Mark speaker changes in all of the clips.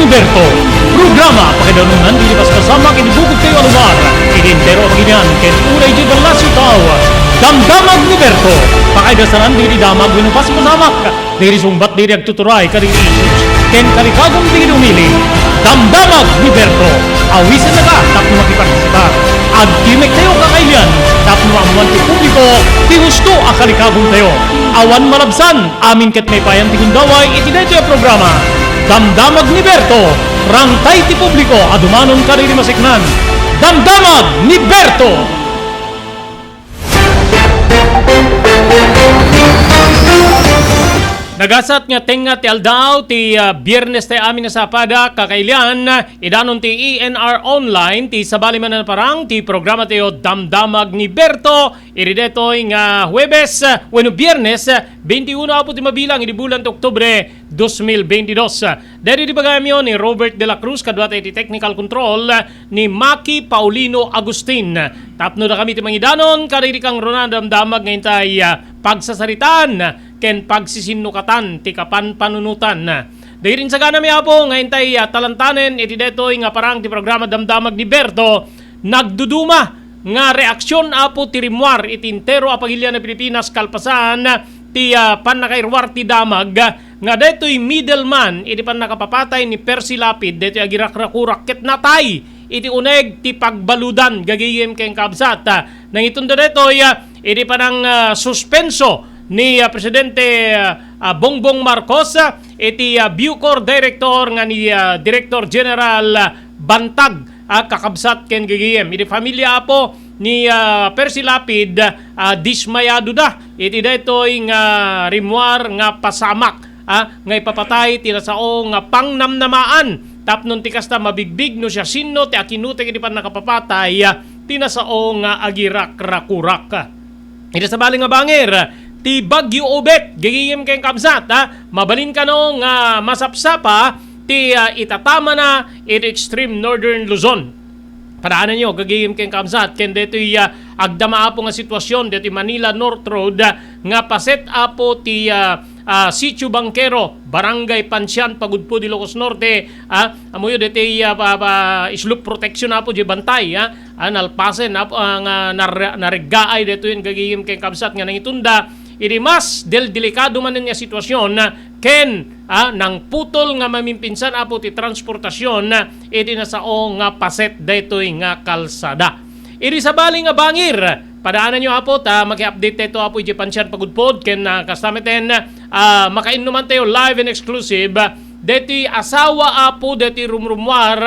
Speaker 1: ni Berto. Programa pakidanunan dilipas kasama kinibugod kayo alumar. Idintero ang ginyan ken unay di balasyo tao. Damdamag ni Berto. Pakaidasaran diri damag winupas masamak. Diri sumbat diri agtuturay kading issues. Ken kalikagong diri umili. Damdamag ni Berto. Awisan na ka tapno makipartisipa. Agkimek tayo kakailian. Tapno amuan ti publiko. Ti gusto akalikagong tayo. Awan malabsan. Amin ket may payan ti gundaway iti daytoy programa. Damdamag ni Berto. Rangtay ti publiko adumanon kariri masiknan. Damdamag ni Berto. Nagasat nga tenga ti aldaw ti biyernes ti amin na sapada kakailan idanon ti ENR online ti sabali man na parang ti programa ti Damdamag ni Berto iridetoy nga Huwebes wenno biyernes 21 apo ti mabilang idi bulan ti Oktubre 2022. Dari di bagamyo ni Robert de la Cruz kadwa ti technical control ni Maki Paulino Agustin. Tapno na kami ti mangidanon kariri kang Ronald Damdamag ngayon tay pagsasaritan ken pagsisinukatan ti kapan panunutan. Dayrin sa gana mi apo ngayon tay talantanen iti detoy nga parang ti programa Damdamag ni Berto nagduduma nga reaksyon apo ti rimwar iti intero a pagilya na Pilipinas kalpasan ti panakairwar ti damag nga detoy middleman iti panakapapatay ni Percy Lapid detoy agirak-rakurak ket natay iti uneg ti pagbaludan gagayem ken kabsat nang itunda detoy iti panang suspenso ni Presidente Bongbong Marcos iti Bucor Director nga ni Director General Bantag kakabsat ken gagayem iti familia apo ni Percy Lapid dismayado da iti daytoy nga rimwar nga pasamak nga ipapatay ti nasao nga pangnamnamaan tapnon ti kasta mabigbig no siya sinno ti akinuteng iti panakapapatay ti nasao nga agirak-rakurak. Iti sabali nga bangir ti Bagyo Obet gagayem ken kabsat mabalin kano nga masapsapa ti itatama na iti extreme northern Luzon. Padaanan nyo, gagayim ken kabsat ken detoy agdama apo nga sitwasyon detoy Manila North Road nga paset apo ti Sitio Bangkero, Barangay Pansyan, Pagudpo, Ilocos Norte. Amoyo detoy sloop protection apo di bantay nalpasen apo nga naregaay detoy gagayim ken kabsat nga nangitunda iti mas delikado man nga sitwasyon ken nang putol nga mamimpinsan apo ti transportasyon iti nasao nga paset daytoy nga kalsada. Iti sabali nga bangir padaanan nyo apo maki-update ito apo iti Pansyan Pagudpod ken kastameten makainuman tayo live and exclusive deti asawa apo deti rumrumwar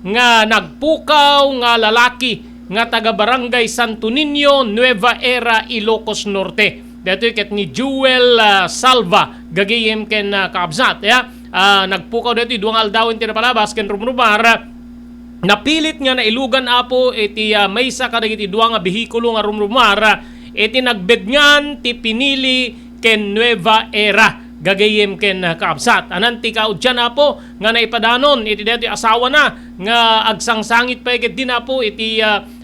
Speaker 1: nga nagpukaw nga lalaki nga taga Barangay Santo Niño, Nueva Era, Ilocos Norte. Dito ket ni Jewel Salva gagayem ken kaabsat nagpukaw dito duang aldawin ti napalabas ken rumrumar napilit nga nailugan apo iti maysa kadagiti duang nga behikulo nga rumrumar iti nagbedngan ti Pinili ken Nueva Era gagayem ken kaabsat anan ti kaudyan apo nga naipadanon iti dito asawa na nga agsangsangit pa ket din apo iti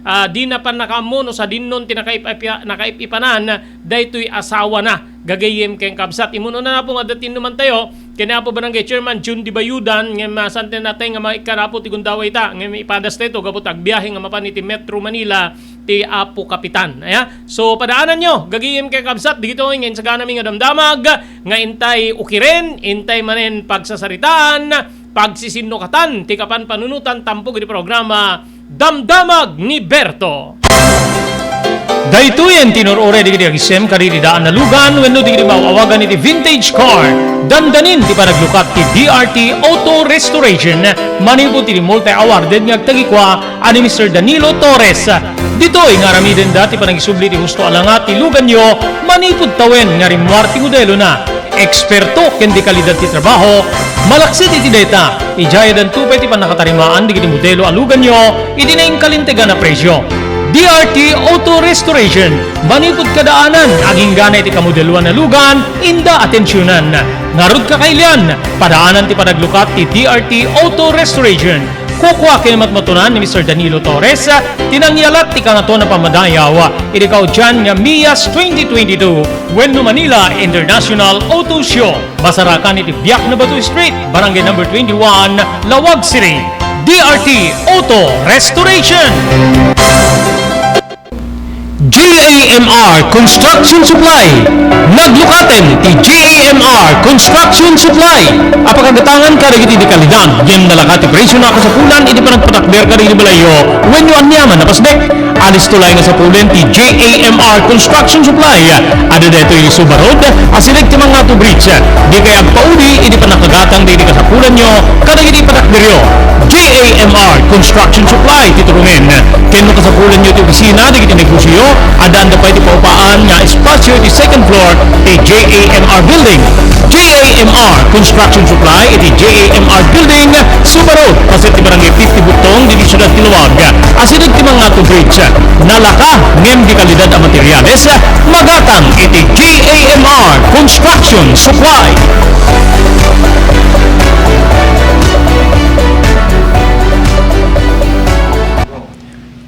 Speaker 1: di na pan nakamon o sa dinnon nakaipipanan daytoy asawa na gagayem ken kabsat imuno na po nga datin naman tayo kaya po Barangay Chairman June Di Bayudan nga masanten natin nga maikarapo ti gundaway ta nga maipadas tayo gabot agbiyahe nga mapan iti Metro Manila ti Apo Kapitan so padaanan nyo gagayem ken kabsat dito ngayon sa ganami nga damdamag nga intay ukiren intay manen pagsasaritaan pagsisinukatan ti kapan panunutan tampok iti programa Damdamag ni Berto. Daytoyen tinurore digiti agisem kariri daan na lugan wenno digiti mawawagan iti vintage car. Dandanin ti panaglukat ti DRT Auto Restoration manipod ti multi-awarded nga agtagikwa ani Mr. Danilo Torres. Ditoy nga ramiden dati panagisubli ti husto alangat ti lugan nyo manipod tawen nga rimwar ti modelo na. Eksperto ken di kalidad ti trabaho malaksit iti data ijayadan tupay ti panakatarimaan digiti modelo alugan nyo iti naing kalintegan na presyo. DRT Auto Restoration manipod kadaanan aging gana iti kamodeluan na lugan inda atensyonan ngarud kakailan padaanan ti panaglukat ti DRT Auto Restoration Kukwa kinamatmatunan ni Mr. Danilo Torres, tinangyalat ti kangato na pamadayaw, irikaw dyan nga MIAS 2022, Wenu Manila International Auto Show. Masarakan iti Biak na Batu Street, Barangay number 21, Lawag City. DRT Auto Restoration. JAMR Construction Supply. Naglukaten ti JAMR Construction Supply. Apakagatangan ka rin iti kalidad. Yan nalakat ti presyo na kasapulan iti panagpatakder ka rin balayo. When you anyaman na pasdek, alis tulay nga sa pulen ti JAMR Construction Supply. Ada dito yung Subarod, asilig ti mga to bridge. Di kaya pauli iti panakagatang di kasapulan nyo, kada iti patakder yo. JAMR Construction Supply titurungin. Kaya kasapulan nyo ti opisina, di kiti negosyo, adaan na pa iti paupaan nga espasyo iti second floor ti JAMR Building. JAMR Construction Supply iti JAMR Building, Subarod, pasit ti barangay 50 Butong, di Siyudad Tiluwag. Asilig ti mga to bridge, nalaka ngem di kalidad ang materyales, magatang iti JAMR Construction Supply.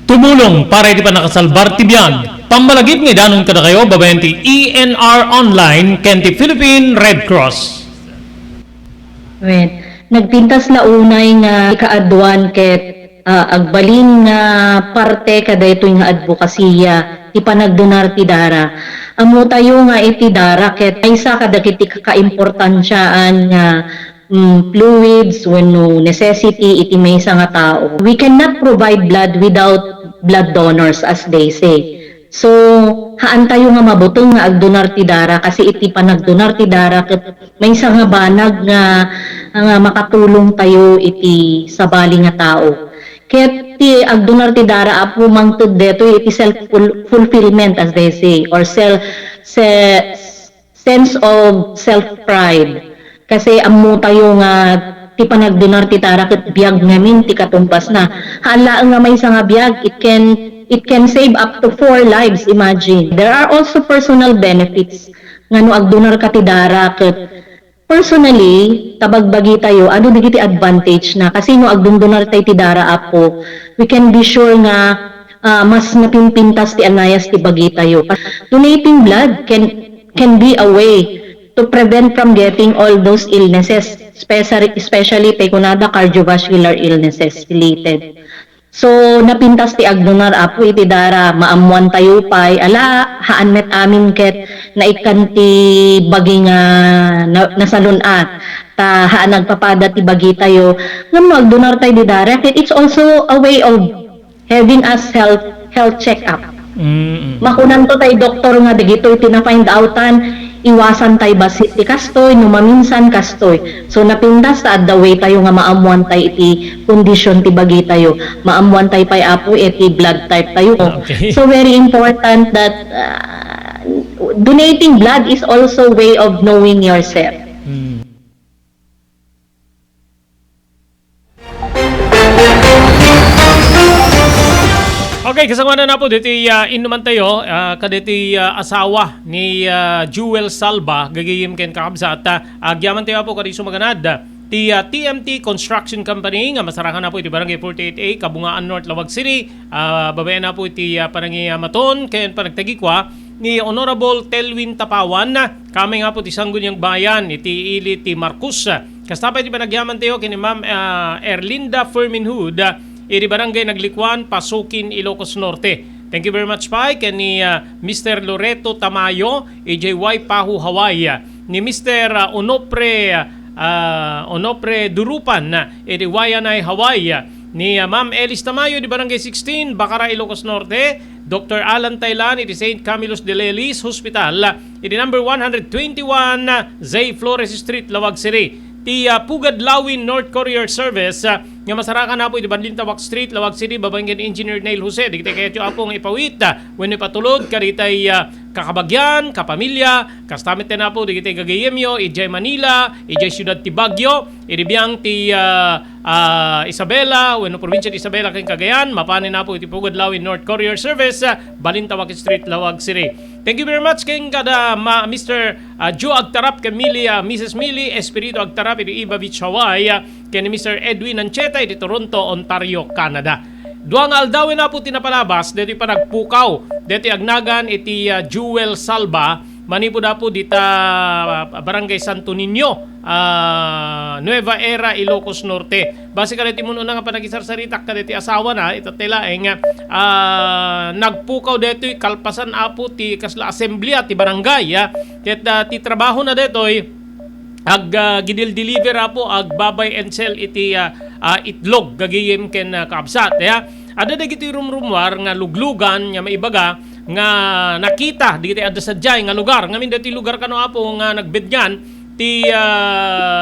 Speaker 1: Tumulong para hindi pa nakasalbar tibyan. Pambalagip nga danon kada kayo, babayan ti ENR Online, kenti Philippine Red Cross.
Speaker 2: Well, nagpintas la unay nga ikaadwan ket agbalin nga parte kada ito nga advokasya ti panagdonar ti dara. Amo tayo nga iti dara ket aysa kada kiti kakaimportansyaan nga fluids when no necessity iti maysa nga tao. We cannot provide blood without blood donors, as they say. So, haan tayo nga mabutong nga agdonar ti dara kasi iti panagdonar ti dara ket maysa nga banag nga makatulong tayo iti sabali nga tao. Ket ti agdonar ti dara apo mangtud deto iti self fulfillment, as they say, or sense of self pride. Kasi amo tayo nga ti panagdonar ti tara ket biag ngamin ti katumpas na. Hala nga may nga biag, it can save up to 4 lives, imagine. There are also personal benefits nga no agdonar ka ti dara ket personally tabagbagi tayo ano digiti advantage na kasi no agdonar tayo ti dara apo, we can be sure nga mas napimpintas ti anayas ti bagi tayo. Donating blood can be a way to prevent from getting all those illnesses, especially pekunada cardiovascular illnesses related. So, napintas ti agdonar apo iti dara, maamuan tayo pay, ala, haan met amin ket, na ikan ti bagi nga nasalunat, ta haan nagpapada ti bagi tayo, nga magdonar tayo di dara, ket it's also a way of having us health check-up. Makunan to tayo doktor nga, digito iti na-find outan, iwasan tayo basit ti kastoy, numaminsan kastoy. So napindas ta the way tayo nga maamuan tayo iti condition ti bagi tayo. Maamuan tayo pay apo iti blood type tayo.
Speaker 1: Okay.
Speaker 2: So very important that donating blood is also way of knowing yourself.
Speaker 1: Okay, kasama na po dito inuman tayo kaditi asawa ni Jewel Salva gagayim ken kakabsat agyaman tayo po kadi sumaganad ti TMT Construction Company nga masarakan na po iti barangay 48A Kabungaan North Lawag City. Babayan na po iti panangiyamaton ken panagtagikwa ni Honorable Telwin Tapawan kami nga po ti Sangguniang Bayan iti ili ti Marcos. Kastapay ti panagyaman tayo kini Ma'am Erlinda Ferminhood iti barangay Naglikwan, Pasukin, Ilocos Norte. Thank you very much pa ni Mr. Loreto Tamayo, EJY Pahu, Hawaii. Ni Mr. Onopre Durupan, iti Wayanay, Hawaii. Ni Ma'am Elis Tamayo, di barangay 16, Bacara, Ilocos Norte. Dr. Alan Taylan, iti St. Camillus de Lelis Hospital. Iti number 121, Zay Flores Street, Lawag City. Ti Pugad Lawin North Courier Service nga masarakan na po iti Banlintawak Street, Lawag City, Babanggan Engineer Neil Jose. Di kita kayo apong ipawit when ipatulod karitay kakabagyan, kapamilya, kastamit na po, di kita gagayemyo, ijay Manila, ijay Ciudad ti Baguio, iribiyang ti Isabela, weno probinsya ti Isabela kayong Cagayan, mapanin na po iti Pugad Lawin North Courier Service, Balintawak Street, Lawag City. Thank you very much kayong kada Mr. Joe Agtarap, kay Mrs. Millie Espiritu Agtarap, iti Iba Beach, Hawaii, kay ni Mr. Edwin Ancheta, iti Toronto, Ontario, Canada. Duang aldawin na po tinapalabas, dito pa nagpukaw, dito agnagan iti Jewel Salva, manipo na po dita Barangay Santo Niño, Nueva Era, Ilocos Norte. Base ka dito muna nga panagisarsaritak ka dito asawa na, ito tila nagpukaw dito kalpasan apo ti kasla assembly ti barangay. Ti trabaho na dito gidil-deliver apo ag babay and sell iti itlog gagiyem ken kabsat. Ada dagiti rumrumwar nga luglugan nga maibaga nga nakita digiti adda sadyay nga lugar ngamin dati lugar kano apo nga nagbedyan ti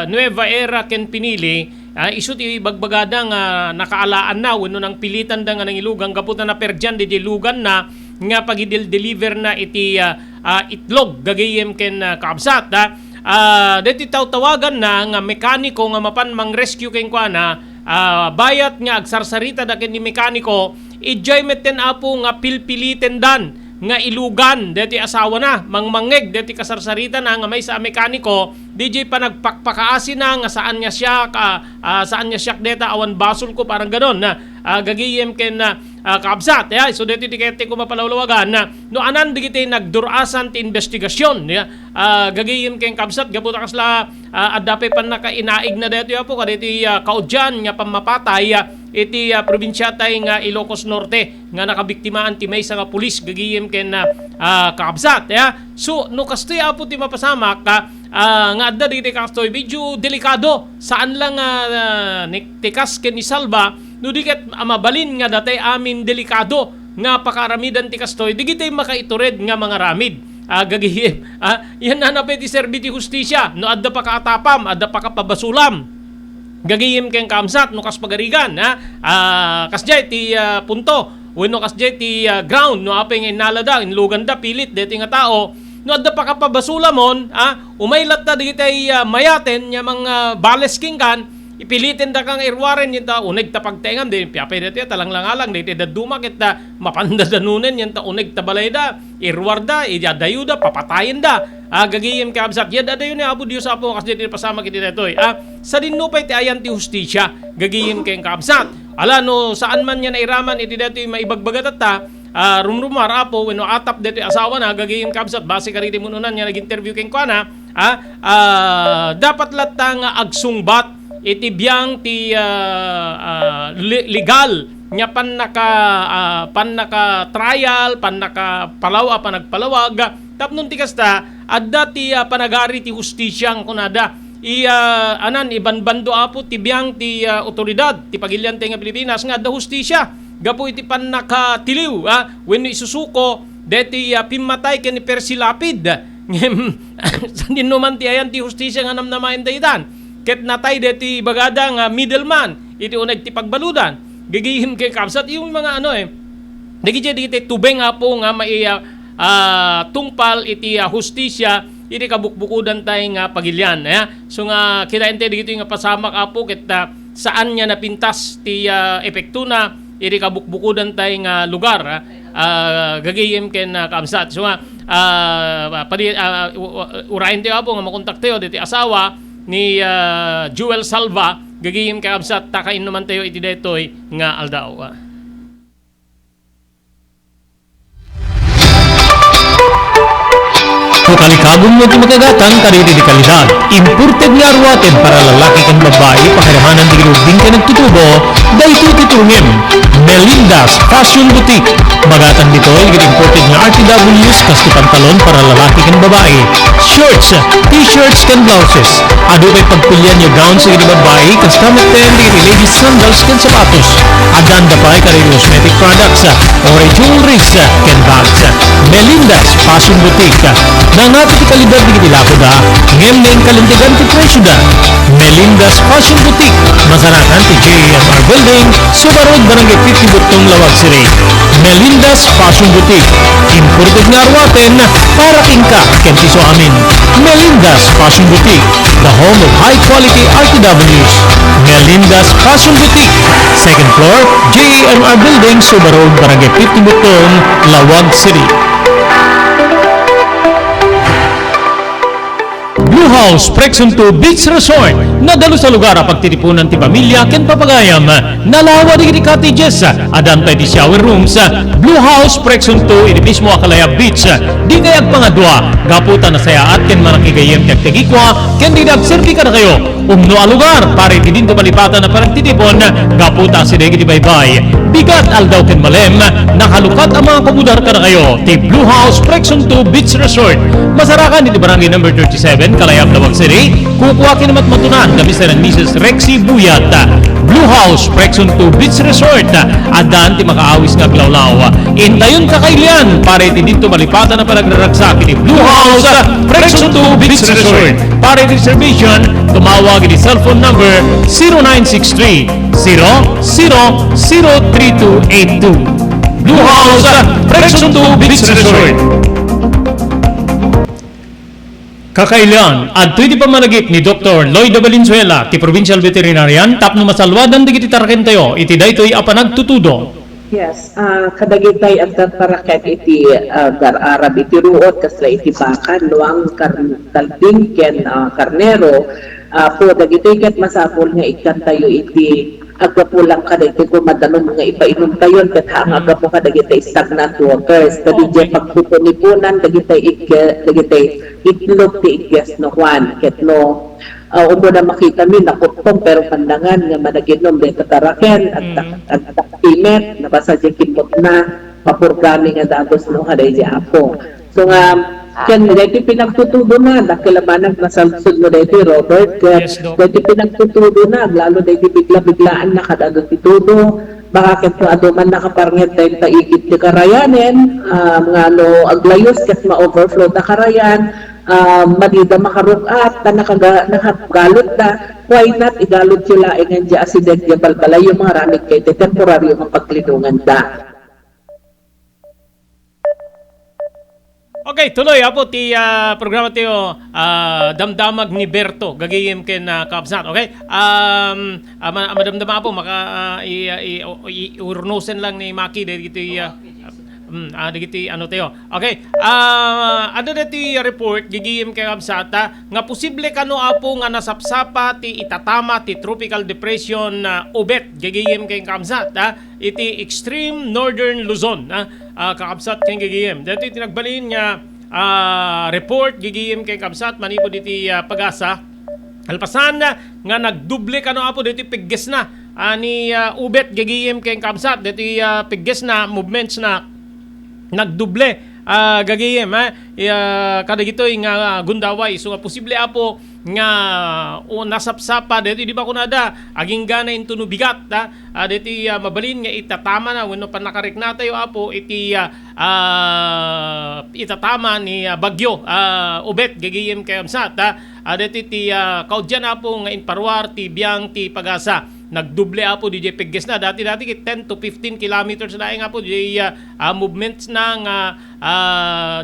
Speaker 1: Nueva Era ken pinili isu ti bagbagada nga nakaalaan na wenno nang pilitan da nga nang ilugang gaputan na perjan di lugan na nga pagidil-deliver na iti itlog gagiyem ken kabsat. Dito tawagan na nga mekaniko nga mapan mang rescue ken kuana bayat nga agsarsarita da ken ni mekaniko ijay meten apo nga pilpiliten dan nga ilugan deti asawa na mangmangeg deti kasarsarita na nga may sa mekaniko DJ pa nagpakpakaasi na nga saan niya siya saan niya siya deta awan basol ko parang ganon na gagiyem ken kabsat so deti tikete ko mapalawlawagan na no anan digiti nagdurasan ti investigasyon gagiyem ken kabsat gabuta kasla addape pan nakainaig na deti apo kadeti kaudyan nga pamapatay iti probinsya tay nga Ilocos Norte nga nakabiktimaan ti maysa nga pulis gagiyem ken kabsat so no kastoy apo ti mapasamak nga adda digiti kastoy medyo delikado saan lang tikas ken ni Salva no diket mabalin nga datay amin delikado nga pakaramidan ti kastoy digiti makaitured nga mga ramid gagihim yan na napeti serbiti hustisya no adda pa kaatapam adda pa kapabasulam gagihim ken kamsat no kas pagarigan kasjay ti punto wenno kasjay ti ground no apeng inalada inlugan da pilit deti nga tao no adda pa kapabasulamon umaylat na digitay mayaten nya mga balesking kan ipilitin da kang irwaren yun uneg ta pagtengam din piapay dati talang-langalang dati daduma kita mapandadanunen yan uneg ta balay da irwar da idadayo da papatayin da gagiyem kabsat yad adayo ni abu Dios apo kasi dito pasama kita dito sa dinupay ti ayan ti hustisya gagiyem kay kabsat ala no saan man yan nairaman iti dito maibagbagat ta rumrumar apo wenno atap dito asawa na gagiyem kabsat base ka riti mununan niya nag-interview kay kuana dapat latang agsungbat iti biyang ti legal nya pan naka trial pan naka panagpalawag tapnon ti kasta adda ti panagari ti hustisyang kunada anan ibanbando apo ti biyang ti otoridad ti pagilian ti nga Pilipinas nga adda hustisya gapo iti pan nakatiliw wenno isusuko deti pimatay ken persilapid sa dinuman ti ayan ti hustisya nga namnamaen daytan ket natay deti bagada nga middleman iti uneg ti pagbaludan gagihim kay kabsat yung mga dagiti tubeng apo nga mai tungpal iti hustisya iti kabukbukudan tay nga pagilyan so nga kita ente dito nga pasamak apo ket saan nya napintas ti epekto na iti kabukbukudan tay nga lugar gagihim ken kabsat so nga urain ti apo nga makontakteo diti asawa ni Jewel Salva gagihim kay absat takain naman tayo iti detoy nga aldaw.
Speaker 3: Kalikabong mo makagatan kariri di kalidad. Imported nga arwated para lalaki kang babae pakiramanan di grubing ka nagtutubo dahito titungin Melinda's Fashion Boutique. Magatan dito imported nga RTWs kasto pantalon para lalaki kang babae, shorts, t-shirts kan blouses. Ado kay pagpilyan yung gowns sa babae kastamit ten di ladies sandals kan sapatos. Adanda pa kay cosmetic products or jewelries kan bags. Melinda's Fashion Boutique. Nang natin ti kalidad di kitilako da, ngem na kalintigan ti presyo da. Melinda's Fashion Boutique, masarakan ti JMR Building, Subarod, Barangay 50 Butong, Lawag City. Melinda's Fashion Boutique, imported nga arwaten para king ka kentiso amin. Melinda's Fashion Boutique, the home of high quality RTWs. Melinda's Fashion Boutique, second floor, JMR Building, Subarod, Barangay 50 Butong, Lawag City. Blue House Prexon 2 Beach Resort, nadalo sa lugar a pagtitipunan ti pamilya ken papagayam, nalawa di cottages, adantay ti shower rooms. Blue House Prexon 2 iti mismo Akalaya Beach, di kayag pangadwa, gaputan na sayaat ken manakigayem ken tegikwa, ken di nagserbi ka na kayo. Umno a lugar, pare ti dinto malipatan na parang titipon, gaputa si degi di baybay. Bigat aldaw ken malem, nakalukat ang mga kumudar ka na kayo. Ti Blue House Prexon 2 Beach Resort, masarakan iti barangay number 37, Kalayab, Lawag City. Kukuha kinamat matunan kami sa Mrs. Rexy Buyat. Blue House Prexon 2 Beach Resort, adan ti makaawis nga glawlaw. Intayon kakailian, pare ti dito malipatan na panagraragsak iti Blue House Prexon 2 Beach Resort. Pare ti reservation, tumawag iti cellphone number 0963 000232. Blue House Prexon 2 Beach Resort. Kakailan, at ito'y di pamanagip ni Dr. Lloyd Valenzuela, ti Provincial Veterinarian, tapno masalwadan di kiti taraken tayo, iti daytoy apanag tutudo.
Speaker 4: Yes, kadagitay ang paraket iti arab iti ruot kasla iti bakan luang kalbing ken karnero po dagitay ket masapol nga ikan tayo iti agapulang kada iti kumadalong mga ipainom tayo ket hang agapo kadagitay stagnant waters kadagitay pagpupunipunan dagitay itlog ti ikyas no Juan ket no umo na makita mi nakutong pero pandangan nga managinom de tataraken at taktimet nabasa di kimot na papurgami nga dagos no haday di apo so nga ken dito pinagtutudo na nakilabanag na sa sunod dito Robert dito pinagtutudo na lalo dito bigla-biglaan na kadado titudo baka ket aduman nakaparnget tayo taikit ti karayanen nga no aglayos ket ma-overflow na karayan madida makarukat na nakagalot na why not igalot sila nga di asident di balbalay yung mga ramig kay temporary yung paglinungan da.
Speaker 1: Okay, tuloy apo ti programa tayo damdamag ni Berto gagayem ken kaabsat. Okay? Madamdama apo maka urnosen lang ni Maki dito digiti ano tayo. Okay. Ano diti report gigiyem kay kabsata nga posible kano apo nga nasapsapa ti itatama ti tropical depression ubet gigiyem kay kabsata iti extreme northern Luzon kakabsat kay gigiyem. Dito tinagbalin nga report gigiyem kay kabsat manipod iti Pag-asa. Alpasan nga nagduble kano apo dito pigges na ni ubet gigiyem kay kabsat dito pigges na movements na nagduble gagayem kada gitoy nga gundaway so nga posible apo nga nasapsapa dito di ba kunada aging gana into no bigat dito mabalin nga itatama na wenno panakarik na tayo apo iti itatama ni bagyo ubet gagayem kay amsat dito ti kaudyan apo nga inparwar ti biang ti Pag-asa nagduble apo di pigges na dati 10 to 15 kilometers na nga po di movements na nga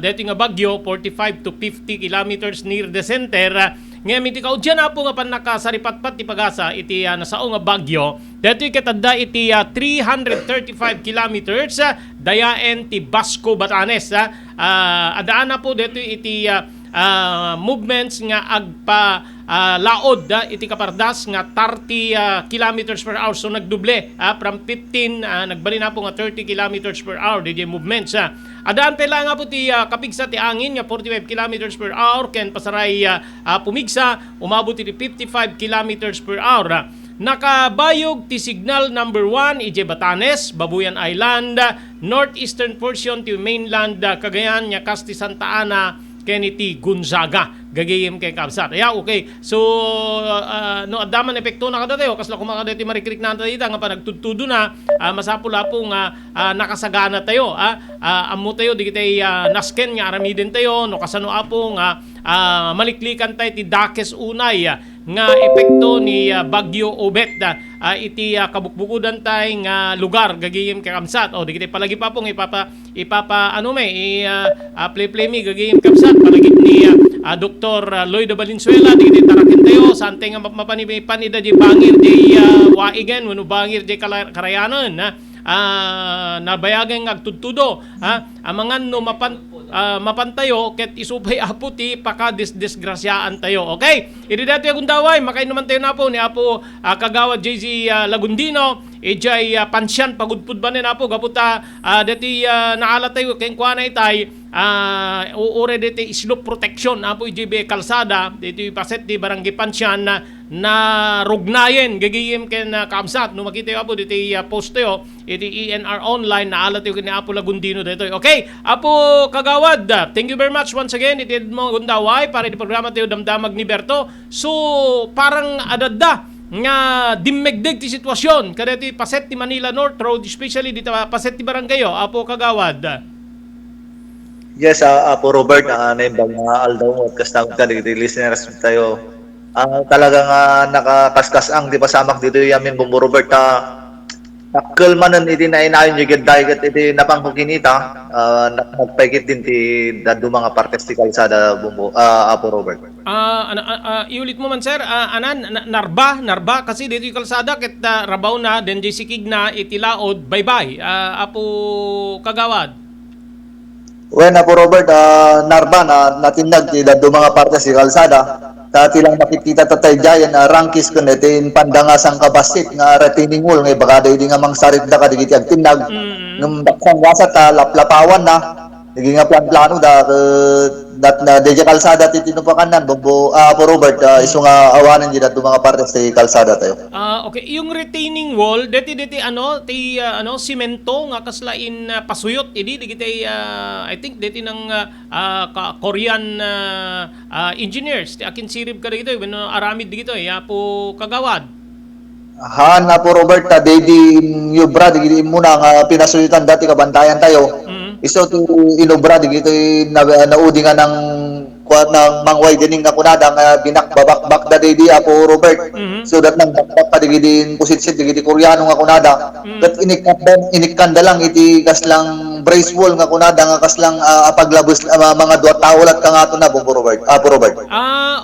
Speaker 1: dito nga bagyo 45 to 50 kilometers near the center ngayon iti kaudyan na po nga panakasaripatpat ti Pag-asa iti nasao nga bagyo dito katanda iti 335 kilometers dayaen ti Basco Batanes adaan na po dito iti movements nga agpa laod iti kapardas nga 30 kilometers per hour so nagduble from 15 nagbali na po nga 30 kilometers per hour di movements adaan pala nga po ti kapigsa ti angin nga 45 kilometers per hour ken pasaray pumigsa umabot iti 55 kilometers per hour nakabayog ti signal number 1 ije Batanes, Babuyan Island, northeastern portion ti mainland Cagayan nya kas ti Santa Ana Kennedy Gonzaga gagayem kay kabsat. Yeah, okay. So no adaman epekto na kada tayo kasla kumaka dito marikrik na tayo nga pa nagtutudo na masapula po nga nakasagana tayo. Ammo tayo di kitay nasken nga aramiden tayo no kasano apo nga maliklikan tayo ti dakes unay nga epekto ni Bagyo Obet iti kabukbukudan tay nga lugar gagayem kay kamsat. O di kitay palagi pa pong ipapa ano may play mi gagayem kamsat palagi ni Dr. Lloyd Valenzuela di kitay tarakin tayo sante nga mapanipan ida di bangir di waigen wano bangir di karayanan nabayagan agtudtudo amangan no mapantayo ket isupay apo ti pakadisgrasyaan tayo. Okay? Idi dati akong daway makay naman tayo na po ni Apo Kagawad JZ Lagundino ejay pansyan pagudpud ba ni Apo gaputa dati naala tayo ken kuana itay uure dati slope protection Apo ejay kalsada dati paset di barangay pansyan na rugnayen gagayem ken kamsat no makita Apo dati post tayo iti ENR online naala tayo ken Apo Lagundino dito. Okay? Apo Kagawad, thank you very much once again. Itid mo gundaway para di programa tayo damdamag ni Berto. So parang adada nga dimmegdeg ti sitwasyon kada ti paset ti Manila North Road especially dito paset ti Barangayo. Apo Kagawad.
Speaker 5: Yes, Apo Robert, naimbang aldaw at kastang ka dito listeners tayo. Talagang nakakaskas ang di pasamak dito yamin Bumbo Robert kalmanan iti na inayon yung dagat iti napangkukinita nagpaikit din ti dadu mga partes ti kalsada Bumbo Apo Robert.
Speaker 1: Iulit mo man sir narba kasi dito yung kalsada ket rabaw na den di sikig na iti laod bye Apo Kagawad.
Speaker 5: When Apo Robert narba na natinag ti dadu mga partes ti kalsada dati lang makikita tatay jayan rangkis kun itin pandangasang kabasit nga retaining wall nga baka di nga mangsarit da kadigiti agtinag ngem baksang wasat laplapawan na naging nga plano dat na deja kalsada ti tinupakanan Bumbo Apo Robert isu nga awanan di datu mga partes ti kalsada tayo.
Speaker 1: Okay, yung retaining wall deti simento nga kaslain pasuyot idi digitay I think deti ng Korean engineers ti akin sirib ka dito when aramid dito Apo Kagawad.
Speaker 5: Apo Robert dedi yubra digiti muna nga pinasuyutan dati kabantayan tayo. Iso ti inobra digito naudi nga ng mangway dining nga kunada nga binakbabakbak da dedi Apo Robert. So that nang bakbak pa digiti pusit-sit digiti Koreano nga kunada. Dat inikanda lang iti kaslang brace wall nga kunada nga kaslang apaglabos mga duwa tawalat ka nga to na Bumbo Robert. Apo Robert.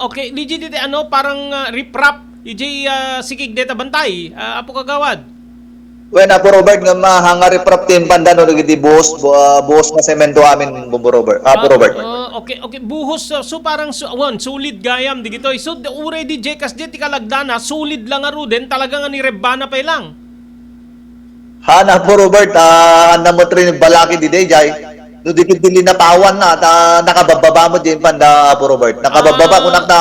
Speaker 1: Okay, digiti parang riprap ijay sikig deta bantay Apo Kagawad.
Speaker 5: When Apo Robert nga mahangari prop team pandano digiti buhos nga semento amin Bumbo Robert. Apo Robert.
Speaker 1: Okay, buhos so parang solid gayam digito. So already jekas jet ikalagdana solid lang aro den talaga nga ni rebana pa lang.
Speaker 5: Apo Robert anda mo trin balaki di dayjay. No dikit dili na pawan na nakabababa mo din panda Apo Robert. Nakabababa ko nakta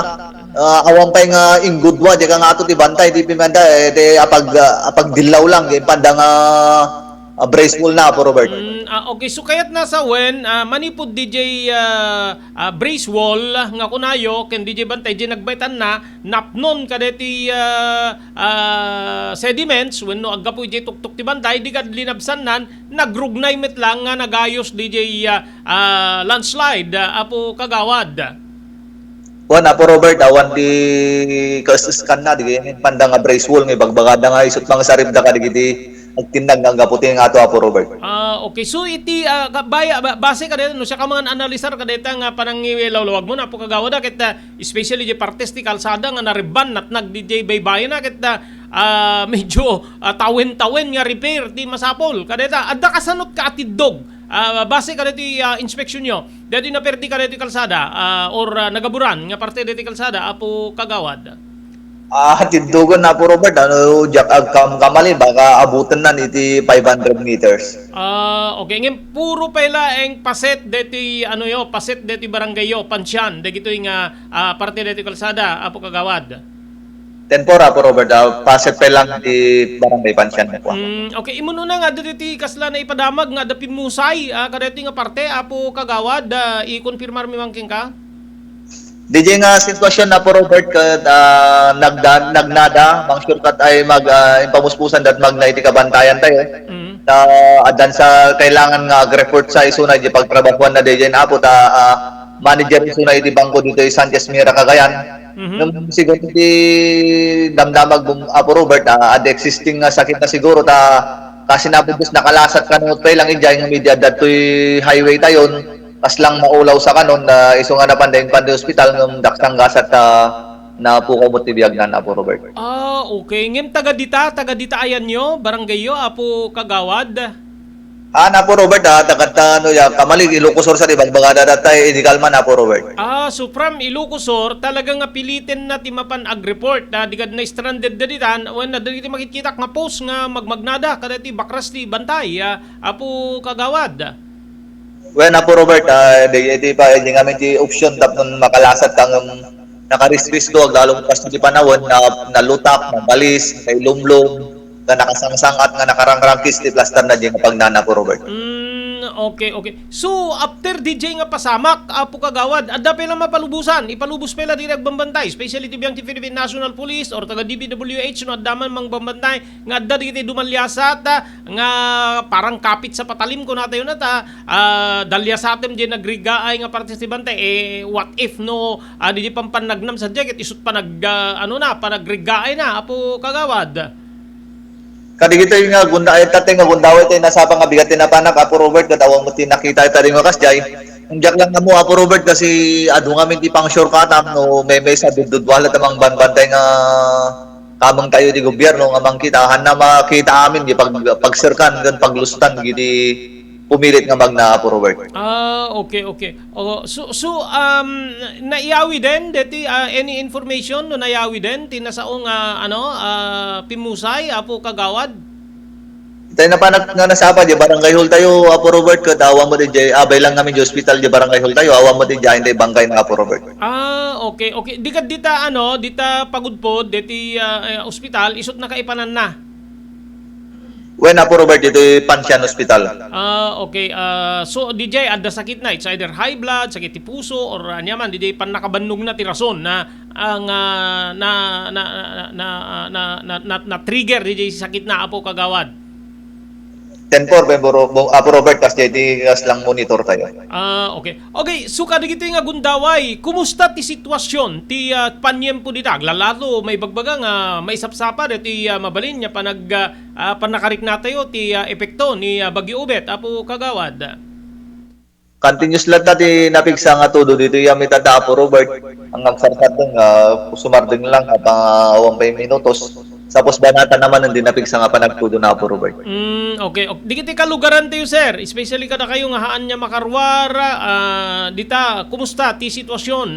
Speaker 5: awang pay nga ingudwa di ka nga ato ti bantay di pimanda de apag dilaw lang di panda nga braceful na Apo Robert.
Speaker 1: Okay, so kaya't nasa manipod DJ brace wall nga kunayo ken DJ bantay di nagbaitan na napnon kadeti sediments wenno aggapo DJ tuktok ti bantay di kad linabsan nan nagrugnay met lang nga nagayos DJ landslide Apo Kagawad.
Speaker 5: Apo Robert awan di kasuskan na di panda nga brace wall nga bagbagada nga isut mga sarib da kadigiti agtinag nga gaputi nga ato Apo Robert.
Speaker 1: Okay, so iti base ka dito no siya ka mga analisar ka dito nga panangiwilawlawag mo na Apo Kagawad ket especially di partes ti kalsada nga nariban natnag DJ baybayin na ket medyo tawen-tawen nga repair ti masapol kadeta adda kasanot ka atidog. Base ka dito inspection nyo dito na perdi ka dito kalsada or nagaburan nga parte dito kalsada Apo Kagawad.
Speaker 5: Tindugan na Apo Robert jak kamali baka abutan na iti 500 meters.
Speaker 1: Okay ngem puro pala ang paset dito paset dito barangay yo pansyan dito nga parte dito kalsada Apo Kagawad.
Speaker 5: Tempora po Robert, paset pa lang di barangay Pansyan po.
Speaker 1: Okay, imo na nga diti kasla na ipadamag nga da pimusay kadeti nga parte apo kagawad i-confirmar mi mangking ka.
Speaker 5: DJ nga sitwasyon na po Robert kad nagnada mang shortcut ay impamuspusan dat magna iti kabantayan tayo. Adan sa kailangan nga report sa isuna di pagtrabahuan na DJ na apo manager isuna iti bangko dito Sanchez Mira Cagayan. Nung siguro di damdamag apo Robert ad existing nga sakit na siguro kasi nabubus nakalasat kanot pa lang injay nga media datoy highway tayon kas lang maulaw sa kanon iso nga napandayon pandi hospital ng daksang gasat na pukamot ti biyag na apo Robert.
Speaker 1: Okay. Ngem taga dita ayan nyo, barangay yo, apo kagawad.
Speaker 5: Na po Robert tagat kamalig Ilocosur sa dibag bagada datay illegal man na po Robert.
Speaker 1: So from Ilocosur, talagang pilitin na timapan ag-report na digad na stranded na ditan, when na dito makikita nga post nga magmagnada, kadati bakras ti bantay, apo kagawad.
Speaker 5: Well na po Robert, di pa hindi kami ti option tap nun makalasat kang nakaris-ris do, lalong pas ti panahon na nalutak, mabalis, kay lumlum, nga nakasangsang at nga nakarang-rangkis ti plaster na di nga pagnana po Robert.
Speaker 1: Okay. So, after DJ nga pasamak, apo kagawad, adda pala mapalubusan, ipalubos pala direct bambantay, especially ti biyang ti Philippine National Police or taga DPWH no addaman mang bambantay, nga adda digiti dumalyasat, nga parang kapit sa patalim ko natin yun dalyasatem di nagrigaay nga parte ti bantay, what if no, di pampanagnam sa jacket, isut pa panagrigaay na, apo kagawad.
Speaker 5: Kadigito yung nga gunda ay tatay nga gundaway tayo nasabang nga bigatin na panak apo Robert katawang mo tinakita tayo nga kasjay. Ang jak lang na mo apo Robert kasi adu nga minti pang shortcut no may sa dudwala tamang banbantay nga kamang tayo di gobyerno nga mangkitahan na makita amin di pagsirkan gan paglustan gidi pumilit nga magna apo Robert.
Speaker 1: Okay. So naiyawi din deti any information no naiyawi din tinasaong pimusay apo kagawad.
Speaker 5: Tayo na pa nga nasapa di barangay hall tayo apo Robert katawa mo di abay lang namin di hospital di barangay hall tayo awa mo di hindi bangkay na apo Robert.
Speaker 1: Okay. Di ka dita pagudpod deti ospital isut na kaipanan na.
Speaker 5: When apo Robert dito Pansyan Hospital.
Speaker 1: Okay. So DJ adda sakit na, it's either high blood, sakit ti puso or anyaman DJ pan nakabannog na ti rason na ang na trigger DJ sakit na apo kagawad.
Speaker 5: 10-4 apo Robert kasi di lang monitor tayo.
Speaker 1: Okay, so kadigito nga gundaway, kumusta ti sitwasyon ti panyempo dita? Lalalo may bagbaga nga may sapsapa ti mabalin nya panakarik na tayo ti epekto ni Bagyo Ubet apo kagawad.
Speaker 5: Continuous lang dati napigsa nga todo dito yung mitata apo Robert. Ang nagsarsat dun sumarding lang at 5 minutos. Tapos banata naman hindi napigsa nga panagtudo na apo Robert.
Speaker 1: Okay. Di kita kalugaran tayo sir, especially kada kayo nga haan niya makarwara, dita, kumusta ti sitwasyon?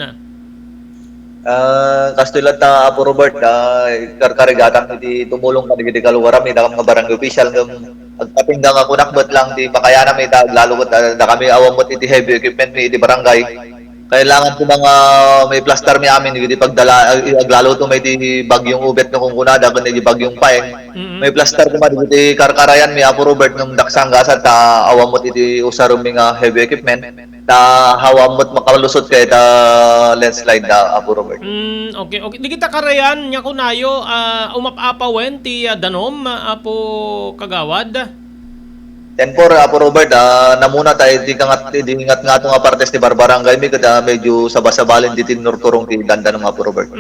Speaker 5: Kastulat na apo Robert, karkarigatan di tumulong ka di kalugaran, may nga barangay official agpapinggang ako nakbat lang di makayana may lalo na kami awamot iti heavy equipment ni iti barangay. Kailangan ko mga may plaster mi amin di pagdala aglalo to may di bagyong ubet no kung kunada kun di bagyong paeng. May plaster ko di karkarayan mi apo Robert ng daksang gasat awamot iti usarum nga heavy equipment hawamot makalusot kay landslide apo Robert.
Speaker 1: Okay. Di kita karayan nya kunayo umapapawen ti danom apo kagawad.
Speaker 5: 10-4 apo Robert, namuna tayo di ingat nga itong partes ni Barbarangay mi kada medyo sabasabalin di tinurturong ti ganda ng apo Robert.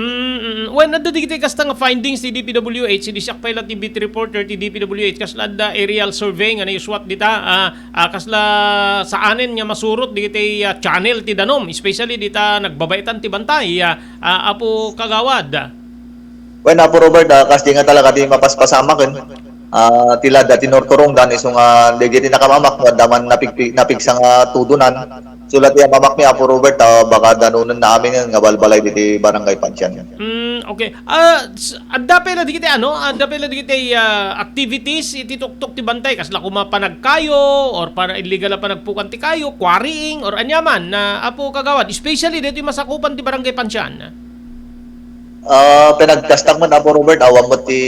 Speaker 1: When naddigiti kasta nga findings ti DPWH, di siya pala ti beat reporter ti DPWH kasla da aerial survey nga naiswat dita kasla saanen nga masurot digiti channel ti danom, especially dita nagbabaitan ti bantay apo kagawad.
Speaker 5: When apo Robert, kasi nga talaga di mapaspasama ken tila dati nortorong dan isong degiti nakamamak no daman napigsa nga tudunan sulat ya mamak mi apo Robert baka danunan na amin nga balbalay diti barangay Pansyan.
Speaker 1: Okay. Adda pala digiti activities iti tuktok ti bantay kasla kumapanag kayo or para illegal na panagpukan ti kayo, quarrying or anyaman na apo kagawad, especially dito masakupan ti barangay Pansyan.
Speaker 5: Pinagkastak man Apo Robert, awan mo ti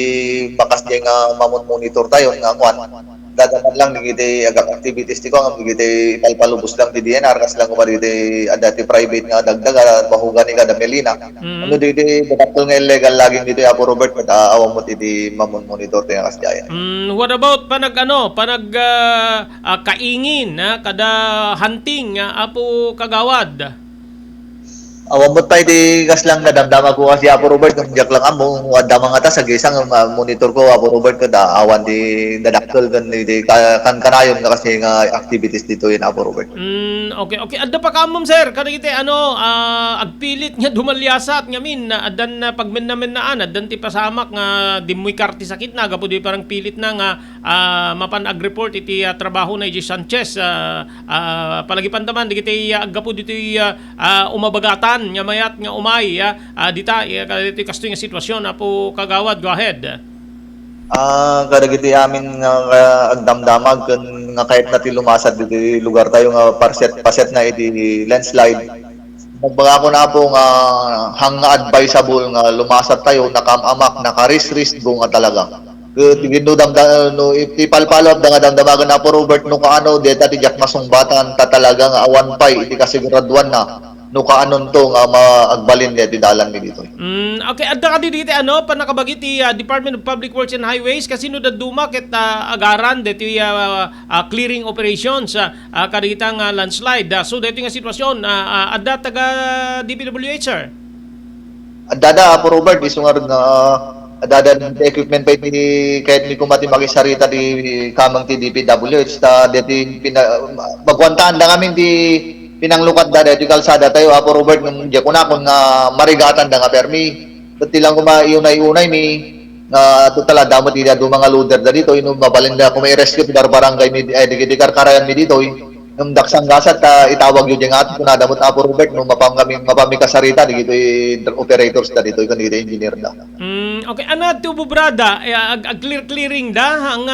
Speaker 5: bakas di nga mamon monitor tayo nga kuan. Dadaman lang digiti agak activities ti ko nga digiti ipalpalubos lang ti DNR kas lang kumari digiti adati private nga dagdag mahugan ni kada Melina. Ano digiti dapat nga illegal laging dito Apo Robert kat awan mo ti mamon monitor ti nga kasjaya.
Speaker 1: What about panag kaingin kada hunting apo kagawad?
Speaker 5: Awan mo tayo di kas lang nadamdama ko kasi Apo Robert kung diyak lang amo adama nga ta sa gisang monitor ko Apo Robert kada awan di dadakkel kan di kanayon nga kasi nga activities dito in Apo Robert.
Speaker 1: Okay. Adda pa kamom sir, kada kiti agpilit nga dumalyasat nga adan pagmen namin naan adan ti pasamak nga dimoy karti sakit na gapo di parang pilit na nga mapan ag-report iti trabaho na J. Sanchez palagi pandaman di kiti aggapo dito umabagatan nga mayat nga umay dita kadito kasto nga sitwasyon apo kagawad, go ahead.
Speaker 5: Kada giti amin nga agdamdamag nga kahit na ti lumasad dito lugar tayo nga paset na iti landslide. Nagbaga ko na po nga hang advisable nga lumasad tayo nakamamak nakaris-risk nga talaga. Tigino no ipalpalop nga damdamagan na po Robert no kaano deta ti jak masungbatan ta talaga nga awan pay iti kasiguraduan na no kaanon to nga maagbalin niya didalan mi dito.
Speaker 1: Okay, adda ka dito panakabagi ti Department of Public Works and Highways kasi no daduma ket agaran dito clearing operations kadita nga landslide. So dito nga sitwasyon adda taga DPWH sir.
Speaker 5: Adda Apo Robert isungar nga adada equipment pa iti kahit mi kumati makisarita di kamang ti DPWH ta deti magwantaan da kami di pinanglukat da dito kalsada tayo Apo Robert ng diakonakon nga marigatan da nga permi dati lang kumaiunay-unay mi nga tutala damot ida do mga loader da dito ino mabalin da kung may rescue dar barangay mi di karkarayan mi dito ng daksang gasat itawag yun yung ato na damot Apo Robert no mapami kasarita dito operators da dito kan dito engineer da.
Speaker 1: Okay, tubo brada clearing da ang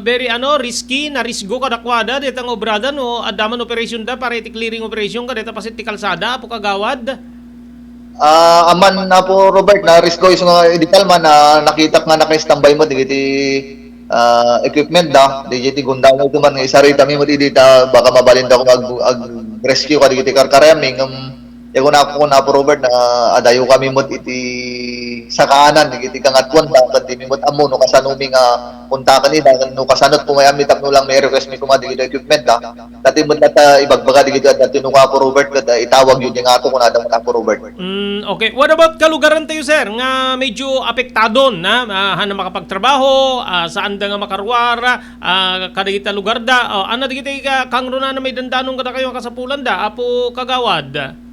Speaker 1: very risky na risgo kada kwada dito ang obrada no adaman operation da para iti clearing operation kada dito pasit ti kalsada apo kagawad.
Speaker 5: Aman na po Robert na risgo is nga edital man na nakita nga naka-standby mo digiti equipment da digiti gunda mo man nga isarita mi mo dita baka mabalin da ko ag rescue ka digiti karkarami Yago na ako na Robert na adayo kami mo iti sa kanan digiti kang atwan da kanti mi mot amo no kasanumi nga punta kanida no kasanot po may amitak no lang may request mi kuma digiti equipment da dati mo nata ibagbaga digiti dati no ka Robert kada itawag yun yung ato kun ada mo Robert.
Speaker 1: Okay, what about kalugaran tayo sir nga medyo apektado na hana makapagtrabaho saan da nga makarwara kada kita lugar da ano digiti kang runa na may dandanon kada kayo kasapulan da apo kagawad.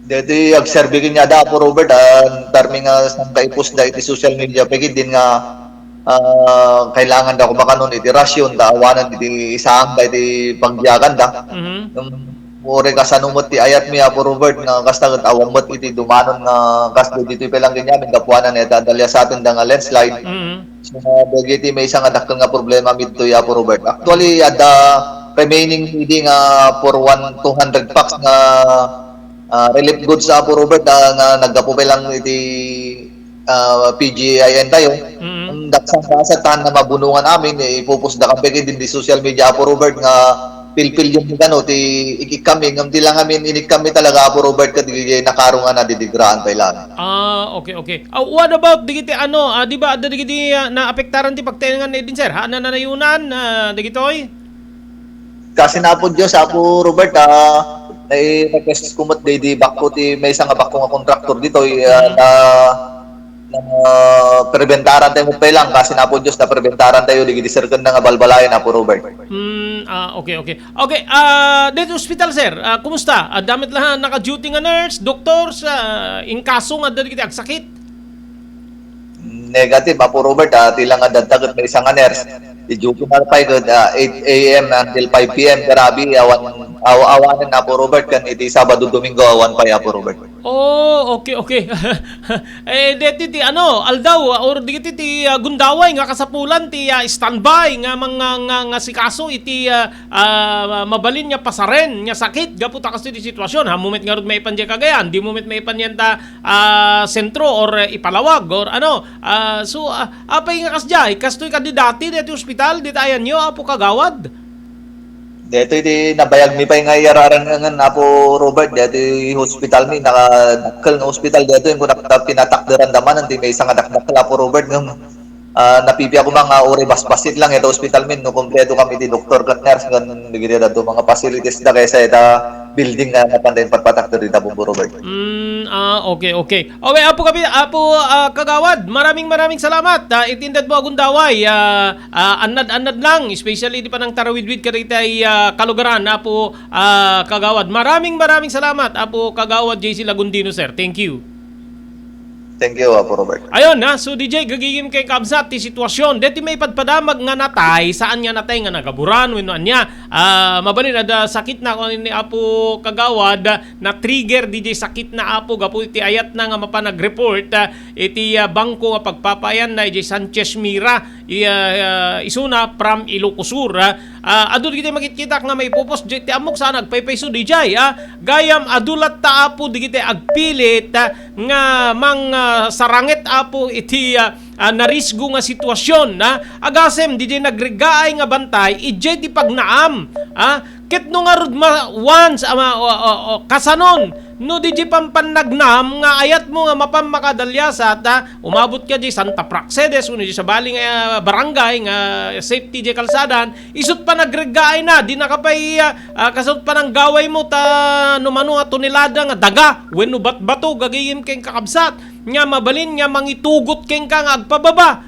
Speaker 5: Dati agserbikin niya da po Robert tarmi nga sangka ipos da iti social media pagid din nga kailangan da ko makanon iti rasyon da awanan iti isang da iti pagbiyagan da ore kasanumot ti ayat mi po Robert nga kastagat awamot iti dumanon nga kasdo dito ipelang ganyan kapuanan neta dalya sa atin da nga landslide so bagiti may isang adakkel nga problema midto ya po Robert actually ada remaining needing for 200 packs nga relief goods sa Apo Robert na naggapupe lang iti PGIN tayo. Daksang kasatahan na mabunungan amin ipupus da kami din di social media Apo Robert nga pilpil yung ti ikikami ngam di lang amin inik kami talaga Apo Robert kadi nakarungan na didigraan pa ilan.
Speaker 1: Okay. What about digiti di ba digiti naapektaran ti pagtengan ni din sir? Hana na nayunan digitoy?
Speaker 5: Kasi na po Diyos Apo Robert ay request kumot di bako ti may isang bako nga contractor dito na prebentaran tayo mo lang kasi na po Diyos na prebentaran tayo digiti circle na nga balbalayan na po Robert.
Speaker 1: Okay. Dito hospital sir, kumusta? Damit lang naka-duty nga nurse, doctors, in kaso nga digiti agsakit?
Speaker 5: Negative po Robert tilang nga dadtagot may isang nga nurse. Di duty na 8 a.m. until 5 p.m. Grabe, awan awanin na po Robert kan iti Sabado Domingo awan pa ya po Robert.
Speaker 1: Oh, okay, okay. Deti ti ano, aldaw or digiti ti gundaway nga kasapulan ti standby nga mga nga sikaso iti mabalin nya pasaren nya sakit gapu ta kasi ti sitwasyon. Ha moment nga rod may panje Cagayan, di moment may panyenta sentro or ipalawag or ano. So apay nga kasjay, kastoy kandidati deti ospital ditayan nyo apo kagawad.
Speaker 5: Dito iti nabayag mi pa nga yararan nga na po Robert dito hospital mi nakadakkel nga hospital dito yung pinatakderan daman nanti may isang adakdakla po Robert ng napipi ako mga ore basbasit lang ito hospital min no kompleto kami di doktor kat nurse gan digiri dato mga facilities da kaysa ita building na napandayon patpatakder dito po Robert.
Speaker 1: Okay, okay. Okay, apo kagawad, maraming salamat. Itindad mo agundaway. Annad lang, especially di pa ng tarawidwid karitay kalugaran, apo kagawad. Maraming salamat, apo kagawad JC Lagundino, sir. Thank you.
Speaker 5: Thank you po Robert.
Speaker 1: Ayun so DJ gagigim kay kabsat ti sitwasyon deti may padpadamag nga natay saan nga natay nga nagaburan wenno anya mabalin ada sakit na kun ni apo kagawad na trigger DJ sakit na apo gapu iti ayat na nga mapanag-report iti bangko nga pagpapayan na DJ Sanchez Mira isuna from Ilocos Sur adul giti makikita nga may pupos ti amok sa nagpaypayso DJ gayam adulat ta apo digiti agpilit nga sarangit apo iti narisgo nga sitwasyon agasem DJ nagregaay nga bantay ije ti pagnaam ket no nga rod once kasanon no DJ pampanagnam nga ayat mo nga mapamakadalyasat umabot ka di Santa Praxedes uno di sa baling barangay nga safety di kalsadan isut pa nagregaay na di nakapay kasut pa ng gaway mo ta numano tonelada nga daga wenno bato gagayim keng kakabsat nga mabalin nga mangitugot keng ka nga agpababa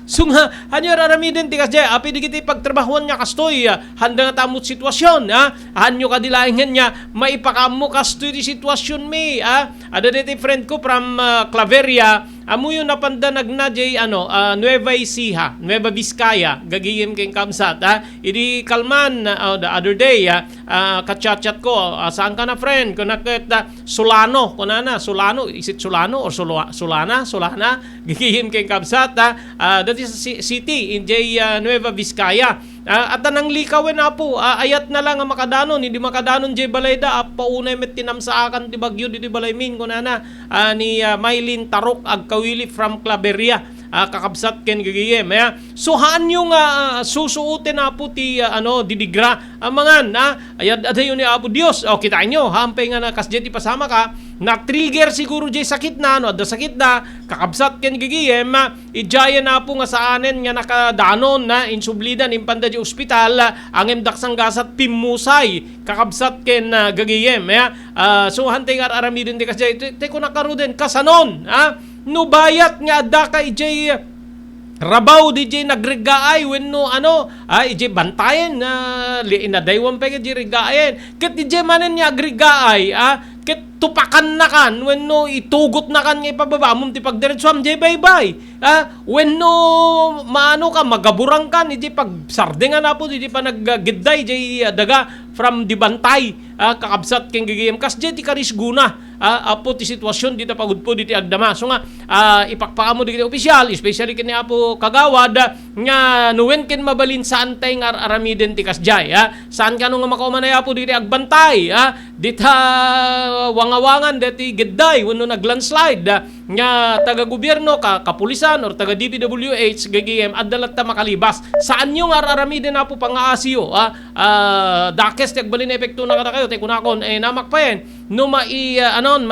Speaker 1: so nga hanyo raramiden ti kasjay api digiti pagtrabahuan nga kastoy handa nga tamot sitwasyon hanyo kadilaingan nya maipakamo kastoy ti sitwasyon mi ada diti friend ko from Claveria amuyo napandanag na jay Nueva Ecija Nueva Vizcaya gagiyem keng kamsat idi kalman the other day kachat-chat ko saan ka na friend kunakit Solano kunana Solano is it Solano or Solana gagiyem keng kamsat that is city in jay Nueva Vizcaya at anang likawin na po ayat na lang ang makadanon hindi makadanon jay balayda paunay met tinamsaakan ti bagyo di balaymin kunana ni Maylin Tarok agkawili from Claveria kakabsat ken gagiyem so haan yung susuotin na po ti didigra amangan ayat adayon ni Apo Dios kita nyo hampay nga nakasjet ipasama ka na trigger siguro jay sakit na ada sakit na kakabsat ken gagiyem ijaya na po nga saanen nga nakadanon na insublidan impanda jay ospital ang emdaksang gasat pimusay kakabsat ken gagiyem so hantay nga aramidin di kasjay te ko nakaruden kasanon no bayat nga adda ka ijay rabaw DJ nagregaay wenno ije bantayen inadaywan pa ije regayen ket ije manen nya agregaay ket tupakan na kan wenno itugot na kan nga ipababa mum ti pagdiretsuam ije baybay wenno maano ka magaburang kan ije pagsardengan na po ije pa naggidday ije daga from di bantay kakabsat keng gigiyem kas ije ti karisguna apo ti sitwasyon dito pagudpo dito agdama so nga ipakpakamo dito opisyal especially kini apo kagawad nga nuwen ken mabalin saan tay nga aramiden ti kasjay saan kanu nga makaumanay apo dito agbantay dita wangawangan diti gidday wenno naglandslide nga taga gobyerno kapulisan or taga DPWH gagiyem addalat ta makalibas saan yung aramiden apo pangaasiyo dakes ti agbalin epekto na kada kayo tay kunakon namakpayen no mairanang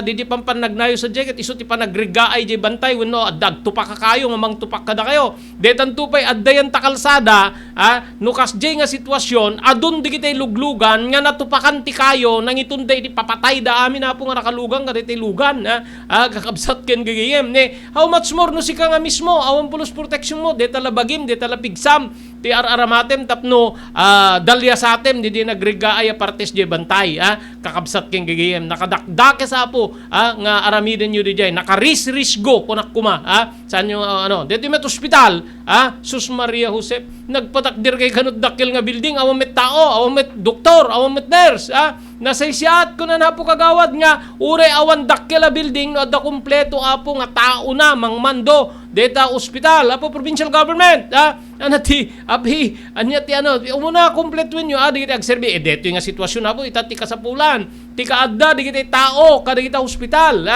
Speaker 1: di pampanagnayo sa jacket iso ti panagregaay di bantay wenno addag tupak kayo mamang tupak kada kayo detan tupay addayan ta kalsada no kasjay nga sitwasyon adun di kitay luglugan nga natupakan ti kayo nang itunday di papatay da amin na po nga nakalugan nga ti lugan kakabsat ken gagayem how much more no sika nga mismo awan pulos protection mo deta labagim deta lapigsam ti aramatem tapno dalya satem di nagregaay partes di bantay kakabsat ken gagayem nakadakdake sa apo nga aramiden nyo di jay nakarisrisgo kunak kuma saan yung dito met hospital Sus Maria Josep nagpatay matakdir kay kanot dakkel nga building, awan met tao, awan met doktor, awan met nurse, nasaysiyat ko na napo kagawad nga uray awan dakkel a building no adda kumpleto apo nga tao na mangmando deta ospital apo provincial government anati abhi anyati umuna kumpletuin nyo digiti agserbi deto nga sitwasyon apo itati kasapulan ti kaadda digiti tao kada kita ospital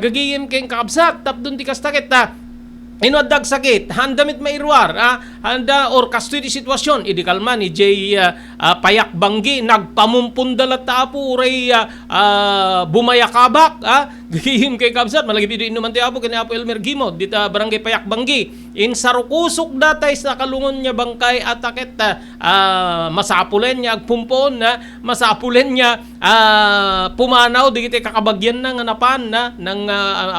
Speaker 1: gagiyem keng kakabsat tapdon ti kastakit inuadag sakit, handamit mairwar, handa or kastoy di sitwasyon, idikalman ni Jay Payak Banggi, nagpamumpundalat tapo, uray bumayakabak, gihim kay Kabsat, malagi video inuman ti apo, kini Apo Elmer Gimod, dita barangay Payak Banggi, in sarukusok datay sa kalungon niya bangkay atakit, masapulen niya, agpumpon, masapulen niya, pumanaw, digiti kakabagyan na nga napan, ng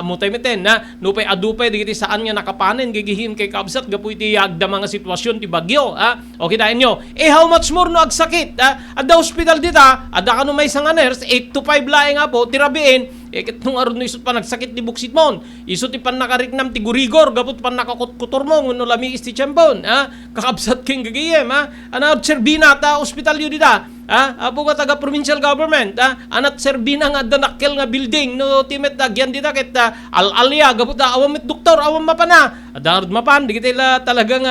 Speaker 1: amutay-miten, nupay adupay, digiti saan nga nakapanin, gigihim kay Kabsat, gapu iti agda mga sitwasyon ti bagyo, o kitain nyo, how much more no agsakit, adda hospital dita, adda ka no may isang nurse, 8 to 5 laing nga po, tirabiin, nung aron no isot pa nagsakit ni buksit mon, isot ti pan nakariknam ti gurigor, gapot pan nakakutkutor mo, no lami isti tiyambon, kakabsat king gagiyem, serbina ta hospital yun dita, apo ka taga provincial government, anat serbina nga danakkel nga building, no timet agyan dita ket al-alya, gapot awam met doktor, awam mapana, adarod mapan, di kita talagang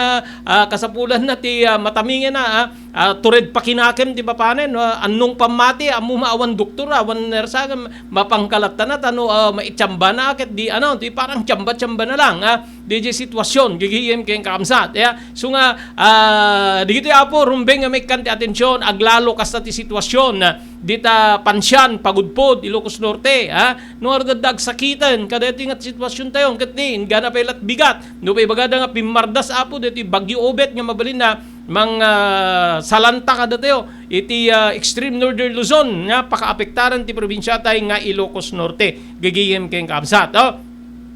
Speaker 1: kasapulan na ti matamingin na, tured pakinakem ti papanen, anong pamati, amu maawan doktor, awan nersa, mapangkalat na tano maitsamba na ket di di parang tsamba-tsamba na lang di sitwasyon gigiyem keng kaamsat so nga di giti apo rumbeng nga may kanti atensyon aglalo kasta ti sitwasyon dita pansyan pagudpod Ilocos Norte no ardadag sakitan kada ti nga sitwasyon tayo ket ni gana pailat bigat no pay bagada nga pimardas apo diti bagyo obet nga mabalin na salanta kada tayo iti extreme northern Luzon nga pakaapektaran ti probinsya tay nga Ilocos Norte gagiyem keng kaabsat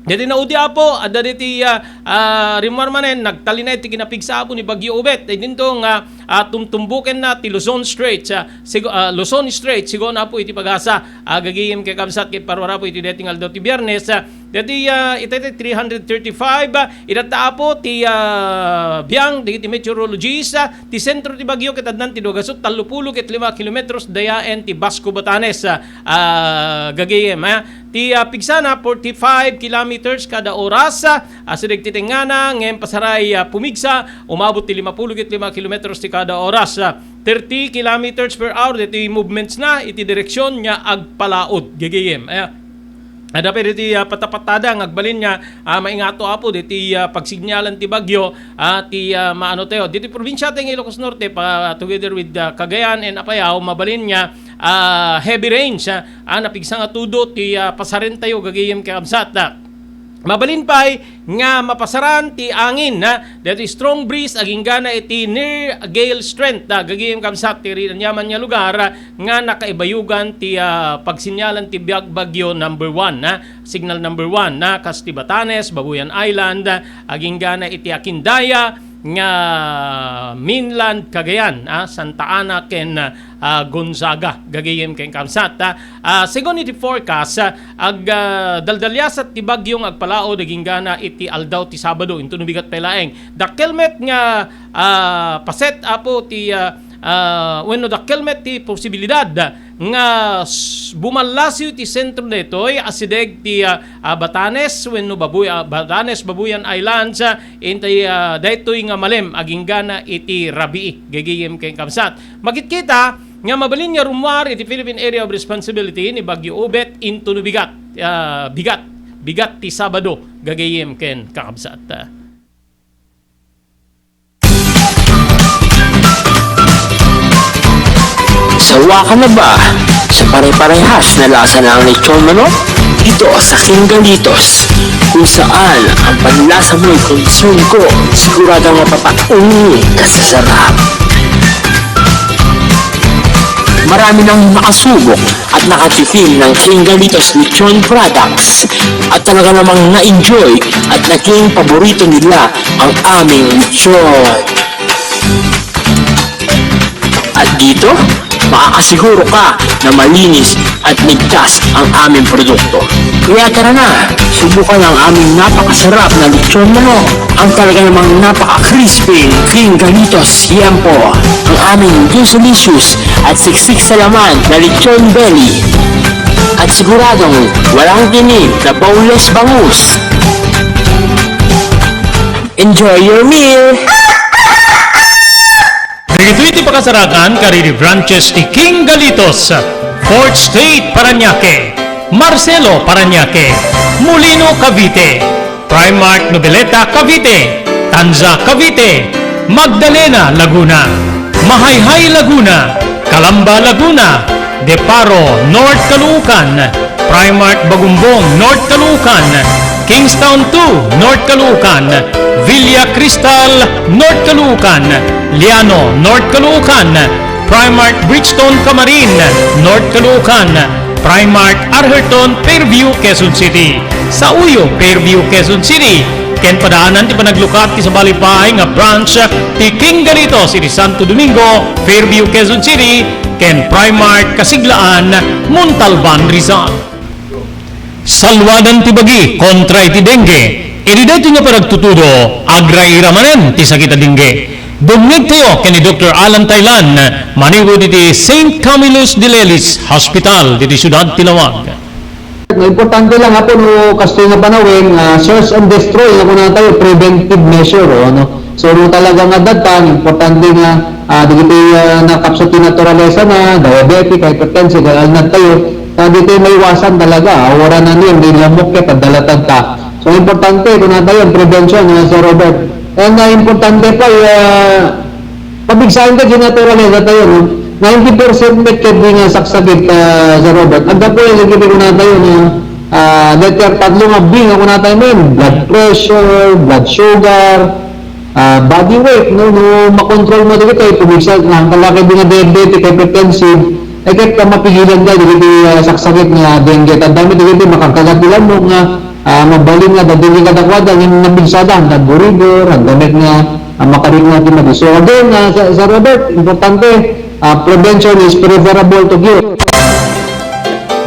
Speaker 1: diti naudi apo adda diti rimar manen nagtalinay ti kinapigsa apo ni bagyo ubet dinto nga tumtumbuken na ti Luzon Strait Luzon Strait sigon apo iti pagasa gagiyem keng kaabsat kay parwara po iti dating aldaw ti Biyernes dati itati 335 idata apo ti biyang digiti meteorologist ti sentro ti bagyo ket adnan ti Dugasot 30 ket 5 kilometros dayaen ti Basco Batanes gagayem ti pigsana 45 kilometers kada oras asideg ti tengana ngem pasaray pumigsa umabot ti 50 ket 5 kilometros ti kada oras 30 kilometers per hour diti movements na iti direksyon nya agpalaod gagayem ada pa diti patapatada ng agbalin niya maingato apo diti pagsignalan ti bagyo ti maano tayo diti probinsya tayong Ilocos Norte together with Cagayan and Apayao mabalin niya heavy rains napigsa nga tudo ti pasaren tayo gagayem kay Kabsat mabalin pa'y nga mapasaran ti angin dati strong breeze aging gana iti near gale strength gagayem Kabsat ti rinyaman niya lugar nga nakaibayugan ti pagsinyalan ti bagyo number 1 signal number 1 kas ti Batanes, Babuyan Island aging gana iti Akindaya nga mainland Cagayan Santa Ana ken Gonzaga gagayem ken Kabsat segon iti forecast ag daldalyasat ti bagyong agpalao daging gana iti aldaw ti Sabado into nubigat pelaeng dakkelmet nga paset apo ti wenno dakkelmet ti posibilidad nga bumalasyo ti sentro netoy asideg ti Batanes wenno Batanes Babuyan Islands intay daytoy nga malem aging gana iti rabii gagayem ken Kabsat magkita nga mabalin nga rumwar iti Philippine Area of Responsibility ni Bagyo Ubet into bigat ti Sabado gagayem ken Kabsat
Speaker 6: Sawa ka na ba sa pare-parehas na lasa ng lechon manok? Dito sa Kingalitos, kung saan ang panlasa mo'y concern ko, sigurado nga papatungi ka sa sarap. Marami nang nakasubok at nakatikim ng Kingalitos lechon products at talaga namang na-enjoy at naging paborito nila ang aming lechon. At dito, makakasiguro ka na malinis at ligtas ang aming produkto. Kaya tara na, subukan ang aming napakasarap na lechon manok. Ang talaga namang napaka-crispy, King Galitos, yan po. Ang aming delicious at siksik sa laman na lechon belly. At siguradong walang tinig na boneless bangus. Enjoy your meal!
Speaker 3: Dito iti pakasarakan kariri branches ti King Galitos, 4th Street, Parañaque, Marcelo, Parañaque, Molino, Cavite, Primark Noveleta, Cavite, Tanza, Cavite, Magdalena, Laguna, Mahayhay, Laguna, Calamba, Laguna, Deparo, North Caloocan, Primark Bagumbong, North Caloocan, Kingstown 2, North Caloocan, Villa Cristal, North Caloocan, Liano, North Caloocan, Primark Bridgestone Camarin, North Caloocan, Primark Arherton, Fairview, Quezon City. Sa Uyo, Fairview, Quezon City. Ken padaanan ti panaglukat ti sa balipahay nga branch ti King Galitos iti Santo Domingo, Fairview, Quezon City. Ken Primark Kasiglaan, Montalban, Rizal. Salwadan ti bagi kontra iti dengue. Iti dito nga paragtutudo, agra iramanen ti sakit a dengue. Bumig tayo kay ni Dr. Alan Taylan, maniwod iti St. Camillus de Lelis Hospital, diti Siyudad Tilawag.
Speaker 7: Importante lang po no kastoy nga panawin, search and destroy nga kuna tayo preventive measure no. So no talaga nga datan importante nga dito na kapsa ti naturalesa na diabetic, hypertension kaya na tayo dito may iwasan talaga wala na niyan di lamok ka dalatag ka. So importante kuna tayo prevention Sir Robert. And importante pa pabigsahin ka di naturalesa tayo no. 90% met kadi nga saksagit sa Robert. Agda po yung lagi ko na tayo na letter tatlo nga B nga ko na tayo men. Blood pressure, blood sugar, body weight. No, makontrol mo dito kayo. Pumigsa, ang kalaki din nga diabetic, hypertensive. Ay kahit ka mapigilan ka, dito saksagit nga dengue. At dami dito makakagatilan mo nga mabalin nga dadili ka dakwada yung nabigsada. Hanggang buridor, hanggang nga makarin natin mali. So again, sa Robert, importante, prevention is preferable to cure.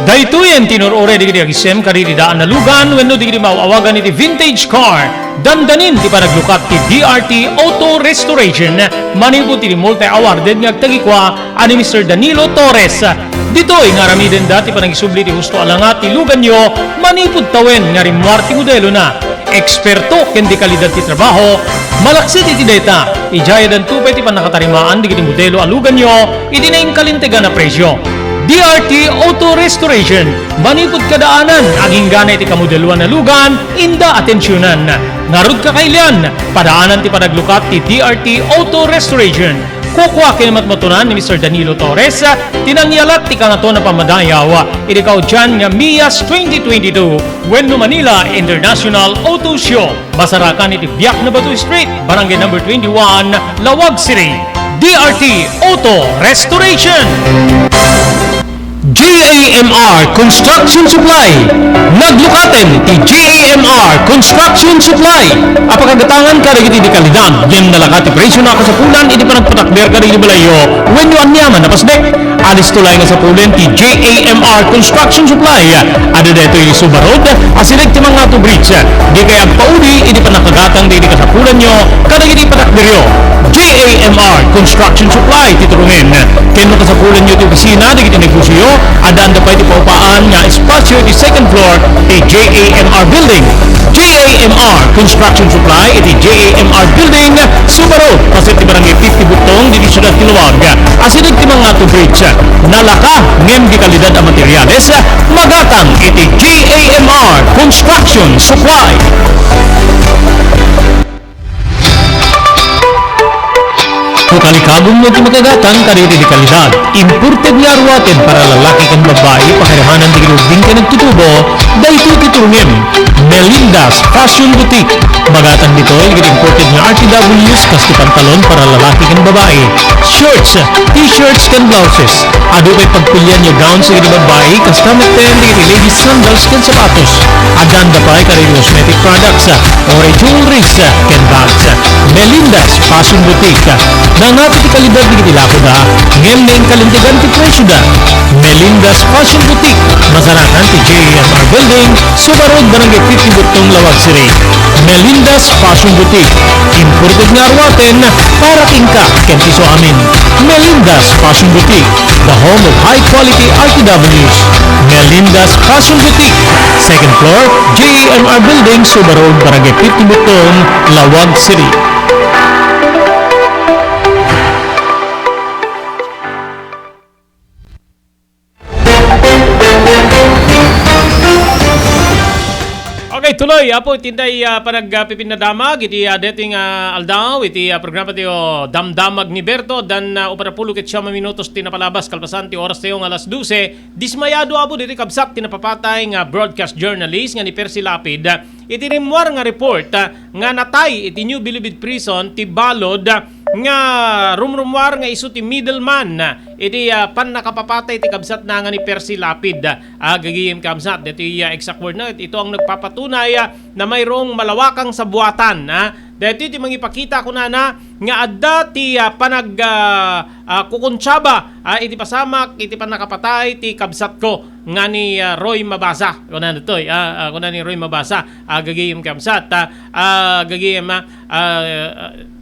Speaker 3: Daytoy ang tinurore di kiti agisem kariri daan na lugan wenno di kiti mauawagan iti vintage car. Dandanin ti panaglukat ti DRT Auto Restoration manipod ti multi awarded nga agtagikwa ani Mr. Danilo Torres. Ditoy nga ramiden dati panagisubli ti husto alangat ti lugan nyo manipod tawen nga rimwar ti modelo na. Eksperto ken di kalidad ti trabaho, malaksit iti data, ijaya dan tupay ti panakatarimaan di kiti modelo alugan nyo, iti na inkalintegan na presyo. DRT Auto Restoration, manipod kadaanan, aging gana iti kamodeluan na lugan, inda atensyonan. Narod kakailan, padaanan ti panaglukat ti DRT Auto Restoration. Kukwa kinamatmatunan ni Mr. Danilo Torres, tinangyalat ti kangato na pamadayaw, irikaw dyan nga Mias 2022, Wenno Manila International Auto Show. Basarakan iti Biak na Batu Street, Barangay number 21, Lawag City. DRT Auto Restoration. GAMR Construction Supply. Naglukaten ti GAMR Construction Supply. Apakagatangan ka rin iti kalidad. Yan nalakati presyo na kasapulan iti panagpatakber ka rin balayo. When you anyaman napasdek. Alis tulay nga sa pulen ti GAMR Construction Supply. Ada dito yung Subarod. Asilig ti mga to bridge. Di kaya pauli iti panakagatang di kasapulan nyo. Kada iti patakberyo. GAMR Construction Supply titurungin. Kaya kasapulan nyo ti opisina di iti negosyo. Adaan da pa iti paupaan nga espasyo iti second floor ti JAMR Building. JAMR Construction Supply iti JAMR Building Subarod. Pasit ti barangay 50 Butong di Siyudad Tilawag. Asilig ti mga to bridge. Nalaka ngem di kalidad ang materyales. Magatang iti JAMR Construction Supply. Kalikagong mo ti makagatan kariri di kalidad. Imported nga arwated para lalaki kan babae pakarahanan di kinubing ka nagtutubo. Dahito titurungin. Melinda's Fashion Boutique. Magatan dito yung imported nga RTWs kasti pantalon para lalaki kan babae. Shirts, t-shirts kan blouses. Ado kay pagpilyan yung gowns sa babae kastamit ten di ladies sandals kan sapatos. Adan da pa kariri cosmetic products or jewelries kan bags. Melinda's Fashion Boutique. Nangati ti kalidad di kitilako da, ngem na yung kalintigan ti presyo da. Melinda's Fashion Boutique, masarakan ti JMR Building, Subarod, Barangay 50 Burtong, Lawag City. Melinda's Fashion Boutique, imported nga arwaten para tingka kentiso amin. Melinda's Fashion Boutique, the home of high-quality RTWs. Melinda's Fashion Boutique, second floor, JMR Building, Subarod, Barangay 50 Burtong, Lawag City.
Speaker 1: Okay, tuloy. Apo, tinday panagpipinadamag. Iti dating aldaw. Iti programa tayo Damdamag ni Berto. Dan uparapulo ket siyam minutos tinapalabas. Kalpasan ti oras tayo alas 12. Dismayado apo diti kabsat tinapapatay nga broadcast journalist nga ni Percy Lapid. Iti rimwar nga report nga natay iti New Bilibid Prison ti balod nga rumrumwar nga isu ti middleman iti pan nakapapatay ti kabsat na nga ni Percy Lapid. Gagiyim kabsat iti exact word na ito ang nagpapatunay na mayroong malawakang sabuatan. Dito iti mangipakita ko na nga adda ti kukuntsaba iti pasamak iti pan nakapatay ti kabsat ko nga ni Roy Mabasa. Kunan ito kunan ni Roy Mabasa gagiyim kabsat gagiyim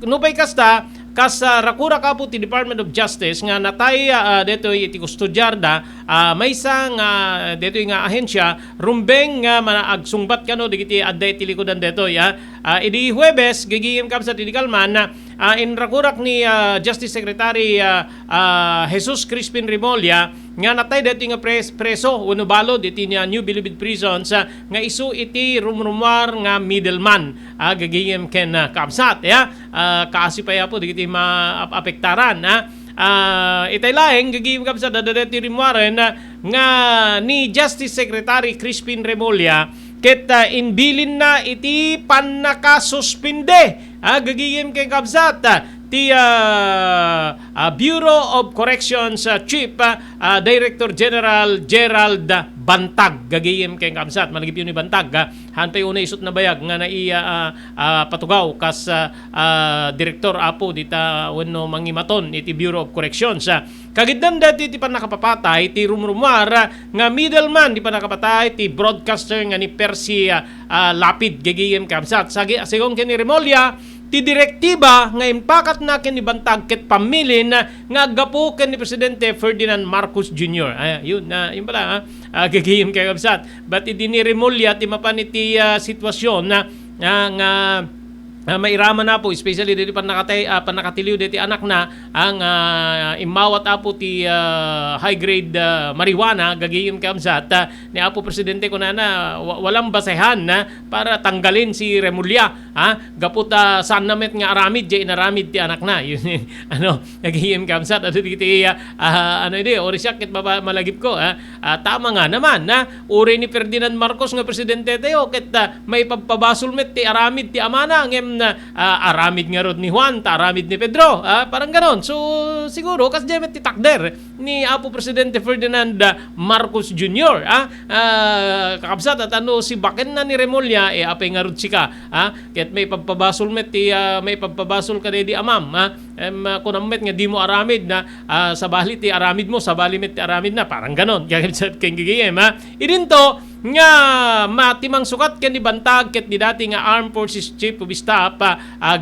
Speaker 1: nupay kasta kas rakura ka po ti Department of Justice nga natay dito iti kustudyarda may isang dito nga ahensya rumbeng nga managsungbat kano digiti adday ti likodan dito idi Huwebes gigiyim kam sa Tidikalman in rakurak ni Justice Secretary Jesus Crispin Remolla nga natay dito nga preso uno balod iti niya New Bilibid Prisons nga isu iti rumrumwar nga middleman gagiyim ken kamsat kaasi pa po digiti maapektaran itay laeng gagiyim kam sa dadadeti rimwaren nga ni Justice Secretary Crispin Remolla ket inbilin na iti panakasuspinde gagiyim ken kamsat ti Bureau of Corrections Chief Director General Gerald Bantag gagiyim kay kamsat malagip yun ni Bantag hanpay una isut na bayag nga patugaw kas direktor apo dita wenno mangimaton iti Bureau of Corrections kagiddan dati ti panakapapatay ti rumrumar nga middleman ti panakapatay ti broadcaster nga ni Percy Lapid gagiyim kamsat sigong ken ni Remolla ti direktiba nga impakat na ken ni Bantag ket pamilin nga agapo ken ni Presidente Ferdinand Marcos Jr. Yun pala gagihim kay kabsat. But idi ni Remolla ti mapan iti sitwasyon nga mairaman na po especially dito panakatiliw dito anak na ang imawat apo ti high grade marijuana gagiyim kamsat ni apo presidente ko na walang basehan para tanggalin si Remulla gaputa saan namet nga aramid jay inaramid ti anak na yun gagiyim kamsat at iti ori sakit malagip ko tama nga naman uri ni Ferdinand Marcos nga presidente tayo ket may pagpabasulmet ti aramid ti amana ngem aramid nga rod ni Juan, aramid ni Pedro. Parang ganon. So, siguro, kas jemet ti takder ni Apo Presidente Ferdinand Marcos Jr. Kakabsat at si baken na ni Remolla, apay nga rod sika. Kaya't may pagpabasul may pagpabasul ka di amam. Kunamet nga di mo aramid na sabali ti aramid mo, sabali met ti aramid na. Parang ganon. Kakabsat keng gigayem. Idinto, nga matimang sukat ken ni Bantag ket ni dati nga Armed Forces Chief of Staff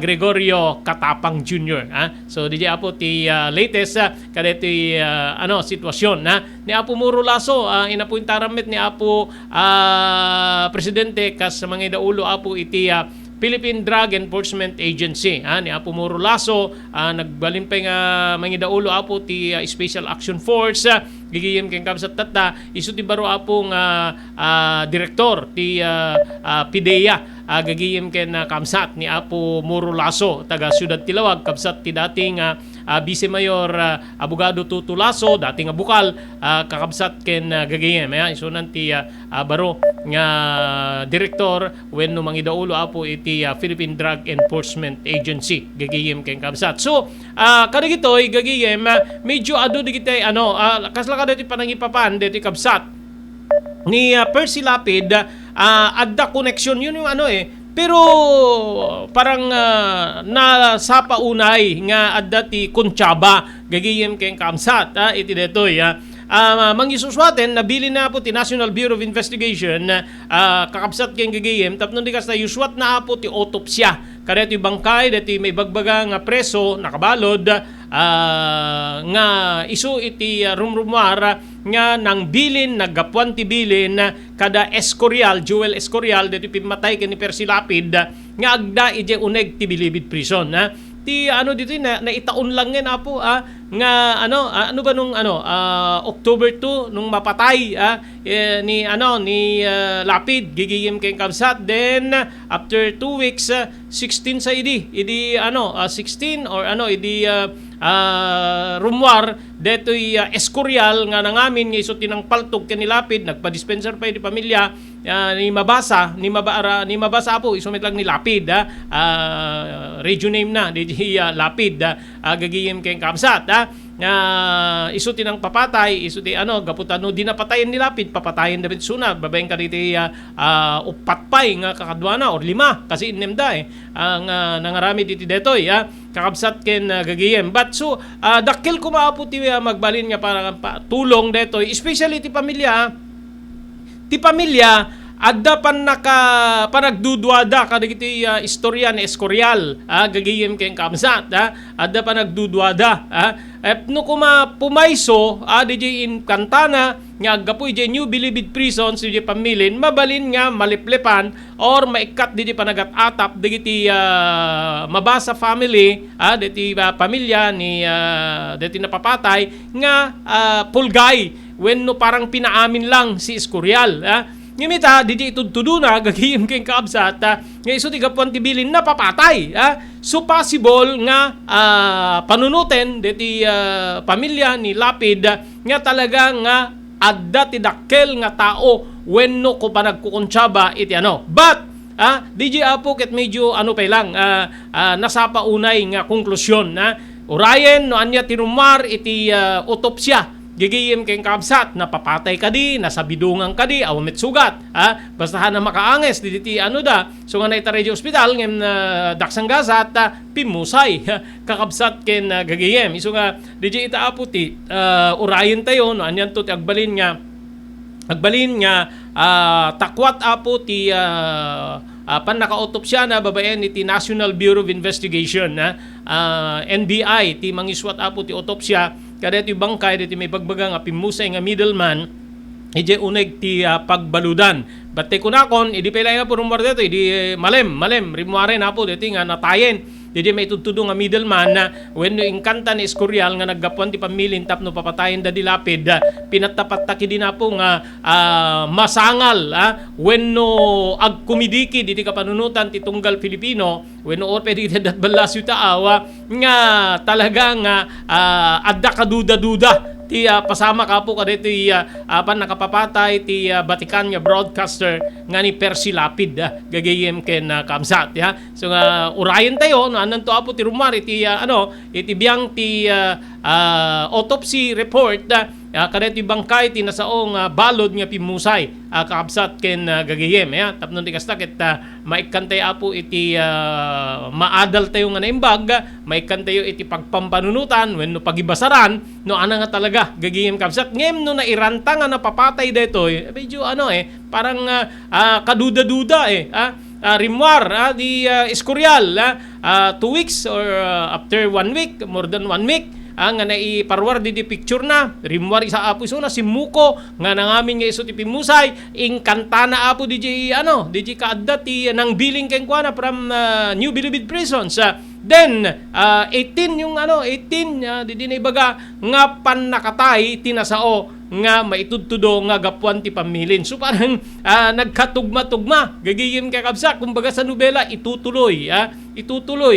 Speaker 1: Gregorio Catapang Jr. So DJ apo ti latest kadeti sitwasyon ni Apo Muro Lasso inapuintarammet ni Apo presidente kas mga idaulo apo iti Philippine Drug Enforcement Agency ni Apo Muro Lasso nagbalimpay nga mangidaulo apo ti Special Action Force gigiyem ken kabsat tata isu ti baro apong direktor ti PIDEA gagiyem ken kamsat ni Apo Muro Lasso taga Ciudad Tilawag kabsat ti dating Vice Mayor Abogado Tutu Lasso dating bukal kakabsat ken gagiyem isu nanti baro nga direktor wenno mangidaulo apo iti Philippine Drug Enforcement Agency gagiyem ken kabsat so kadagitoy gagiyem medyo ado digitay kasla kada ti panangipapan deti kabsat ni Percy Lapid adda connection yun yung Pero parang nasapa unay nga adda ti Kunchaba gagayem keng kamsat iti detoy mangisuswaten nabili na po ti National Bureau of Investigation kakabsat keng gagayem tapno di kas na yuswat na po ti autopsya kada iti bangkay dati may bagbaga nga preso nakabalod nga isu iti rumrumar nga nang bilin naggapuan ti bilin kada Escorial Joel Escorial dati pimatay ken ni Percy Lapid nga agda ije uneg ti Bilibid prison ti ano dito na itaon lang ngin apo nga ano ba nung October 2 nung mapatay ni Lapid gigiyem kay kabsat then after 2 weeks 16 sa idi 16 or idi rumwar detoy Escorial nga nangamin nga iso tinang paltog ken ni Lapid nagpa-dispenser pa di pamilya ni mabasa po isumit lang ni Lapid region name na di Lapid gagiyem kay kabsat isu tinang papatay isu ti gaputano di napatayen ni Lapid papatayen na suna babaeng kaditi upatpay nga kakadwana or 5 kasi inemda ang nangarami diti detoy kakabsat ken gagiyem but so dakkel kumaapo ti magbalin nga para tulong detoy especially ti pamilya adda pan panagdudwada kadagiti istorya ni Escorial gagayem ken kamsat adda panagdudwada no kuma pumayso DJ in Cantana nga aggapoy DJ New Bilibid Prison si DJ pamilin mabalin nga maliplepan or maikat DJ panagat-atap digiti mabasa family diti pamilya ni diti napapatay nga pulgay wenno parang pinaamin lang si Escorial ngimita didi itudtudo na gagiyem keng kaabsat nga iso ti gapuan ti bilin na papatay so possible nga panunuten deti pamilya ni Lapid nga talaga nga adda ti dakkel nga tao wenno ko pa nagkukuntsaba iti but DJ apo ket medyo pa lang nasapa unay nga konklusyon urayen no anya tinumar iti autopsya gigiyem keng kabsat na papatay ka di nasabidungan ka di awmet sugat bastahan na makaanges diti so nga naita radio hospital ngem daksang gasat pimusay kakabsat ken gagiyem iso nga DJ ita aputi urayen tayo no anyan to ti agbalin nga takwat apo ti pan naka-autopsya na babaen iti National Bureau of Investigation NBI ti mangiswat apo ti autopsya kada iti bangkay diti may bagbaga nga pimusay nga middleman ije uneg ti pagbaludan batte kunakon idi pelay nga purumar deto idi malem rimuare na po diti nga natayen didi may tutudo nga middleman na wenno inkanta ni Escorial nga naggapuan ti pamilin tapno papatayen da di Lapid pinatapat taki din na po nga masangal wenno agkumidiki diti kapanunutan ti tunggal Filipino wenno or pwede dat balas yuta nga talaga nga adda kaduda-duda ti pasama ka po kadito pan nakapapatay ti Vatican nga broadcaster nga ni Percy Lapid gagayem ken kamsat so nga urayen tayo no anan to apo ti rumar iti iti biyang ti autopsy report kadito bangkay ti nasaong balod nga pimusay kakabsat ken gagayem tapno ti kasta ket maikantay apo iti maadal tayo nga naimbag maikantayo iti pagpampanunutan wenno pagibasaran no ana nga talaga gagayem kabsat ngem no nairanta nga napapatay detoy medyo parang kaduda-duda rimwar di Escorial 2 weeks or after 1 week more than 1 week nga naiparwar di picture na rimwar isa apo iso na si Muko nga nangamin nga iso ti pimusay inkantana apo DJ kaadda ti nang billing ken kuana from New Bilibid Prisons then 18 yung 18 di na ibaga nga pan nakatay tinasao nga maitudtudo nga gapuan ti pamilin so parang nagkatugma-tugma gagiyem kay kabsa kumbaga sa nobela itutuloy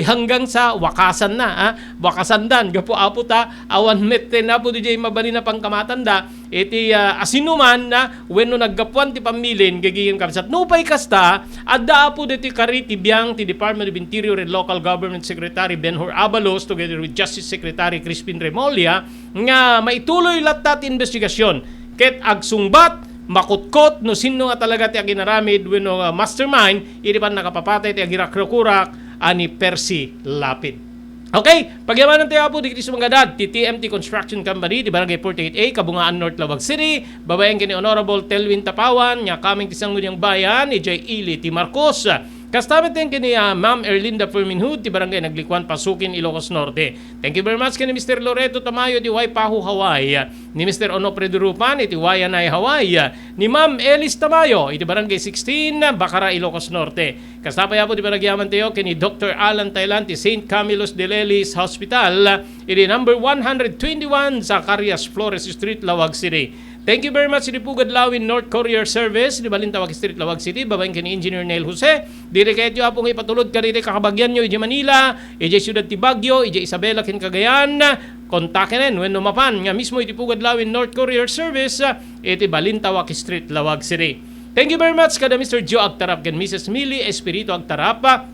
Speaker 1: hanggang sa wakasan na wakasan dan gapo apo ta awan mette na po DJ mabali na pangkamatanda iti asinuman na wenno naggapuan ti pamilin gagiyem kabsat nupay kasta adda apo diti kariti biyang ti Department of Interior and Local Government Secretary Benhur Abalos together with Justice Secretary Crispin Remulla nga maituloy latat investigasyon ket agsungbat makutkot no sino nga talaga ti aginaramid wenno mastermind iti pan nakapapatay ti agirakrukurak ani Percy Lapid. Okay, pagyamanan tayo po dikiti sumangadad ti TMT Construction Company di Barangay 48A, Kabungaan North, Lawag City. Babayan kini Honorable Telwin Tapawan, nya kaming tisanggo niyang bayan, ni J. Ili T. Marcos. Kastamit din kini Ma'am Erlinda Firminhood, ti Barangay Naglikuan, Pasukin, Ilocos Norte. Thank you very much kini Mr. Loreto Tamayo, di Waipahu, Hawaii. Ni Mr. Onofre Durupan, iti Wayanay, Hawaii. Ni Ma'am Elis Tamayo, iti Barangay 16, Bacara, Ilocos Norte. Kasapaya po di Barangyaman tayo kini Dr. Alan Tailan, ti St. Camillus de Lelis Hospital, iti number 121, Zacarias Flores Street, Lawag City. Thank you very much di Pugad Lawin North Courier Service di Balintawak Street, Lawag City. Babayin kini Engineer Neil Jose. Dire kayo ito apong ipatulod ka rin kakabagyan nyo iji Manila, iji Ciudad Tibagyo, iji Isabela kin Cagayan. Kontakin when numapan nga mismo iti Pugad Lawin North Courier Service iti Balintawak Street, Lawag City. Thank you very much kada Mr. Joe Agtarap ken Mrs. Millie Espirito Agtarap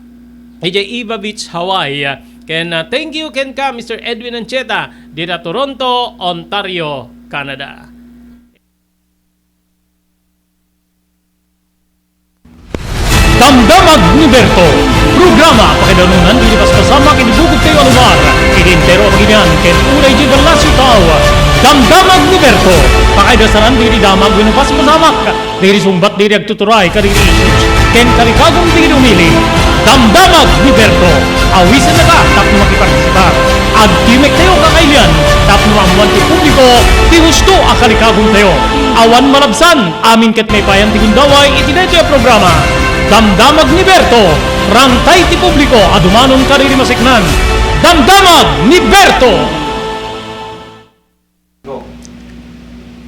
Speaker 1: iji Eva Beach, Hawaii. Ken thank you ken ka Mr. Edwin Ancheta dita Toronto, Ontario, Canada.
Speaker 3: Damdamag ni Berto. Programa pakidanunan dilipas kasama kinibugod kayo alubar. Kinintero paginian ken unay di balasyo tao. Damdamag ni Berto. Pakaidasaran diri damag winupas masamak. Diri sumbat diri agtuturay kadiri issues. Ken karikagong diri umili. Damdamag ni Berto. Awisan na ka tapno makipartisipar. Agtimek tayo kakailian. Tapno amuan ti publiko. Ti husto akalikagong tayo. Awan malabsan. Amin ket may payan ti gundaway itinedyo programa. Damdamag ni Berto, rantay ti publiko, adumanon kariri masiknan. Damdamag ni Berto!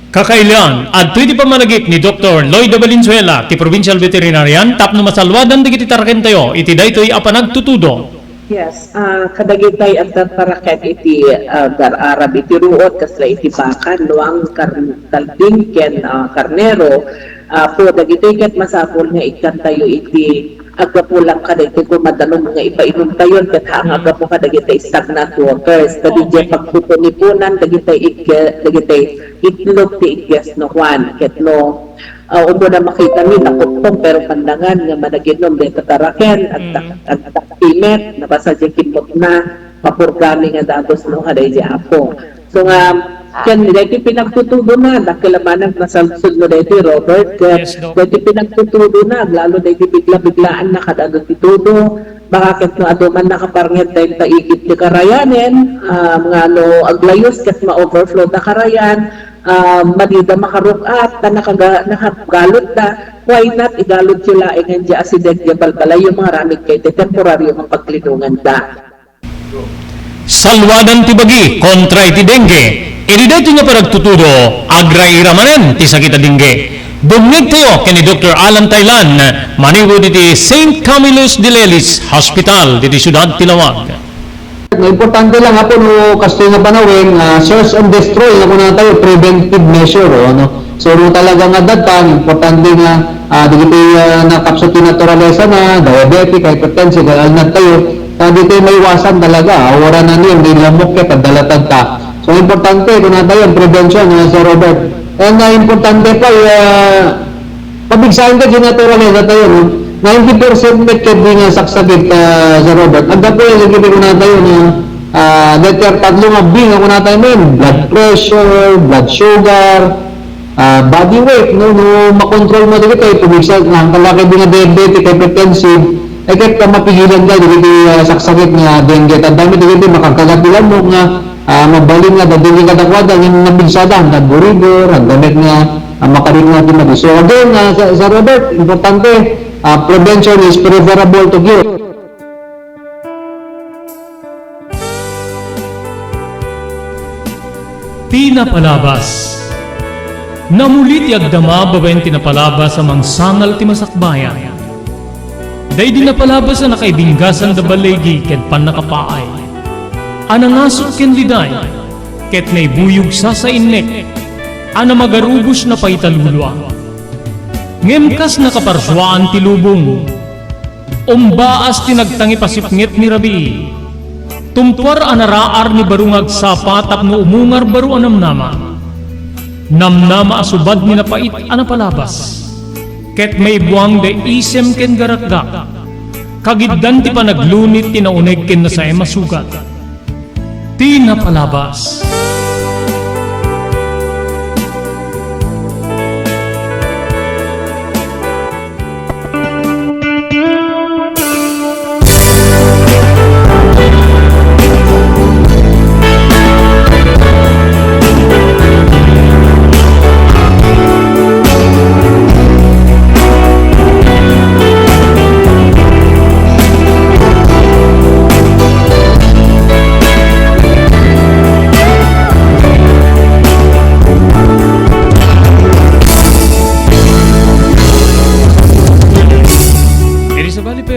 Speaker 3: Kakailan, at iti pamanagip ni Dr. Lloyd Valenzuela, ti Provincial Veterinarian, tapno masalwadan di kiti taraken tayo, iti daytoy apanag tutudo.
Speaker 4: Yes, kadagitay ang paraket iti Arab iti ruot kasla iti bakan luang kalbing ken karnero po dagitay ket masapol nga ikan tayo iti agapulang kada iti kumadalong nga ipainom tayo ket ang agapo kadagitay stagnant waters kadije pagpupunipunan dagitay itlog ti igyas no Juan ket no umo na makita mi nakutong pero pandangan nga managinom dito taraken at taktimet nabasa di kimot na papurgami nga datos no haday di apo so nga ken dito pinagtutubo na nakilamanan na sa sunod dito Robert dito pinagtutubo na lalo dito bigla-biglaan na kadado titudo baka ket no aduman nakaparnget tayo taikit ti karayanen mga no aglayos ket ma-overflow na karayan madida makarukat na nakagalot na why not igalot sila nga di asideg di balbalay yung mga ramig kay temporaryo ng paglinungan da
Speaker 3: Salwadan ti bagi kontra iti dengue. Iti daytoy nga paragtutudo, agray iramanen ti sakit a dengue. Bumngeg tayo kini Dr. Alan Tailan, maniwod iti St. Camillus de Lelis Hospital diti Ciudad Tilawag.
Speaker 7: Importante lang po no kastoy nga panawin search and destroy nga kuna tayo preventive measure no. So no talaga nga datan importante nga dito na kapsot naturalesa na diabetic, hypertension na tayo dito may iwasan talaga wala na niyo hindi lamok ka dalatag ka. So importante kuna tayo prevention Sir Robert. And importante pa pabigsahin ka din naturalesa tayo no. 90% met kadi nga saksagit sa Robert. Agda po yung gibig ko na tayo na dahil tatlong abing ako na tayo men. Blood pressure, blood sugar, body weight. No, makontrol mo dito kayo. Pumigsa, ang kalaki din nga diabetic, hypertensive. Ay kahit ka mapigilan ka, dito saksagit nga dengue. At dami dito makagkagatilan mo nga mabalin nga dadili ka takwada yung nabigsada. Nagburigor, ang gamit nga makarin natin mag So again, sa Robert, importante, prevention is preferable to cure.
Speaker 3: Pinapalabas. Namulit yagdama babayin tinapalabas sa mangsangal ti masakbayan. Day din napalabas na nakaibinggasan da balegi ket pan nakapaay. Anangasok ken liday ket may buyog sa innek. Ana magarubos na paitalulwa. Ngemkas na kaparswaan ti lubong. Umbaas tinagtangi pasipngit ni Rabi. Tumpar anaraar ni barungag sapa tapno umungar baru anam nama. Namnama asubad ni napait ana palabas. Ket may buwang de isem ken garakgak. Kagiddan ti panaglunit ti nauneg ken na sa masugat. Ti napalabas.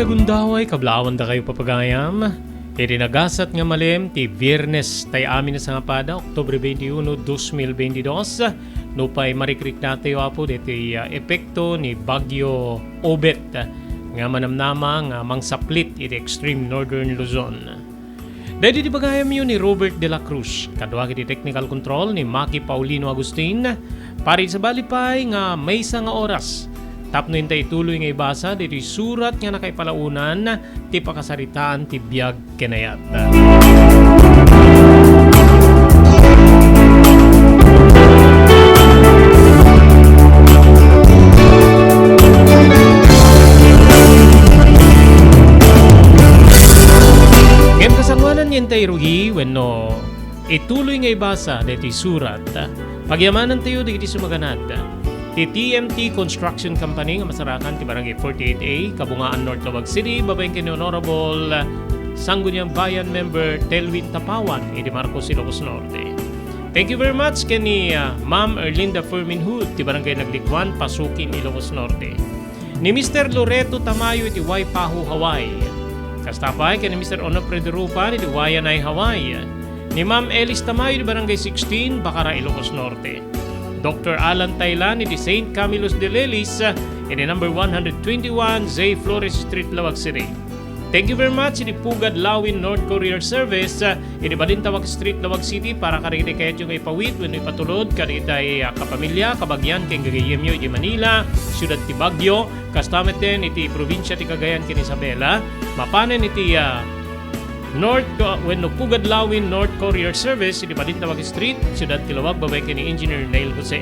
Speaker 3: Gundaway, kablawan da kayo papagayam. Nagasat nga malem ti Biyernes tay amin sa nga pada, Oktubre 21, 2022. No pa'y marikrik natin wapo diti epekto ni Bagyo Obet nga manamnama nga mangsaplit iti extreme northern Luzon. Dahil di bagayam yun ni Robert de la Cruz, kadwa iti technical control ni Maki Paulino Agustin. Pari sa balipay nga may nga oras. Tapno hintay tuloy nga ibasa dito surat nga nakaipalaunan ti pakasaritaan ti biag kenayat. Ngayon kasangwanan hintay rugi wenno ituloy nga ibasa dito surat pagyamanan tayo dito sumaganad. Ti TMT Construction Company nga masarakan ti Barangay 48A, Kabungaan, North Lawag City, babaeng kini Honorable Sangguniang Bayan Member Telvin Tapawan, iti Marcos, Ilocos Norte. Thank you very much kini Ma'am Erlinda Ferminhood, ti Barangay Naglikwan, Pasukin, Ilocos Norte. Ni Mr. Loreto Tamayo, iti Waipahu, Hawaii. Kastapay kini Mr. Onofre de Rupan, iti Wayanay, Hawaii. Ni Ma'am Elis Tamayo, iti Barangay 16, Bacara, Ilocos Norte. Dr. Alan Taylan iti St. Camillus de Lelis iti number 121 Zay Flores Street, Lawag City. Thank you very much iti Pugad Lawin North Courier Service iti Balintawak Street, Lawag City para karigiti kayat yung ipawit when ipatulod karigitay kapamilya, kabagyan keng gagayemyo iti Manila, Siyudad ti Baguio, kastameten iti probinsya ti Cagayan ken Isabela, mapanen iti Pugad Lawin North Courier Service iti Balintawak Street, Siyudad ti Lawag, babay ken ni Engineer Neil Jose.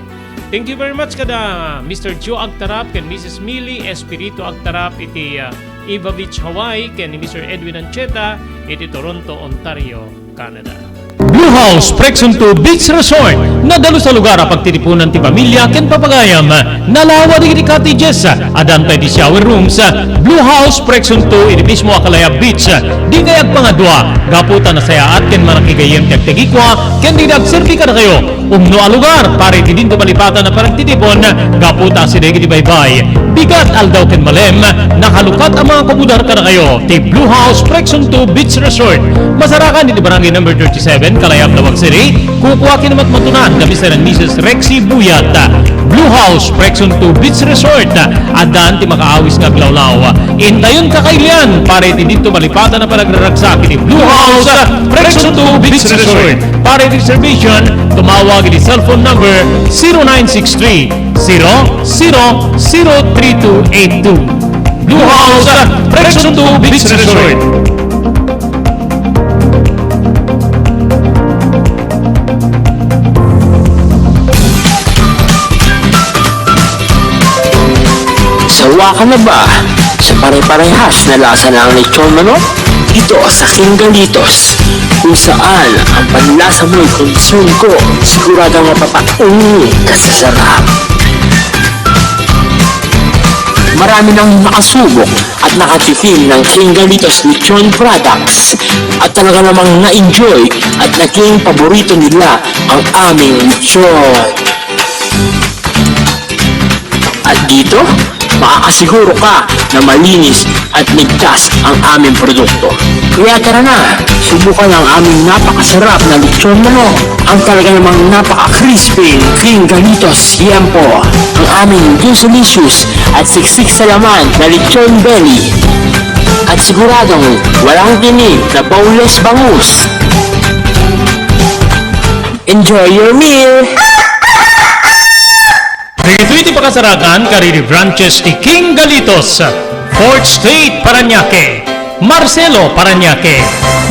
Speaker 3: Thank you very much kada Mr. Joe Agtarap ken Mrs. Millie Espiritu Agtarap iti Eva Beach, Hawaii ken ni Mr. Edwin Ancheta iti Toronto, Ontario, Canada. Blue House Prexon 2 Beach Resort nadalo sa lugar pagtitipunan ti pamilya ken papagayam nalawa di cottages adantay di shower rooms. Blue House Prexon 2 iti mismo Akalaya Beach di kayag pangadwa gaputan na sayaat ken manakigayem ti agtegikwa ken di nagserbi kada kayo umno a lugar pare ti dinto malipatan na paragtitipon gaputa si degi di baybay bigat aldaw ken malem nakalukat ang mga kabudar kada kayo ti Blue House Prexon 2 Beach Resort masarakan di barangay number 37 Kalayab, Lawag City. Kukuha kinamat matunan na Mr. and Mrs. Rexy Buyat. Blue House Prexon 2 Beach Resort adan ti makaawis nga glawlaw intayon kakailian pare ti dito malipatan na panagraragsak ni Blue House Prexon 2 Beach Resort pare ti reservation tumawag ni cellphone number 0963 003282. Blue House Prexon 2 Beach Resort.
Speaker 6: Sawa ka na ba sa pare-parehas na lasa ng lechon manok? Dito sa King Galitos, kung saan ang panlasa mo'y concern ko, siguradong mapapaungi ka sa sarap. Marami nang nakasubok at nakatikim ng King Galitos lechon products at talaga namang na-enjoy at naging paborito nila ang aming lechon. At dito, makakasiguro ka na malinis at ligtas ang aming produkto. Kaya tara na, subukan ang aming napakasarap na lechon manok. Ang talaga namang napaka-crispy King Galitos Yempo. Ang aming delicious at siksik sa laman na lechon belly. At siguradong walang tinig na boneless bangus. Enjoy your meal!
Speaker 1: Dito iti pakasarakan kariri branches ti King Galitos, 4th Street, Parañaque, Marcelo, Parañaque,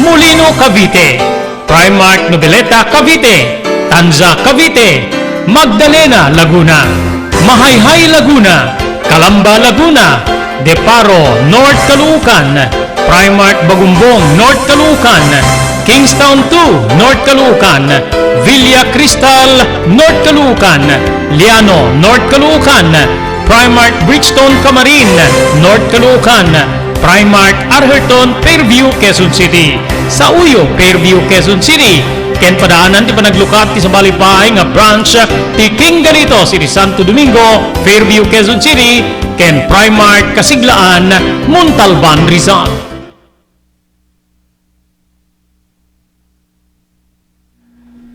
Speaker 1: Molino, Cavite, Primark Noveleta, Cavite, Tanza, Cavite, Magdalena, Laguna, Mahayhay, Laguna, Calamba, Laguna, Deparo, North Caloocan, Primark Bagumbong, North Caloocan, Kingstown 2, North Caloocan, Villa Cristal, North Caloocan, Liano, North Caloocan, Primark Bridgestone Camarin, North Caloocan, Primark Arherton, Fairview, Quezon City. Sa Uyo, Fairview, Quezon City. Ken padaanan ti panaglukat ti sa balipahay nga branch ti King Galitos iti Santo Domingo, Fairview, Quezon City. Ken Primark Kasiglaan, Montalban, Rizal.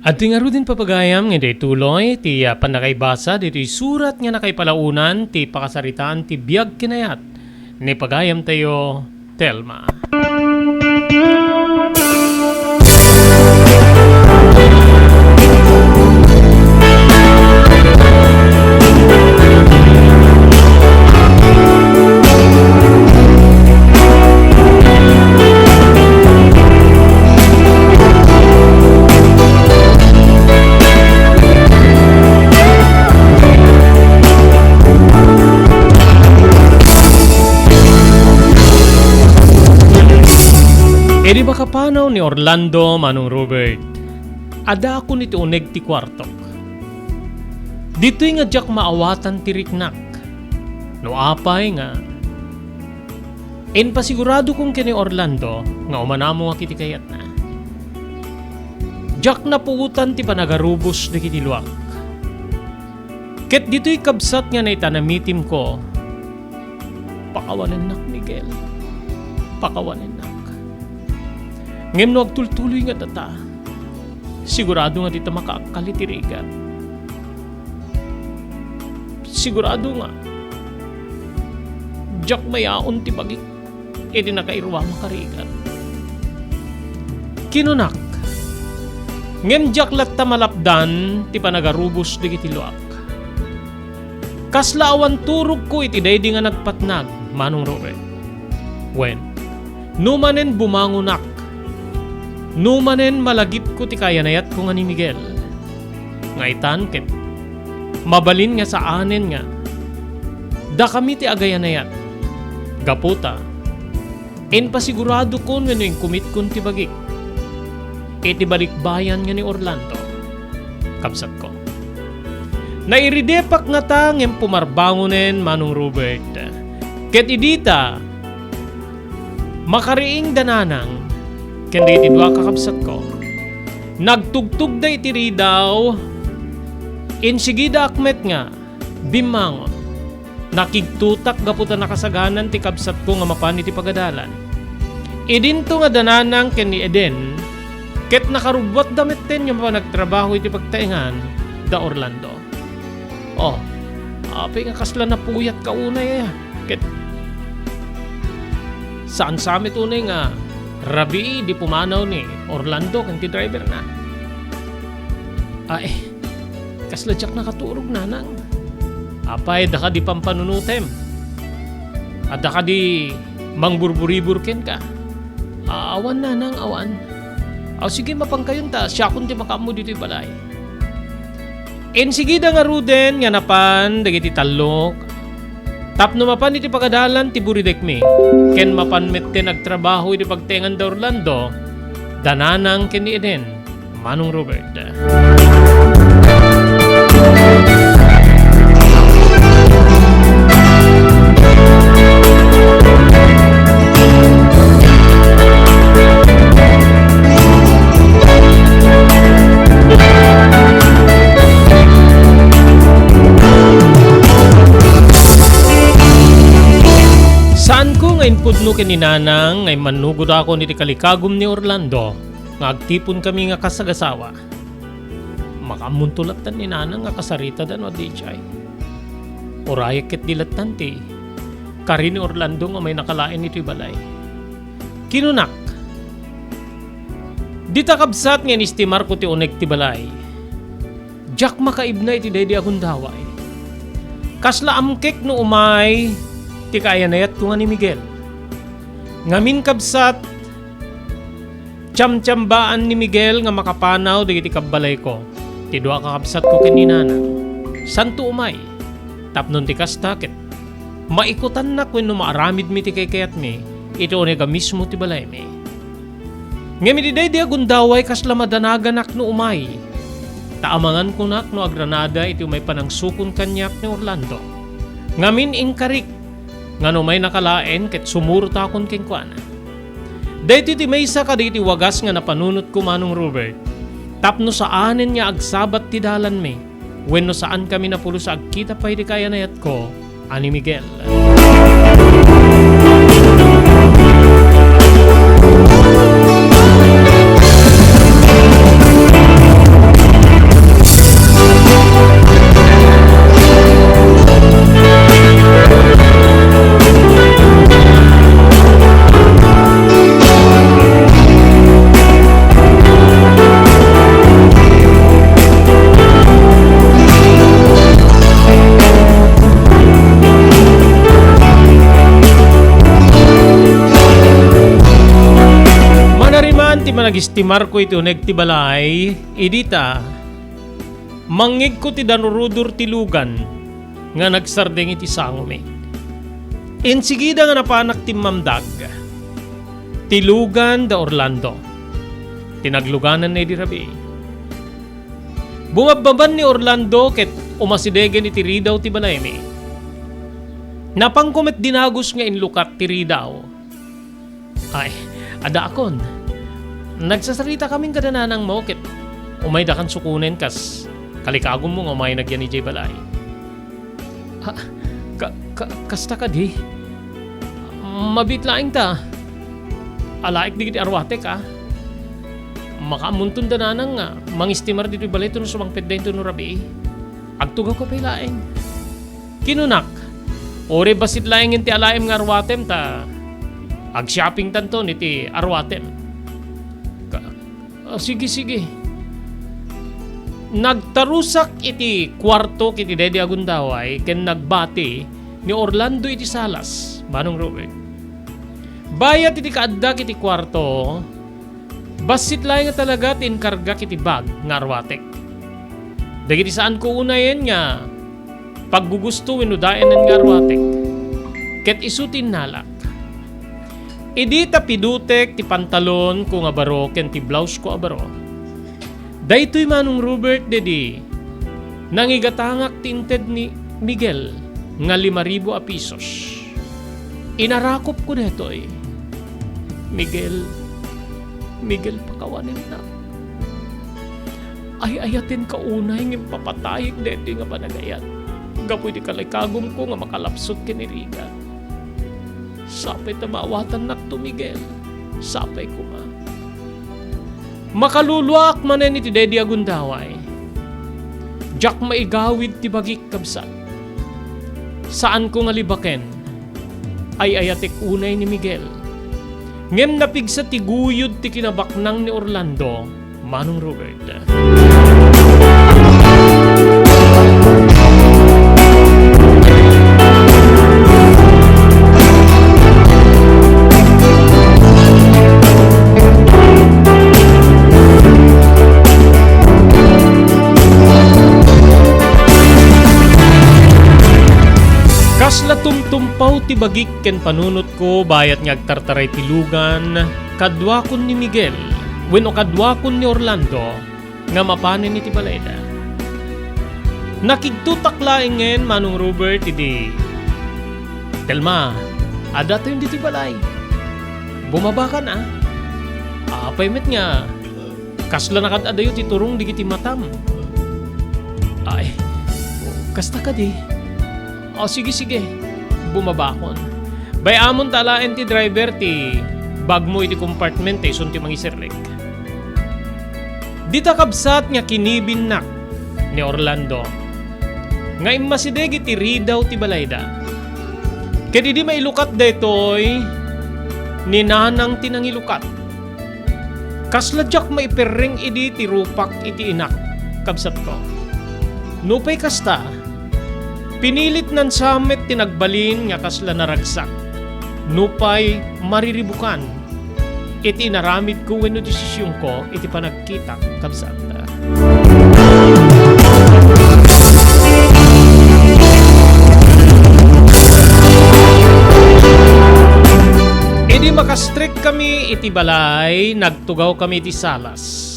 Speaker 1: At nga din papagayam nga di tuloy ti panakaibasa dito'y surat nga nakaipalaunan ti pakasaritaan ti biyag kinayat ni pagayam tayo Telma. E di ba kapanaw ni Orlando Manong Robert? Ada ako nito uneg ti kwartok. Dito'y nga jak maawatan ti riknak. No apay nga. En pasigurado kong kini Orlando nga umanamo nga kiti kayat na. Jak na puutan ti panagarubos di kiti luwak. Ket dito'y kabsat nga na itanamitim ko. Pakawanan nak, Miguel. Pakawanan nak. Ngem no agtultuloy nga tata, sigurado nga dita makaakalitirigan. Sigurado nga, jak mayaon ti bagik, edi nakairwa makarigan. Kinunak, ngem jak latta malapdan, ti panagarubos di kiti luak. Kaslaawan turog ko iti daydi nga nagpatnag, Manong Robert. When, numanen bumangunak, numanen malagip ko ti kayanayat ko nga ni Miguel. Nga itan ket mabalin nga sa anen nga. Da kami ti agayanayat. Gaputa. En pasigurado ko nga yung kumit kun ti bagik. E ti balikbayan nga ni Orlando. Kapsat ko. Nairidepak nga tangem pumarbangonen Manong Robert. Ket idita makariing dananang kendi iti dua kakabsat ko. Nagtugtug da iti ridaw, insigida akmet nga, bimangon. Nakigtutak gaputa nakasaganan ti kabsat ko nga mapan iti pagadalan. Idinto nga dananang ken ni Eden, ket nakarubwat damit ten yung nagtrabaho iti pagtaingan da Orlando. Oh, apay nga kasla na puyat ka unay ket saan sami tunay nga Rabi di pumanaw ni Orlando kanti driver na. Ay, kasladyak nakaturog na nang. Apay, daka di pampanunutem. At daka di mangburburiburken ka. Awan na nang awan. Aw sige mapangkayon ta, siya kun ti makamu dito'y balay. En sige da nga ruden nga napan, dagiti talok. Tapno mapan iti pagadalan ti buridek mi. Ken mapan mette nagtrabaho iti pagtengan da Orlando. Dananang ken ni Eden, Manong Robert. Saan ko ngayon pudno kininanang ay manugod ako niti kalikagom ni Orlando nga agtipon kami nga kasagasawa. Makamuntulatan ni nanang nga kasarita dan o DJ. Oraya ket dilatan ti kari ni Orlando nga may nakalain iti balay. Kinunak. Dita kabsat nga nistimar ko ti unek ti balay. Jak makaibna iti daydi akong daway. Kasla amkek no umay ti kaayanayat ko nga ni Miguel. Ngamin kabsat tiyam-tiyambaan ni Miguel nga makapanaw digiti kabbalay ko. Ti dua kakabsat ko kininana. Santo umay. Tapnon ti kastakit. Maikutan na kung maaramid mi ti kayat mi. Ito onega mismo ti balay mi. Ngami di day di agundaway kasla madanaganak no umay. Taamangan ko nak no agranada iti umay panangsukon kanyak ni Orlando. Ngamin ingkarik. Nga no may nakalaen ket sumurta akon kengkuana. Dahito ti maysa ka di wagas nga napanunot ko Manong Robert. Tapno saanen niya agsabat ti dalan mi. Wenno saan kami napulo sa agkita pa'y di kaya nayat ko, ani Miguel. Nagistimar ko ito nagtibalay, idita, mangig ko ti danurudur ti lugan, nga nagsardeng iti sangumi. Insigida nga napanak ti mamdag, ti lugan da Orlando, tinagluganan na di rabi. Bumababan ni Orlando ket umasidegen iti ridaw ti balay mi. Napangkumet dinagos nga inlukat ti ridaw. Ay, ada akon. Nagsasarita kaming kadananang mo ket umay da kan sukunen kas kalikagom mo nga umay nagyan ni Jay Balay. Kasta ka di? Mabitlaing ta. Alaik di kiti arwate ka. Makamuntun dananang nga mangistimar dito balay ito no sumangped da ito no rabi. Agtugaw ka pailaing. Kinunak. Ore basit laing ti alaim nga arwatem ta. Ag-shopping tanto niti arwatem. Sige. Nagtarusak iti kwarto kiti Dede Agundaway ken nagbati ni Orlando iti salas, Manong Robert. Bayat iti kaadda kiti kwarto, basit lang nga talaga tinkarga kiti bag nga arwatek. Dagiti saan ko unayen nga paggugustuin no daenan nga arwatek. Ket isutin nalak. Idi tapidutek ti pantalon ko nga baro ken ti blouse ko abaro. Daytoy Manong Robert dedi nangigatangak tinted ni Miguel nga 5,000 a pisos. Inarakop ko detoy. Miguel pakawanin na. Ay ayatin ka unay ng papatayik detoy nga panagayat. Gapoy di kalaykagom ko nga makalapsot kiniriga. Sapay tamawatan nak to Miguel. Sapay ko ma. Makaluluak manen iti Dede Agundaway. Jak maigawid ti bagik kabsat. Saan ko nga libaken? Ay ayatek unay ni Miguel. Ngem napigsa ti guyod ti kinabaknang ni Orlando, Manong Robert. Kasla tumtumpaw ti bagik ken panunot ko bayat nga agtartaray ti lugan kadwakon ni Miguel wenno kadwakon ni Orlando nga mapanen iti balayda. Nakigtutak laingen Manong Robert iti Telma, ada to yung diti balay. Bumaba ka na. Apay met nga kasla nakadadayo ti turong digiti matam. Ay, kasta ka di. Sige. Bumaba kon. Bayamon talaen ti driver ti bag mo iti compartment isun ti mangisirlik. Dita kabsat nga kinibin nak ni Orlando. Nga immasidegi ti ridaw ti balayda. Kedi di mailukat daytoy ni nanang tinangilukat. Kasladyak maiperring idi ti rupak iti inak kabsat ko. Nupay kasta Pinilit nan samet tinagbalin nga kasla naragsak. Nupay mariribukan. Iti naramid ko wenno desisyon ko iti panagkita kabsat. Idi makastrict kami iti balay, nagtugaw kami iti salas.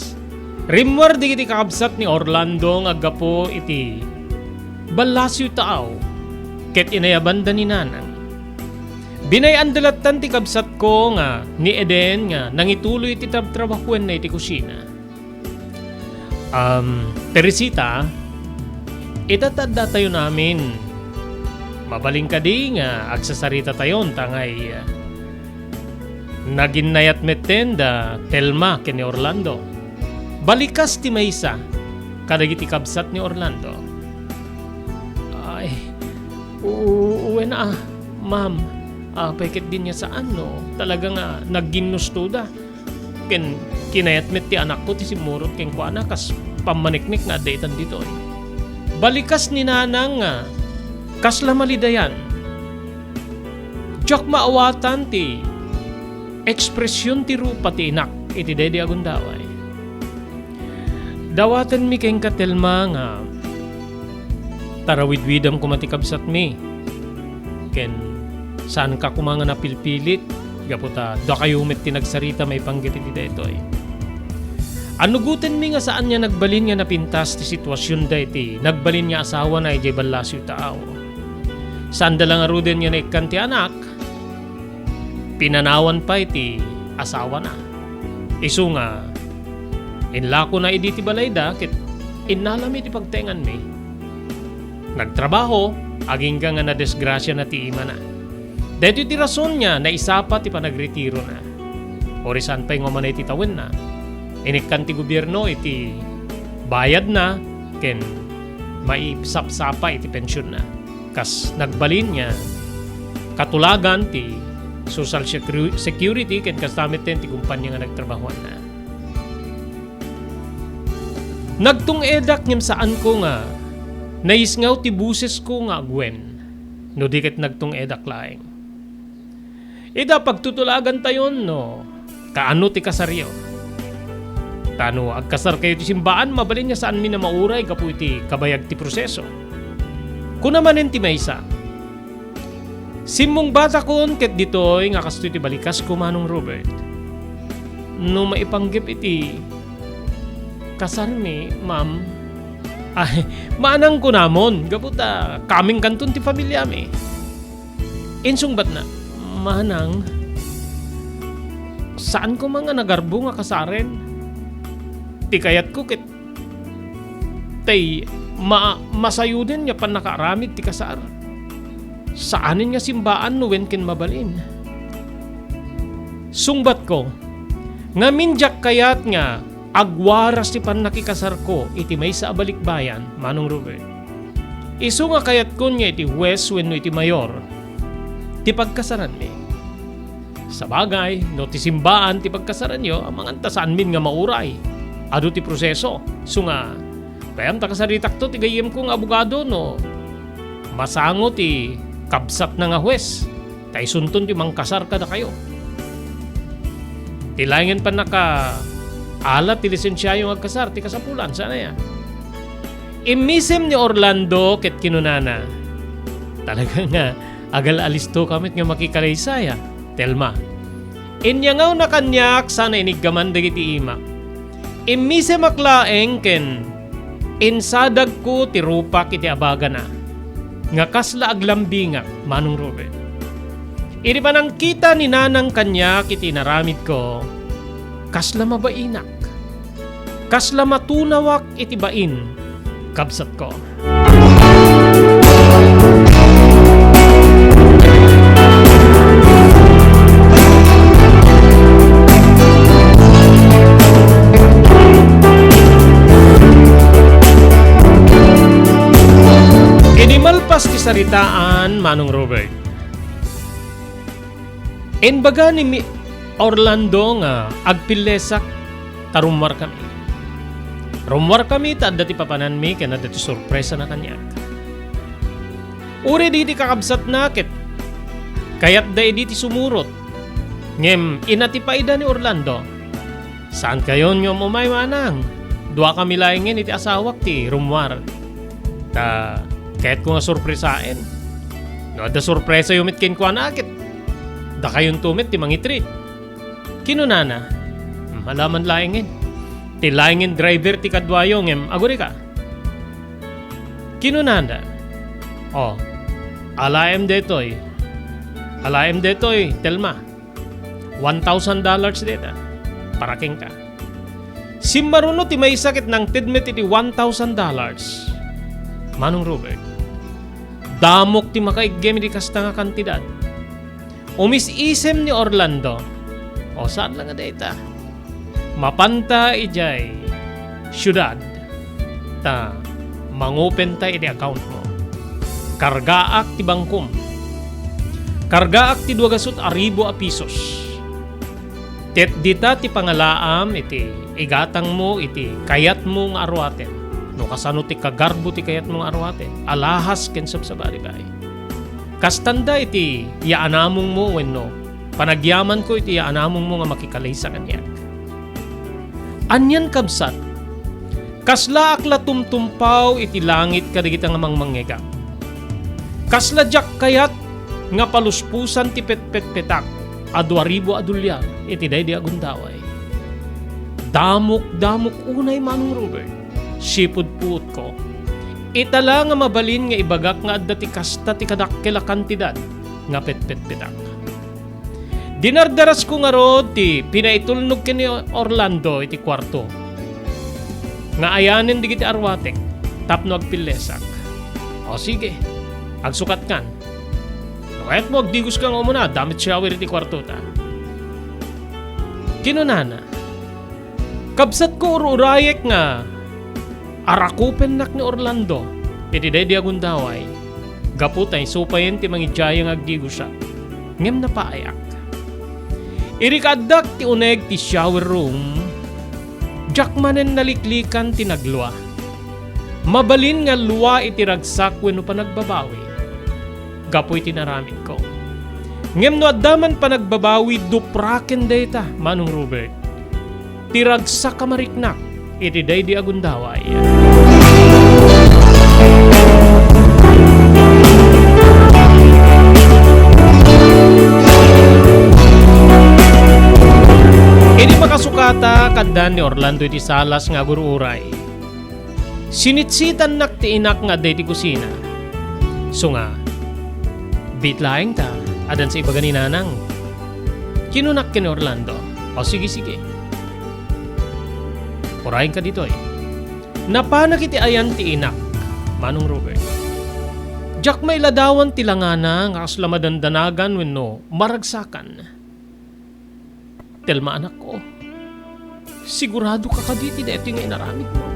Speaker 1: Rimwar di iti kakabsat ni Orlando nga gapo iti balasyo taaw, ket inayabanda ni nanang. Binayan dalatan ti kabsat ko nga ni Eden nga nangituloy iti trabahuan na iti kusina. Teresita, itatanda tayo namin. Mabaling ka di nga agsasarita tayon tangay naginayat metenda Telma ken ni Orlando. Balikas ti maysa kadagiti kabsat ni Orlando. Ay, uwi na ma'am. Pekit din niya sa ano. Talaga nga nagginusto da. Kinayat met ti anak ko ti simurot ken ko anak kas pamaniknik nga daytan dito. Balikas ni nanang nga kasla malidayan. Diyak maawatan ti ekspresyon ti rupa ti inak iti dedi agundaway. Dawatan mi keng katelma nga tarawid-widam kumatikabsat mi. Ken saan ka kumanga napilpilit gaputa da kayo met tinagsarita may panggit iti daytoy. Anuguten mi nga saan niya nagbalin nga napintas ti sitwasyon dayti. Nagbalin niya asawa na iti balasyo taaw. Saan dalang aruden niya na ikan ti anak. Pinanawan pa iti asawa na. Isu nga inlako na idi ti balayda ket innalami ti pagtengan mi. Nagtrabaho aging nga na desgrasya na ti ima na. Dahito ti rason niya na isapa ti panagretiro na. Orisan pa yung manay ti tawin na. Inikkan ti gobyerno iti bayad na ken maisapsapa iti pensyon na. Kas nagbalin niya katulagan ti Social Security ken kastamit ten ti kumpanya nga nagtrabahuan na. Nagtung edak ngem saan ko nga naisngaw ti buses ko nga agwen. No diket nagtung edak laeng. Ida pagtutulagan tayon no kaano ti kasaryo. Tano agkasar kayo ti simbaan mabalin niya saan mi na mauray kapu iti kabayag ti proseso. Kunamanen ti maysa. Simmong bata kon ket ditoy nga kasto iti balikas ko manong Robert. No maipanggip iti kasal mi, ma'am. Ay, manang ko namon. Gaputa, kaming kanton ti pamilya mi. Insong bat na, manang, saan ko mga nagarbo nga kasaren? Ti kayat ko ket tay masayuden niya pan nakaaramid ti kasar. Saanin nga simbaan no wen ken mabalin. Sungbat ko, nga minjak kayat nga agwaras ti pan nakikasar ko iti may sa abalikbayan, manong Robert. Isu nga kayat kon nga iti West wenno iti Mayor, ti pagkasaran mi. Sa bagay, no ti simbaan ti pagkasaran nyo, ang mga antasaan min nga mauray. Ado ti proseso. So nga, kayam takasaritak to, ti gayem kong abogado, no, masango ti kabsat na nga huwes. Kay sunton ti mangkasar ka na kayo. Tilangin pa naka alat ti lisensya yung agkasar, ti kasapulan, sana yan. Imisem ni Orlando ket kinunana. Talaga nga, agal alisto kamit nga makikalaysaya. Telma. Inyangaw na kanyak sana inigaman dagiti ima. Imisem aklaeng ken insadag ko ti rupak iti abaga na. Nga kasla aglambingak, manong Robert. Iri pa nang kita ni nanang kanyak iti naramid ko, kasla mabainak. Kasla matunawak iti bain, kabsat ko. Inimalpas ti saritaan, manong Robert. Baga ni Orlando nga agpilesak tarumwar kami. Rumwar kami ta dati papanan mi ken dati sorpresa na kanyak. Uri di kakabsat nakit. Kaya't da di sumurot. Ngem inatipaida ni Orlando. Saan kayo nyo umay manang? Dua kami laingin iti asawak ti rumwar. Ta kahit ko nga surpresain. No, da surpresa yumit kin ko anakit. Da kayon tumit ti mangitrit. Kinunana. Malaman laingin. Ti laingin driver ti kadwayo ngem aguri ka. Kinunana. Oh. Alaem detoy, Telma. $1,000 deta. Paraking ka. Simbaruno ti may sakit ng tidmet iti $1,000. Manong Robert. Damok ti makaigem di kasta nga kantidad. Umis-isem ni Orlando. O saan lang nga deta? Mapanta ijay syudad. Ta mangopen ta iti account mo. Kargaak ti bangkum. Kargaak ti 200,000 pesos. Tet dita ti pangalaam iti igatang mo iti kayat mo nga arwaten. No kasano ti kagarbo ti kayat mo nga arwaten. Alahas ken sabsabari bay. Kastanda iti yaanamong mo wenno. Panagyaman ko iti yaanamong mo nga makikalay sa kanyak. Anyan kabsat. Kasla akla tumtumpaw iti langit kadigit nga mangmangega. Kasladyak kayat nga paluspusan ti petpetak a 2,000 adolyar iti day di agundaway. Damok unay Manong Robert. Sipud-puot ko. Itala nga mabalin nga ibagak nga adda ti kasta ti kadakkel a kantidad nga petpetak. Dinardaras ko nga rod ti pinaitulnog ken ni Orlando iti kwarto. Nga ayanen digiti arwatek tapno agpilesak. O sige. Agsukat kan. Kahit mo agdigos ka nga muna, damit shower iti kwarto ta. Kinunana. Kabsat ko ururayek nga arakupen nak ni Orlando. Iti day di agundaway. Gaputay supayen ti mangidjaya nga agdigos siya. Ngem na paayak. Irikaddak ti uneg ti shower room. Jakmanen naliklikan ti nagluwa. Mabalin nga luwa iti ragsak wenno pa nagbabawi. Gapoy tinaramid ko. Ngem no addaman pa nagbabawi dupraken dayta Manong Robert. Tiragsak ka mariknak iti day di agundaway. Ini makasukata kaddan ni Orlando iti salas nga gururay. Sinitsitan nak ti inak nga day ti kusina. So nga, bitlaeng ta, adan sa iba ganinanang. Kinunak ken Orlando. O sige. Purahin ka dito eh. Napanak iti ayan ti inak, Manong Robert. Jak may ladawan ti langana nga kasla madandanagan wenno maragsakan. Telma anak ko, sigurado ka kaditi da ito nga inaramid mo.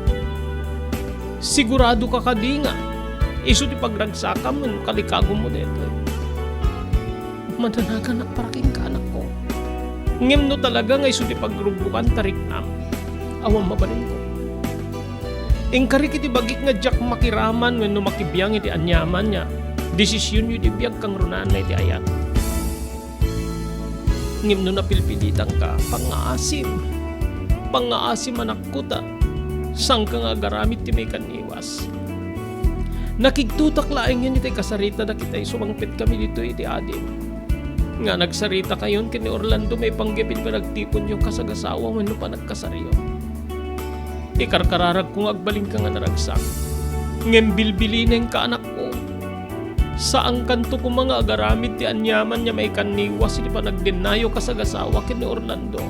Speaker 1: Sigurado ka kadi nga iso ti pagragsakam wenno kalikagom mo dito. Madanagan na paraking ka anak ko. Ngem no talaga nga iso ti pagrubukan tariknam. Awang mabalin ko. Ingkari kiti bagik nga jak makiraman wenno makibiyang iti anyaman niya. Desisyon yu di biyag kang runaan na iti ayat. Ngem no napilpilitan ka, pangaasim anak ko ta. Sang ka nga garamit ti may kaniwas. Nakigtutak laeng yan iti kasarita na kita'y sumangpit kami dito iti adim. Nga nagsarita kayon kini Orlando may panggipin pa nagtipon yung kasagasawa wenno pa nagkasaryo. Ikarkararag kung agbaling ka nga naragsak. Ngem bilbilinen ka anak ko. Saang kanto ko mga agaramit ti anyaman niya may kaniwas iti pa nagdenayo kasagasawa kini Orlando.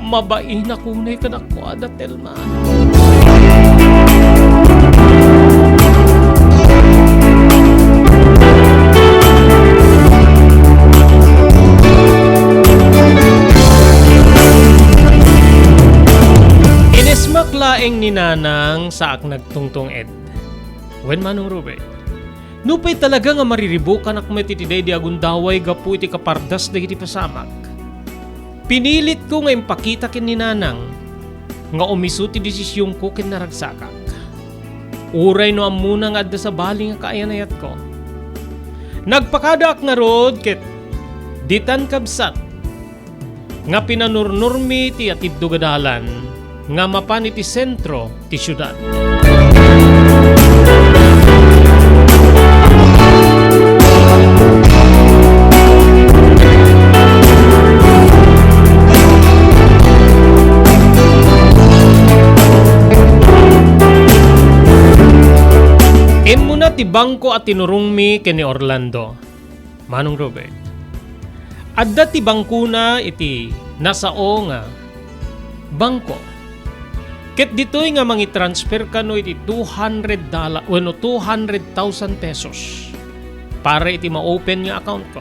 Speaker 1: Mabain na kunay ka na ko, Ada Telma. Inesmaklaeng ni Nanang saak nagtungtong ed. Wen Manong Robert. Nupay talaga nga mariribukan ak matitiday di agundaway gapu iti kapardas dagiti pasamak. Pinilit ko nga impakita kin ni Nanang nga umiso ti desisyon ko kin naragsakak. Uray no amuna nga adda sa bali nga kaayanayat ko. Nagpakadak nga rod ket ditan kabsat nga pinanurnurmi ti atid dugadalan nga mapan iti sentro ti syudad. Muna ti bangko at tinurungmi kini Orlando. Manong Robert. Adda ti bangko na iti nasao nga bangko. Ket ditoy nga mangi-transfer ka no iti $200 o 200,000 pesos para iti ma-open nga account ko.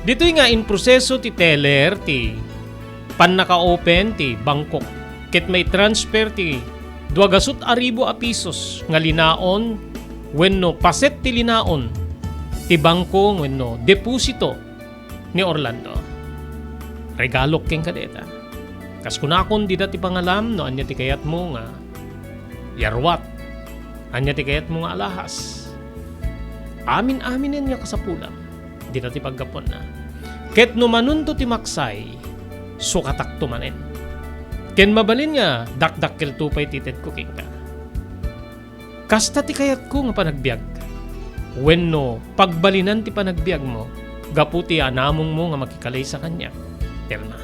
Speaker 1: Ditoy nga in proseso ti teller ti pan naka-open ti bangko. Ket may transfer ti 200,000 pesos nga linaon wenno paset ti linaon ti bangko wenno deposito ni Orlando. Regalo ken kadeta. Kas kunakon dida ti pangalam no anya ti kayat mo nga yarwat. Anya ti kayat mo nga alahas. Amin-aminen nga kasapulam. Dida ti paggapon na. Ket no manunto ti maksay sukatak tumanen. Ken mabalin nga dakdakkel tupay tited ko king ka. Kasta ti kayat ko nga panagbiag. Wenno pagbalinan ti panagbiag mo, gaputi anamong mo nga makikalay sa kanya. Telma.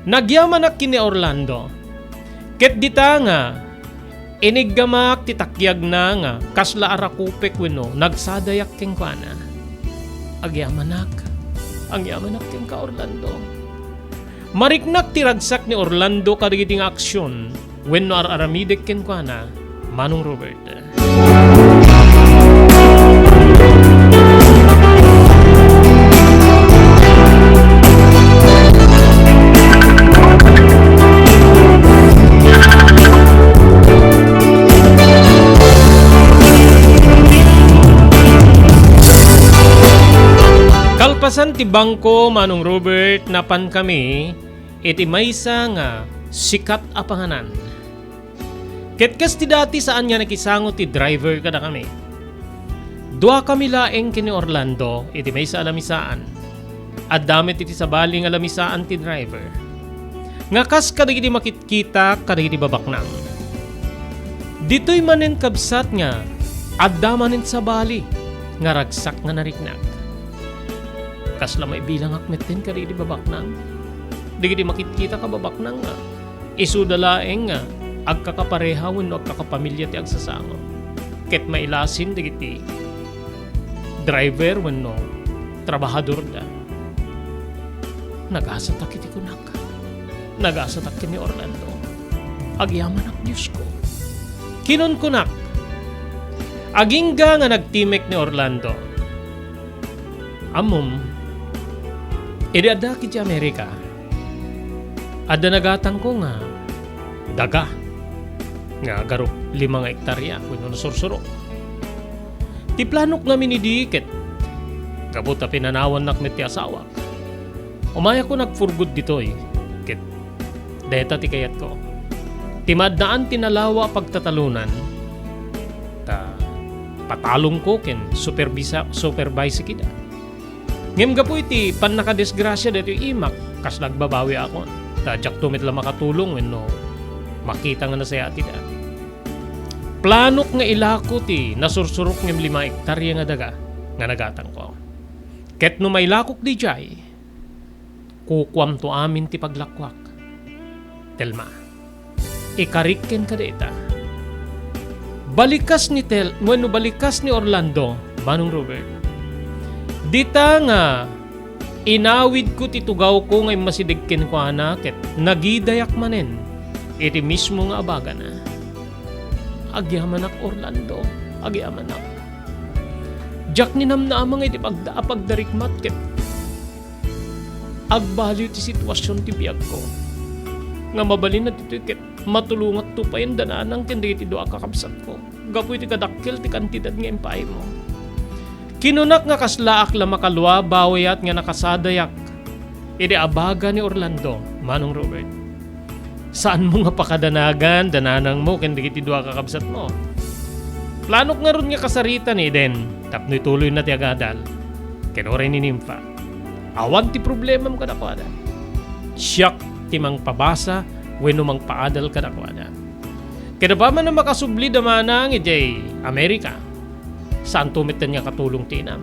Speaker 1: Nagyaman ak kini Orlando. Ket dita nga iniggamak ti takyag na nga kasla arakupek wenno nagsadayak king kuana. Agyamanak. Ang yamanak king ka Orlando. Mariknak ti ragsak ni Orlando kadagiti nga aksyon wenno araramidek ken kuana. Manong Robert. Kalpasan ti bangko Manong Robert napan kami iti maysa nga sikat a panganan. Ket kas ti dati saan nga nakisango ti driver kada kami. Dua kami laeng kini Orlando iti maysa alamisaan. At damit iti sabali nga alamisaan ti driver. Nga kas kadagiti makitkita kadagiti babaknang. Ditoy manen kabsat nga adda manen sabali nga ragsak nga nariknak. Kasla may bilang akmetten kadagiti babaknang. Digiti makitkita ka babaknang nga. Isudalaeng nga agkakapareha wenno agkakapamilya ti agsasango. Ket mailasin digiti driver wenno trabahador da. Nagasatak iti kunak. Nagasatak kini Orlando. Agyaman ak Diyos ko. Kinon kunak. Agingga nga nagtimek ni Orlando. Amom idada kiti Amerika. Adda nagatang ko nga daga nga garup 5 hektarya wenno nasursuro. Ti planok namin ni Diket kabuta pinanawan nak met ti asawa. Umaya ko nagfurgod ditoy ket deta ti kayat ko. Timadnaan tinalawa pagtatalunan ta patalong ko ken supervise kita. Ngem gapo iti pan nakadisgrasya dito imak kas nagbabawi ako. Ta jak tumit la makatulong wenno makita nga nasaya ati da. Planok nga ilako ti nasursurok ng 5 hektarya nga daga nga nagatang ko. Ket no may lakok di jay, kukwam to amin ti paglakwak. Telma, ikarikken ka dita. Balikas ni balikas ni Orlando, Manong Robert. Dita nga inawid ko ti tugaw ko ngay masidegken ko anak ket nagidayak manen iti mismo nga abaga na. Agyamanak Orlando, agyamanak. Jak ni namnaamang iti pagdarikmat ket agbaliw ti sitwasyon ti biyag ko. Nga mabalin na dito ket matulungat to pa yung dananang kendi iti doa kakabsat ko. Gapu iti kadakkel ti kantidad nga impay mo. Kinunak nga kaslaak la makalwa bawayat nga nakasadayak iti abaga ni Orlando, Manong Robert. Saan mo nga dananang mo kendi iti doa kakabsat mo? Planok nga ron nga kasarita ni Den. Tapno ituloy na ti agadal. Kenoray ni Nympha. Awan ti problema mo kadakwada. Siyak ti mang pabasa wenno mang paadal kadakwada. Kaya ba man na makasubli naman ang iti Amerika? Saan tumitan niya katulong tinam?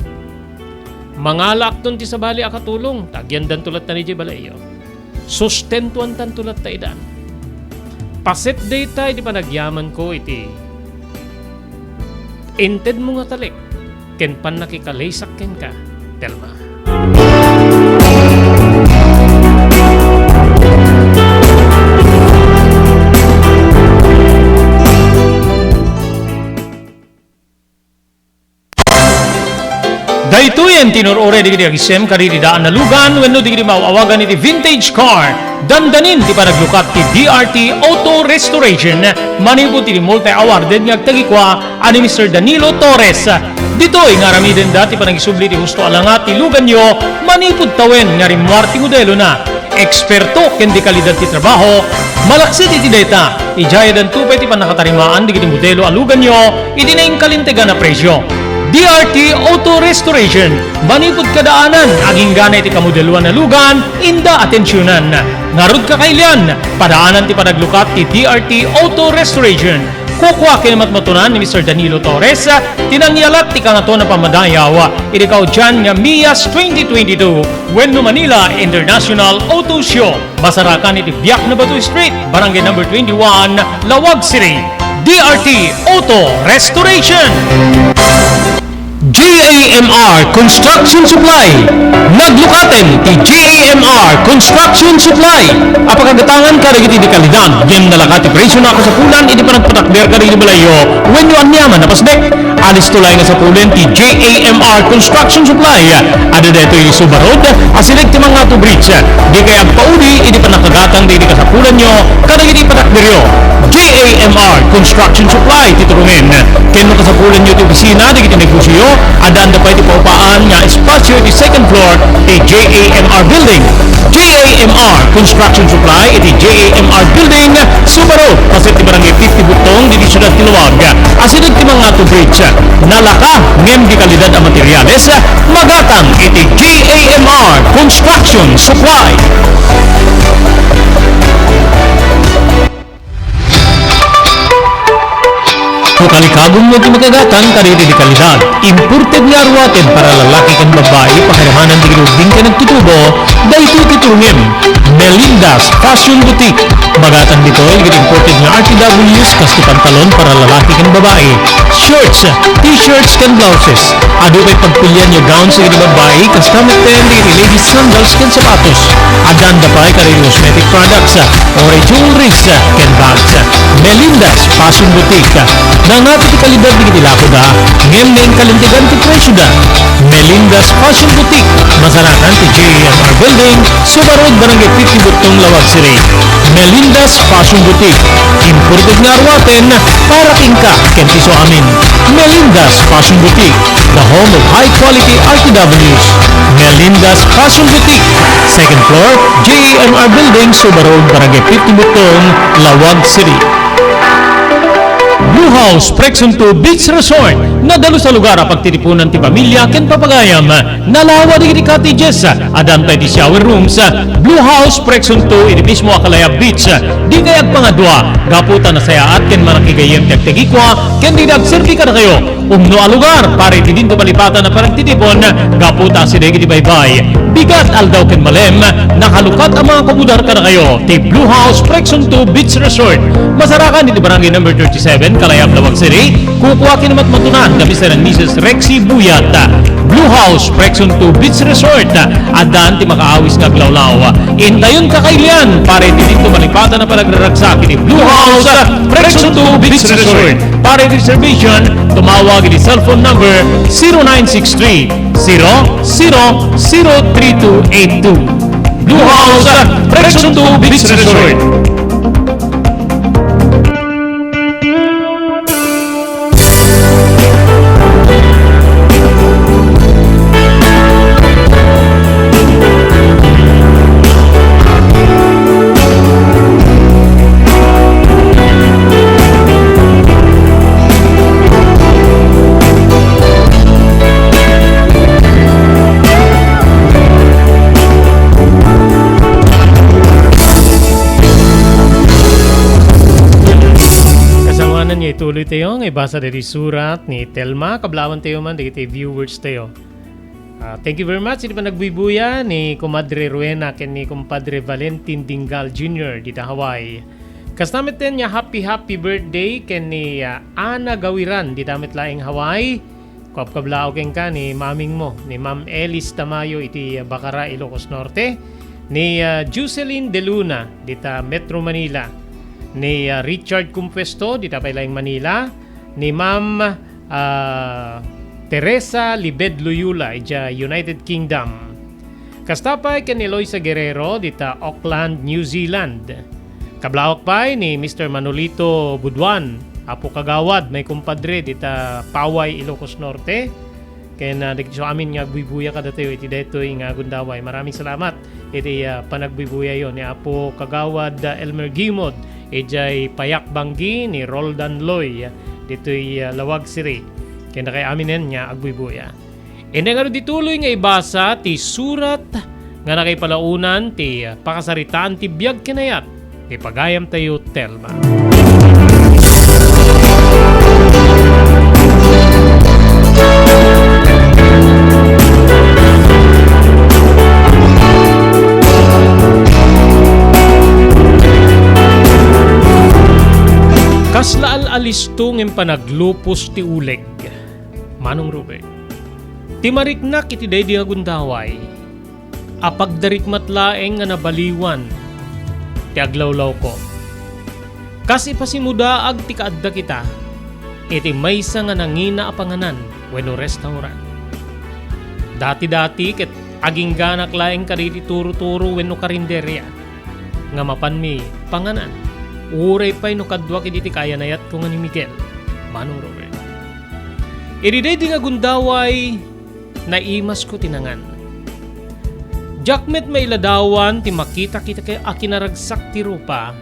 Speaker 1: Mangalak ton ti sabali a katulong. Tagyan dan tulat na ni Balayo. Sustentuan tan tulat ta idan. Paset data iti panagyaman ko iti. Inted mo nga talik. Ken pan nakikalaysak ken ka. Telma.
Speaker 3: Daytoyen tinurore di kiti agisem kariri daan na lugan wenno di kiti mawawagan iti vintage car. Dandanin ti panaglukat ti DRT Auto Restoration. Manipod ti multi-awarded nga agtagikwa ani Mr. Danilo Torres. Ditoy nga ramiden dati panagisubli ti husto alangat ti lugan nyo manipod tawen nga rimwarti modelo na. Eksperto ken di kalidad ti trabaho. Malaksit iti data. Ijaya dan tupay ti panakatarimaan di kiti modelo alugan nyo iti naing kalintegan na presyo. DRT Auto Restoration. Manipod kadaanan, aging ganay ti kamodeluan na lugan, inda atensyonan. Narod kakailian, padaanan ti panaglukat ti DRT Auto Restoration. Kukwa kinamatmatunan ni Mr. Danilo Torres, tinangyalat ti kangato na pamadayaw. Irikaw dyan nga Mias 2022, Wenno Manila International Auto Show. Basarakan iti Biak na Batu Street, Barangay number 21, Lawag City. DRT Auto Restoration. GAMR Construction Supply. Naglukaten ti GAMR Construction Supply. Apakagatangan ka rin iti kalidad. Yan nalakat ti presyo na kasapulan iti panagpatakder ka rin balayo. When you anyaman na pasdek. Alis tulay nga sa pulen ti JAMR Construction Supply. Ada dito yung Subarod. Asilig ti mga to bridge. Di kaya agpauli iti panakagatang di kasapulan nyo. Kada iti patakderyo. JAMR Construction Supply. Titurungin. Kaya kasapulan nyo ti opisina. Di kiti negosyo. Adaan na pa iti paupaan nga espasyo iti second floor iti JAMR Building. JAMR Construction Supply iti JAMR Building Subarod. Kasi ti barangay 50 Butong di Siyudad Tiluwag. Asilig ti mga to bridge. Nalaka ngem di kalidad ang materyales. Magatang iti JAMR Construction Supply. Kalikagong mo magagatan kariri di kalidad. Imported nga arwaten para lalaki kan babae pakiramanan di grubing ka nagtutubo dahito titulungin Melinda's Fashion Boutique. Magatan dito yung imported nga RTWs kasto pantalon para lalaki kan babae, shirts, t-shirts kan blouses. Ado kay pagpilian yung gowns sa babae kasto meten di ladies sandals kan sapatos. Adan da pa kariri cosmetic products or jewelries kan bags. Melinda's Fashion Boutique. Nangati ti kalidad di kitilako da, ngem na kalintigan ti presyo da. Melinda's Fashion Boutique, masarakan ti JAMR Building, Subarod, Barangay 50 Butong, Lawag City. Melinda's Fashion Boutique, imported nga arwaten para tingka ken piso amin. Melinda's Fashion Boutique, the home of high quality RTWs. Melinda's Fashion Boutique, second floor, JAMR Building, Subarod, Barangay 50 Butong, Lawag City. Blue House Prexon 2 Beach Resort. Nadalo sa lugar pagtitipunan ti pamilya ken papagayam. Nalawa di cottages. Adan tayo ti shower rooms. Blue House Prexon 2 iti mismo Akalaya Beach. Di kayag pangadwa. Gaputa na sayaat ken manakigayem tagtagikwa ken di nagserbi ka na kayo. Umno a lugar pare ti dinto palipatan na parang titipon. Gaputa si degi di baybay. Bigat aldaw ken malem. Nakalukat ang mga komudar ka na kayo. Ti Blue House Prexon 2 Beach Resort. Masarakan iti barangay number 37 Kalayab, Lawag City. Kukuha kinamat matunan kami sa Mrs. Rexy Buyat. Blue House Prexon 2 Beach Resort. Adan ti makaawis nga glawlaw. Intayon kakailian pare ti dito malipatan na panagraragsak iti Blue House Prexon 2 Beach Resort. Pare reservation tumawag iti cellphone number 0963 003282. Blue House Prexon 2 Beach Resort.
Speaker 1: nga ituloy tayo, nga ibasa dari surat ni Telma, kablawan tayo man, dagiti viewers tayo. Thank you very much. Hindi pa nagbibuya ni Kumadre Ruena ken ni Kumpadre Valentin Dingal Jr. dito Hawaii. Kastamit din niya happy birthday ken ni Ana Gawiran dito damit laing Hawaii. Kablaw ken ka ni maming mo, ni Ma'am Elis Tamayo iti Bacara, Ilocos Norte. Ni Jocelyn De Luna dito Metro Manila. Ni Richard Cumpuesto dito pa laing Manila. Ni Ma'am Teresa Libed Loyola ija United Kingdom. Kastapay ken ni Eloisa Guerrero dita Auckland, New Zealand. Kablawak pay ni Mr. Manolito Budwan, apo kagawad may kumpadre dita Paway, Ilocos Norte. Ken dikso amin nga agbibuya kada tayo iti detoy nga gundaway. Maraming salamat iti panagbibuya yon ni apo kagawad Elmer Gimod ijay Payak Banggi ni Roldan Loy ditoy Lawag Siri. Kaya kay aminen niya agbubuya. E nga dituloy nga ibasa ti surat nga nakipalaunan ti pakasaritaan ti biyag kinayat ti pagayam tayo Telma. Kasla al-alistong yung panaglupos ti uleg. Manong Robert, ti mariknak iti day di agundaway, apagdarikmat laeng nga nabaliwan, ti aglawlaw ko. Kasi pasimudaag ti kaadda kita, iti maysa nga nangina apanganan, wenno restaurant. Dati-dati ket aging ganak laeng kaditi turo-turo wenno karinderya, nga mapanmi panganan, uray pa'y no kadwa kiti kaya nayat ko nga ni Miguel, Manong Robert. Iriday di nga gundaway na imas ko tinangan. Jakmet may ladawan ti makita kita kay akinaragsak ti rupa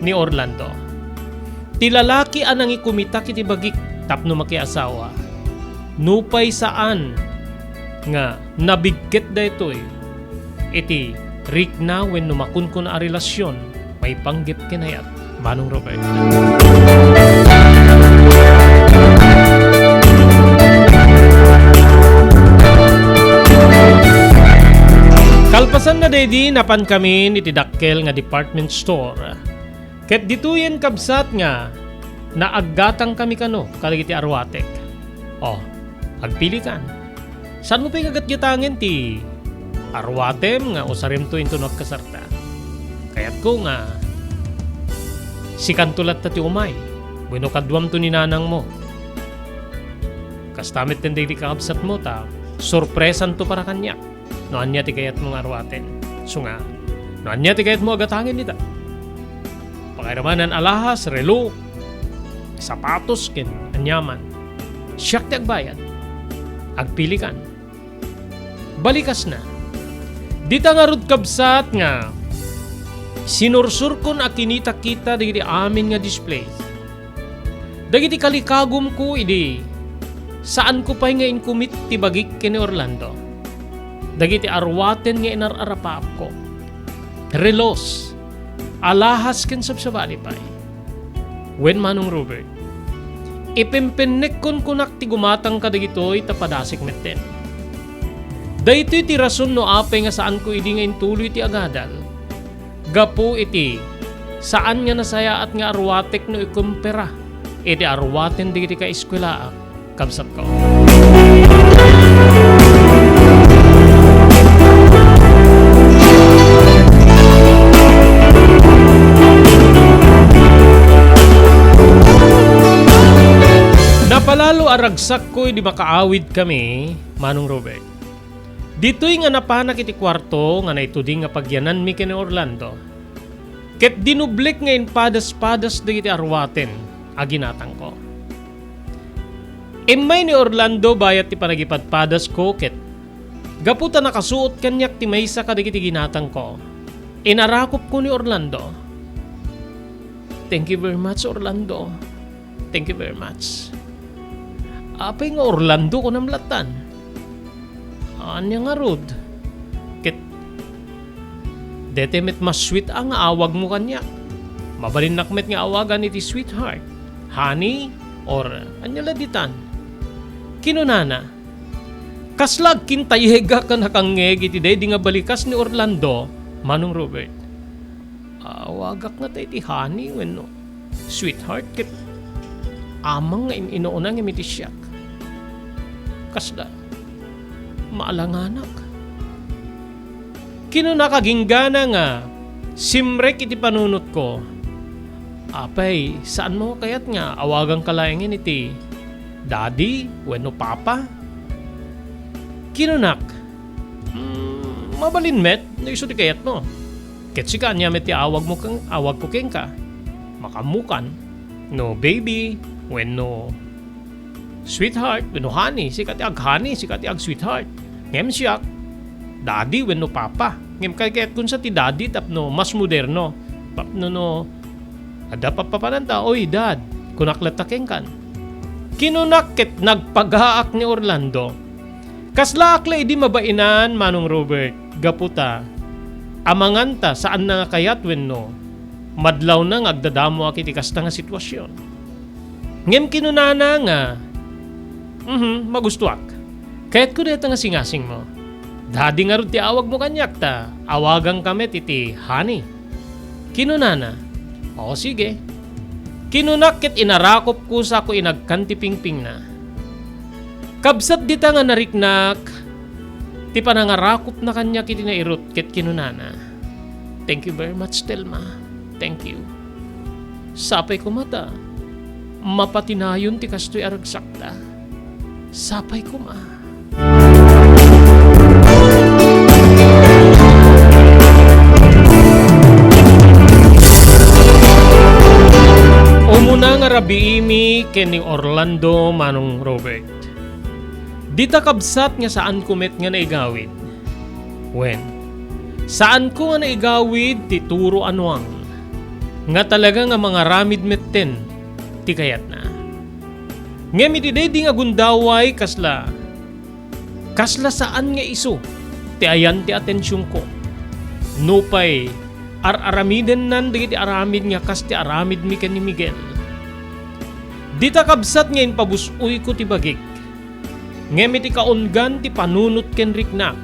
Speaker 1: ni Orlando. Ti lalaki anang ikumita kiti bagik tapno makiasawa. Nupay saan nga nabigket da ito'y. Iti rikna when numakun ko na a relasyon may panggip kinayat. Manong Robert. Kalpasan na dedi napan kami ni tidakkel nga department store. Ket dituyen kabsat nga naaggatang kami kano kalagiti arwatek. Agpili kan. San mo pa gagatgatangin ti arwatem nga usarem to into nagkasarta. Kaya't ko nga si kantulat ta ti umay. Bueno kadwam to ni nanang mo. Kastamit ten dedi kabsat mo ta sorpresan to para kanya. Noan niya ti kayat mong arwaten. So nga, noan niya ti kayat mo agatangin nita. Pakairamanan alahas, relo, sapatos, ken anyaman. Siyak ti agbayad. Agpilikan. Balikas na. Dita nga rod kabsat nga sinursur kon akinita kita dagiti amin nga display. Dagiti kalikagum ko idi saan ko pa'y nga inkumit ti bagik kini Orlando. Dagiti arwaten nga inararapap ko. Relos. Alahas ken sabsabali pa'y. Wen Manong Robert. Ipimpinek kon kunak ti gumatang kadagitoy tapadasik metten. Daytoy ti rason no apay nga saan ko idi nga intuloy ti agadal. Gapo iti saan nga nasaya at nga arwatek no ikumpera. Iti arwaten digiti ka eskwela kabsat ko. Napalalo aragsak ko'y di makaawid kami, Manong Robert. Dito'y nga napanak iti kwarto nga naituding nga pagyanan mi kini Orlando. Ket dinublik nga padas-padas digiti arwaten aginatang ko. Imay ni Orlando bayat ti panagipadpadas ko ket gaputa nakasuot kanyak ti maysa kadagiti ginatang ko. Inarakop ko ni Orlando. Thank you very much, Orlando. Thank you very much. Apay nga Orlando ko namlatan. Anya nga rod. Ket detemet mas sweet ang awag mo kanya. Mabalin nakmet nga awagan iti sweetheart. honey or anyala ditan. Kinunana, kaslag kintayega ka nakangeg iti day di nga balikas ni Orlando, Manong Robert. Wagak nga tayo ti honey when no, sweetheart, kit amang nga inuunang imiti siyak. Kasla, maalanganak. Kinunakaginggana nga, simrek iti panunot ko. Apay, saan mo kayat nga awagang kalaingin iti daddy, wenno papa? Kinunak, mabalin met, na iso di kayat mo. Ket sika niya met ti awag ko keng ka. Makamukan, no baby, wenno sweetheart, wenno honey, sika ti ag honey, sika ti ag sweetheart. Ngem siyak, daddy, wenno papa. Ngem kayat kun sa ti daddy tapno mas moderno. Papno no, ada papapananta, oy dad, kunaklat takeng kan. Kinunak ket nagpagaak ni Orlando. Kaslakla idi mabainan, Manong Robert, gaputa. Amanganta saan na nga kayat wenno, madlaw na agdadamo akiti kasta nga sitwasyon. Ngem kinunana nga, magustuak. Kaya't ko dito nga singasing mo. Daddy nga rin ti awag mo kanyak ta, awagang kami titi honey. Kinunana, o sige. Kinunakit inarakop ko sa ako inagkantipingping na. Kabsat dita nga nariknak, ti panangarakop na kanya kiti na irot ket kinunana. Thank you very much, Telma. Thank you. Sapay ko mata, mapatinayon ti kastoy aragsakta. Sapay ko ma. Umuna nga rabiimi kening Orlando, Manong Robert. Dita kabsat nga saan kumet nga naigawid. When? Saan ko nga naigawid ti turo anwang. Nga talaga nga mga ramid metten ti kayat na. Ngem iti di nga gundaway kasla saan nga iso ti ayan ti atensyon ko. Nupay aramiden nan digiti aramid nga kas ti aramid mi ken ni Miguel. Dita kabsat ngayon pabusoy ko ti bagik. Ngem iti kaungan ti panunot ken riknak.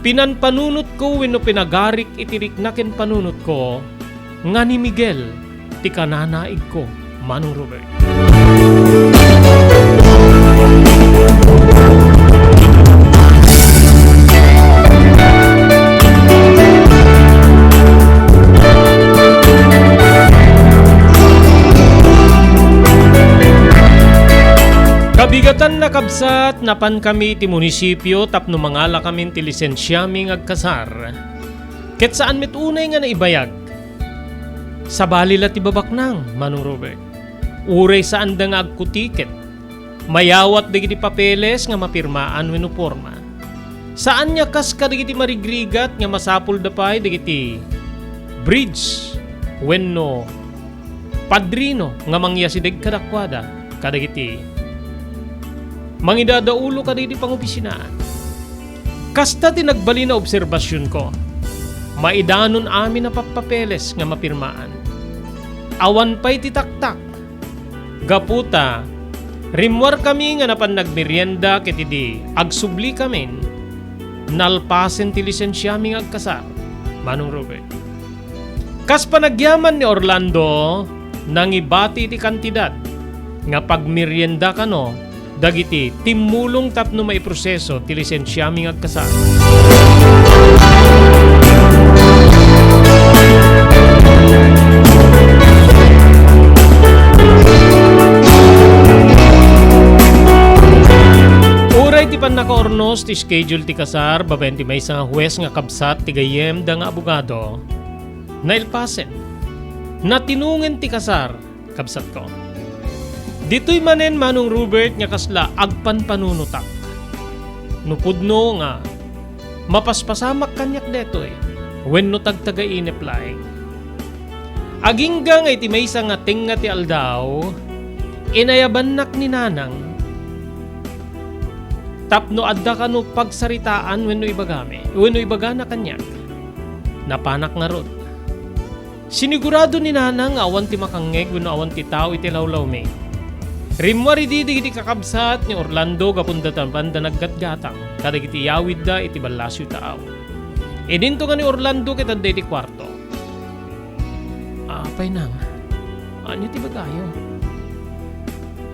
Speaker 1: Pinanpanunot ko wenno pinagarik iti riknak ken panunot ko nga ni Miguel ti kananaig ko, Manong Robert. Kabigatan na kabsat napan kami ti munisipyo tapno mangala kami ti lisensyaming agkasar. Ket saan met unay nga naibayag? Sa balila ti babaknang, Manong Robert. Uray saan da nga agkutiket. Mayawat digiti papeles nga mapirmaan wenno porma. Saan nya kas kadigiti marigrigat nga masapul da pay digiti bridge wenno padrino nga mangyasideg kadakwada kadagiti mangidadaulo ka di pangopisinaan. Kasta ti nagbali na obserbasyon ko, maidanon amin na papapeles nga mapirmaan. Awan pa'y titaktak. Gaputa, rimwar kami nga napan nagmerienda ket idi agsubli kami, nalpasen ti lisensyaming agkasar, Manong Robert. Kas panagyaman ni Orlando, nangibati ti kantidad, nga pagmerienda kano, dagiti timulong tapno maiproseso ti lisensyaming agkasar. Uray ti pan nakaornos ti schedule ti kasar babaen ti maysa nga huwes nga kabsat ti gayem da nga abogado nailpasen na tinungen ti kasar kabsat ko. Dito'y manen, Manong Robert, nga kasla agpanpanunutak. Nupudno nga, mapaspasamak kanyak deto wenno tagtagainep laeng. Agingga nga iti maysa nga tinga ti aldaw, inayabannak ni nanang, tapno adda kano pagsaritaan wenno ibagame, wenno ibagana kanyak, napanak nga rod. Sinigurado ni Nanang nga awan ti makangeg wenno awan ti tao iti lawlaw mi. Rimwari di kakabsat ni Orlando kapundatan banda naggatgatang kadagiti yawid da iti balasyo taaw. Dinto nga ni Orlando kita iti kwarto. Apay nang, anyo ti bagayo?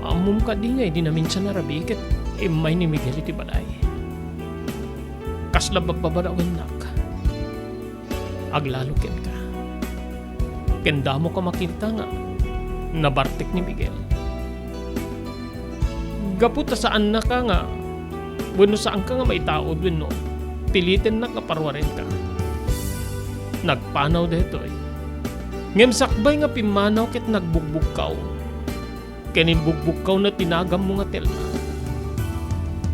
Speaker 1: Amum ka di nga di namin siya narabi ket imay ni Miguel iti balay. Kasla bababadawin nak. Aglalo ken ka. Kenda mo ka makita nga nabartik ni Miguel. Gaputa saan na ka nga bueno saan ka nga may taod wenno pilitin na kaparwaren ka. Nagpanaw dito ngem sakbay nga pimanaw ket nagbugbugkaw. Kenin bugbugkaw na tinagam mo nga telma.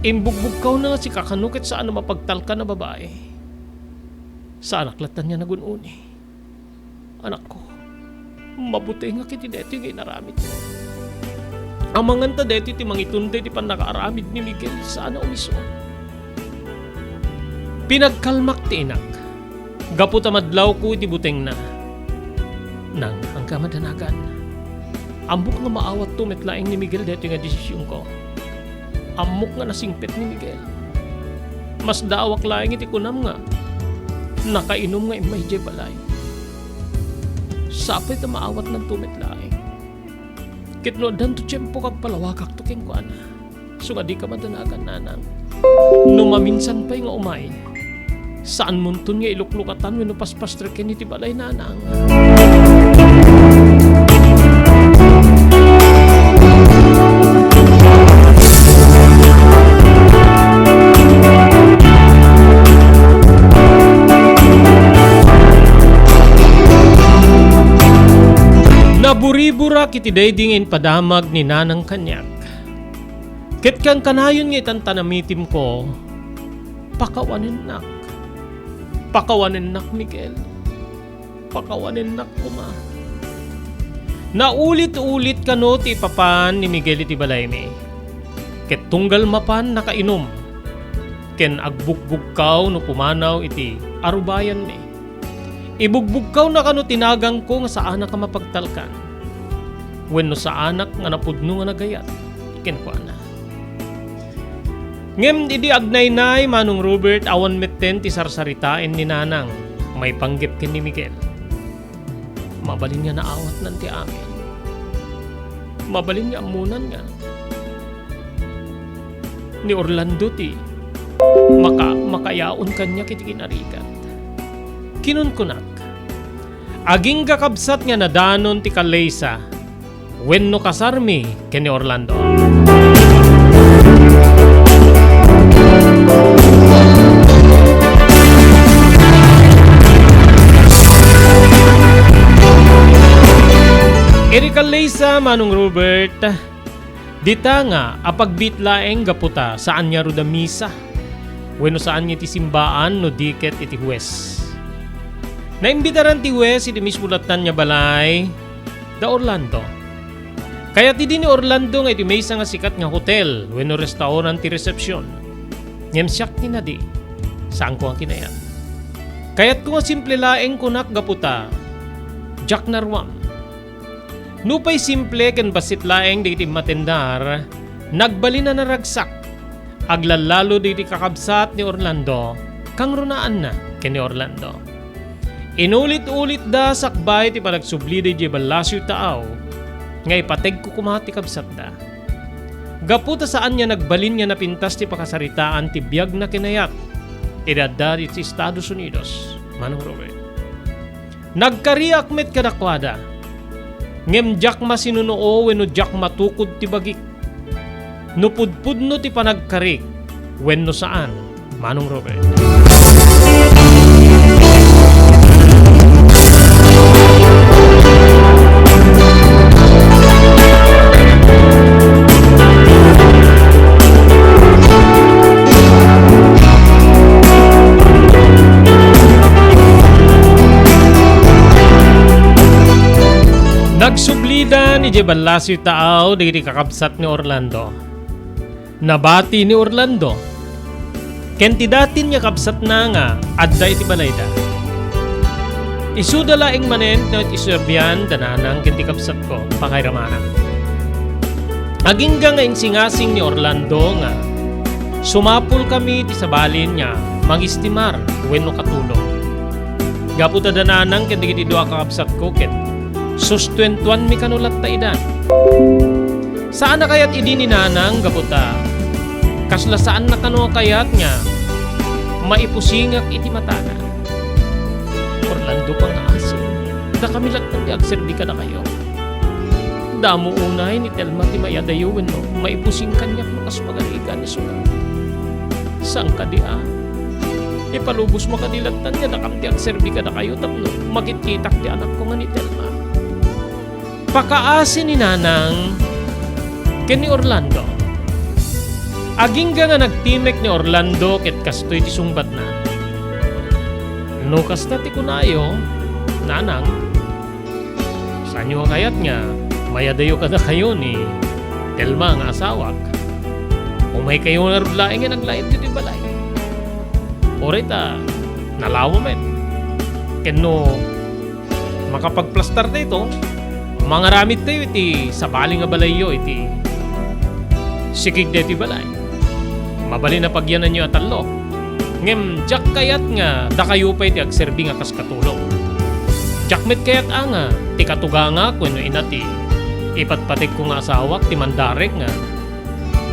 Speaker 1: Imbugbugkaw na nga si kakanukit saan na mapagtalka na babae. Sa anaklatan niya nagununi. Anak ko, mabuti nga kiti deto yung inaramid mo. Amangan ta deto ti mangitunde ti panakaaramid ni Miguel sana umiso. Pinagkalmak ti inak. Gaputa madlaw ko iti buteng na. Nang hangga madanagan. Ambok nga maawat to metlaing ni Miguel deto nga desisyon ko. Amok nga nasingpet ni Miguel. Mas daawak laing iti kunam nga. Nakainom nga imay jay balay. Sapay ta maawat ng tumit laing. Kitno dan to tiyempo kag palawakak to king kuana. So nga di ka madanagan Nanang. Numaminsan pa'y nga umay. Saan muntun nga iluklukatan wenno paspastriken iti balay Nanang. Naburibura kiti daydingin padamag ni Nanang kanyak. Ket kang kanayon nga itantanamitim ko, pakawanin nak. Pakawanin nak Miguel. Pakawanin nak kuma. Naulit-ulit kano ti papan ni Miguel iti balay mi. Ket tunggal mapan nakainom. Ken agbugbugkaw no pumanaw iti arubayan mi. Ibugbugkaw na kano tinagang ko nga sa anak ka mapagtalkan. Wenno sa anak nga napudno nga nagayat. Ken kuana. Ngem idi agnaynay Manong Robert awan metten ti sarsaritain ni Nanang. May panggip ken ni Miguel. Mabalin nga naawat nan ti amin. Mabalin nga amunan nga. Ni Orlando ti makayaon kanya kiti kinarikat. Kinunkunak. Aging kakabsat nga nadanon ti Kalaysa wenno kasarmi ken ni Orlando. Eri Kalaysa Manong Robert, dita nga apagbitlaeng gaputa saan niya ruda misa, wenno saan niya ti simbaan no diket iti huwes. Naimbitaran ti huwes iti mismo latan niya balay da Orlando. Kaya ti di ni Orlando nga iti maysa nga sikat nga hotel wenno restaurant ti resepsyon. Ngem siyak ni nadi saan ko ang kinayat. Kaya't ko nga simple laeng kunak gaputa Jack Narwam. Nupay simple ken basit laeng digiti matendar, nagbali na naragsak. Aglalalo digiti kakabsat ni Orlando, kang runaan na ken ni Orlando. Inulit-ulit da sakbay ti panagsubli di balasyo taaw, nga ipateg ko kumati kabsat da. Gaputa saan niya nagbalin niya napintas ti pakasaritaan ti biyag na kinayat, idadad iti Estados Unidos, Manong Robert. Nagkariak met kadakwada, ngem jak masinuno wenno jak matukod ti bagik. Nupudpudno ti panagkarik wenno saan, Manong Robert. Nagsublida ni Jebalasyo taaw digiti kakabsat ni Orlando. Nabati ni Orlando. Ken ti datin niya kabsat na nga adda iti balayda. Isudalaing manen na isurbian dananang kintikapsat ko pakairamanan. Agingga nga insingasing ni Orlando nga sumapul kami ti sabalin niya mangistimar wenno katulong. Gaputa dananang kintikiti dua kakapsat ko ket sustentuan mi kanulat ta idan. Saan na kayat idi ni nanang gaputa? Kasla saan na kano kayat nga maipusingak iti matana. Orlando pang asin, da kami latang di agserbi ka na kayo. Damo unay ni Telma ti mayadayuwen no, maipusing kanyak makaspagaligan ni Sula. Saan ka di Ipalubos mo kadilatan niya na kamti agserbi ka na kayo tapno, makitkitak ti anak ko nga ni Telma. Pakaasin ni nanang ken ni Orlando. Agingga nga nagtimek ni Orlando ket kastoy ti sungbat na. No kasta ti kunayo, nanang, sanyo kayat nga, mayadayo ka na kayo ni Telma nga asawak. Umay kayo na rulaing nga naglayit dito balay. Orita, nalawa men. Ken no, makapagplastar dito, mga ramit tayo iti sabali nga balayo iti sikig deti balay. Mabali na pagyanan nyo at talo. Ngem, jak kayat nga da kayo pa iti agserbi nga kas katulong. Jakmet kayat nga ti katuga nga kung inati ipatpatik ko nga asawak ti mandarek nga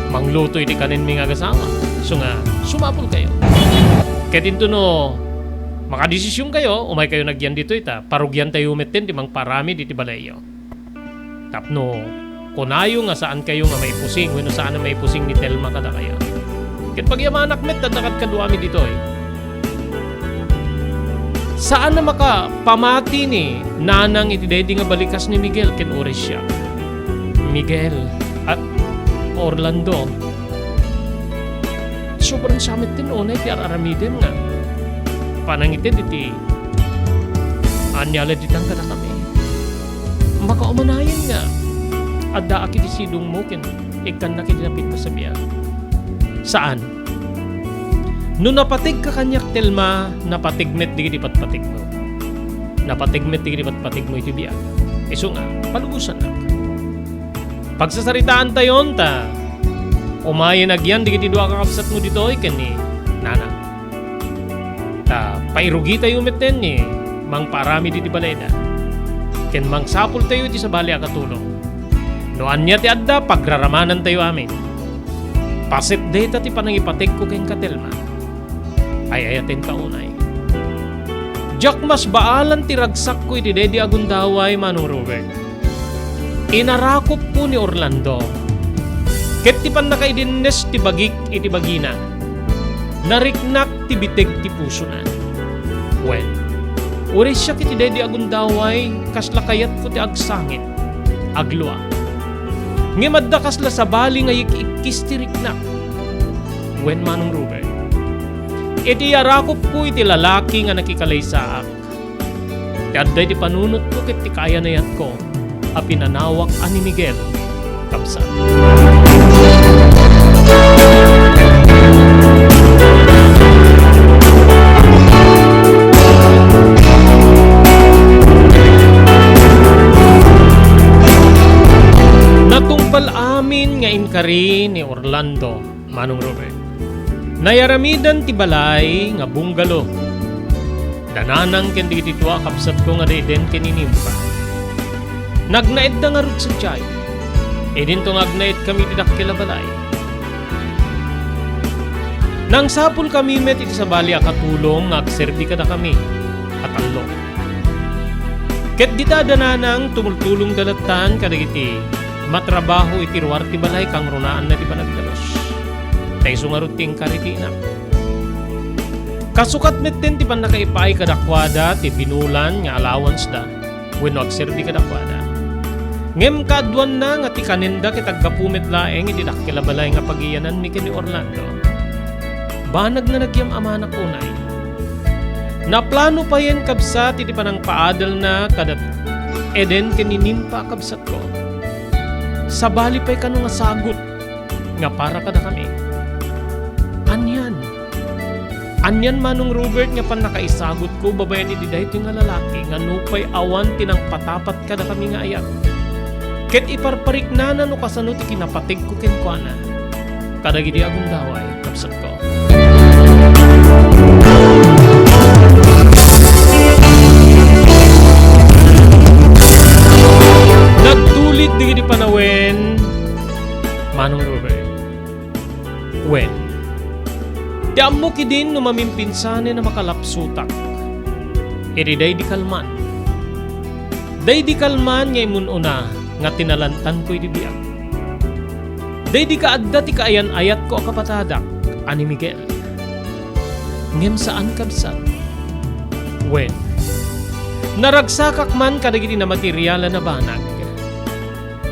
Speaker 1: mangluto iti kanin mi nga gasawa. So nga, sumapol kayo. Kaya dinto no, makadesisyon kayo, umay kayo nagyan dito ita, parugyan tayo umitin ti mang parami diti balayo. Tapno, kunayo nga saan kayo nga may pusing, wano saan na may pusing ni Telma kada kayo. Ket pagyamanak met dadakat kaduami dito Saan na makapamati ni nanang iti dedi nga balikas ni Miguel ken ores siya. Miguel at Orlando. Sobrang samit din unay ti araramiden nga. Panangitin iti anyala ditang kada kami. Makaumanayan nga. Adda akit isidong mo ken ikan na kinapit na sa biyan. Saan? No napatig ka kanyak Telma, napatigmet di patpatig mo. Napatigmet di patpatig mo iti biyan. Iso nga, palubusan na. Pagsasaritaan tayon ta, umayan agyan di dua kakapsat mo dito ikan ni nanang. Ta, pairugi tayo umiten ni mang parami di balay na. Ken mang sapul tayo iti sa bali akatulong. No anya ti adda, pagraramanan tayo amin. Pasit data ti panangipatig ko keng Telma. Ay ayatin ka unay. Jak mas baalan ti ragsak ko iti dedi agundaway Manong Robert. Inarakop po ni Orlando. Ket ti pan nakaidinnes ti bagik iti bagina. Nariknak ti bitig ti puso na. Well, uri siya kiti dedi agundaway kasla kayat ko ti agsangit. Aglua. Ngimadda kasla sa bali nga ikikis ti riknak. When Manong Robert. Iti yarakop ko iti lalaki nga nakikalay saak. Kadday ti panunot ko ket ti kaya na yat ko a pinanawak ani Miguel kapsa. Natungpal amin nga inkari ni Orlando, Manong Robert. Nayaramidan ti balay nga bunggalo. Dananang ken di titwa kapsat ko nga deden ken inimpa. Nagnaid da nga rut sa tiyay. Edin to ngagnaid kami ti dakkila balay. Nang sapul kami met iti sa bali akatulong nga agserbi kada kami at allo. Ket dita dananang tumultulong dalatan kadagiti matrabaho iti ruwar ti balay kang runaan na ti panagdalos. Tay sungarot ting karitina. Kasukat metten ti pan nakaipay kadakwada ti binulan nga allowance da wenno agserbi kadakwada. Ngem kadwan na nga ti kanenda kitaggapumet laeng iti dakkila balay nga pagiyanan mi ken ni Orlando. Banag na nagyam amanak unay. Naplano pa yen kabsat iti panang paadal na kadat eden ken nimpa kabsat ko. Sabali pay kano nga sagot nga para kada kami. Anyan manong Robert nga pan nakaisagot ko babayan iti dahito nga lalaki nga nupay awan tinang patapat ka na kami nga ayat. Ket iparparik na no kasano ti kinapatig ko kenkwana. Kadagiti agong daway, kapsat ko. Nagtulit digiti panawen manong Robert. When di ammo kidin no mamimpinsanin na makalapsutak. Iri day di kalman. Day di kalman ngay mununa nga tinalantan ko iti biyak. Day di kaadda ti kaayan-ayat ko a kapatadak, ani Miguel. Ngem saan kabsat? When naragsakak man kadagiti na materyala na banag.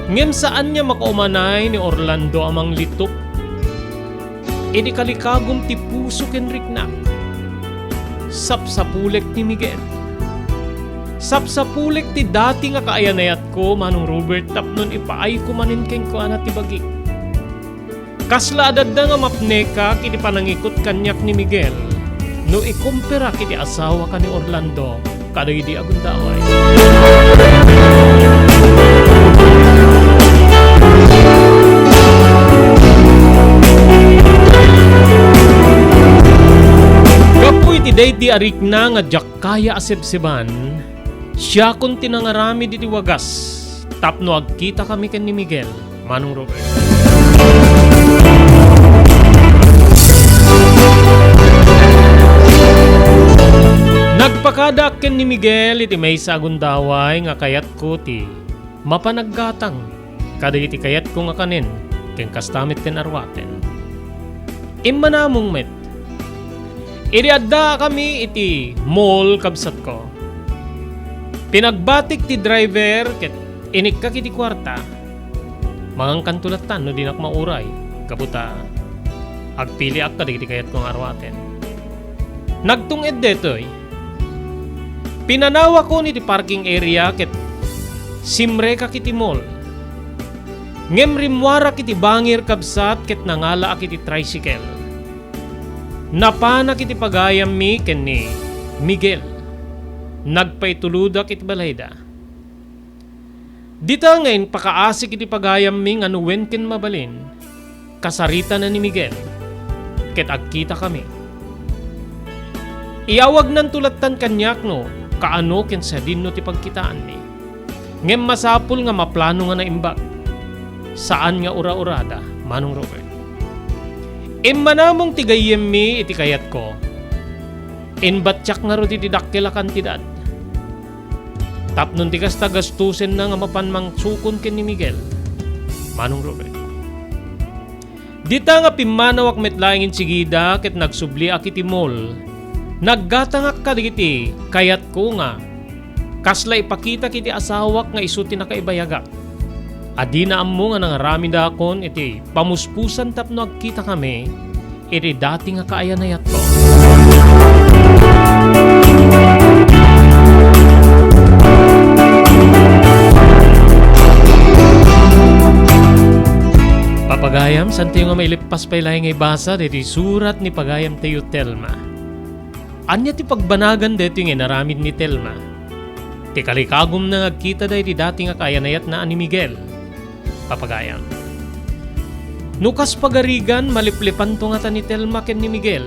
Speaker 1: Ngem saan niya makaumanay ni Orlando amang litok. Idi kalikagom ti puso ken riknak. Sapsapulek ni Miguel. Sapsapulek ti dati nga kaayanayat ko manong Robert tapnon ipaay ko manin ken ko ana ti bagik. Kasla adadda nga mapneka kiti panangikot kanyak ni Miguel no ikumpira kiti asawa ka ni Orlando kadagiti agund daway. Kapoy ti daydi arik na nga jakkaya asebseban, siya kun tinangarami diti wagas, tapno agkita kami ken ni Miguel, manong Robert. Nagpakadak ken ni Miguel iti may sagundaway nga kayat ko ti mapanaggatang, kadagiti kayat ko nga kanin, ken kastamit ken arwaten. Immanamong met, iriadda kami iti mall kabsat ko. Pinagbatik ti driver ket inikka kiti kwarta. Mangang kantulatan no dinak mauray. Kaputa agpili ak kadagiti kayat kong arwaten. Nagtunged detoy. Pinanawa ko ni ti parking area ket simre ka kiti mall. Ngem rimwara kiti bangir kabsat ket nangala ak iti tricycle. Napana kiti pagayam mi ken ni Miguel. Nagpaituludak iti balayda. Dita ngayon pakaasik iti pagayam mi nga nuwen ken mabalin. Kasarita na ni Miguel. Ket agkita kami. Iawag nan tulatan kanyak no kaano ken sa dinno ti pagkitaan mi. Ngem masapul nga maplano nga naimbag. Saan nga ura-urada, manong Robert. Immanamong tigayem mi iti kayat ko. Inbatyak nga ro ti dakkel a kantidad. Tapnon tigas tagastusen na nga mapanmang sukon ken ni Miguel. Manong Robert. Dita nga pimanawak metlaingin sigida ket nagsubli ak iti mall. Naggatangak kadagiti kayat ko nga kasla ipakita kiti asawak nga isu ti nakaibayagak. Adi na ammo nga nangarami dakon iti pamuspusan tapno agkita kami iti dati nga kaayanayat ko. Papagayam, santi nga may lipas pa ilay ngay basa dito surat ni Pagayam tayo Telma. Anya ti pagbanagan dito nga naramid ni Telma. Ti kalikagom na nagkita dahi ti dati nga kayanayat na ani Miguel. Papagayam. Nukas pagarigan maliplipan to nga ta ni Telma ken ni Miguel.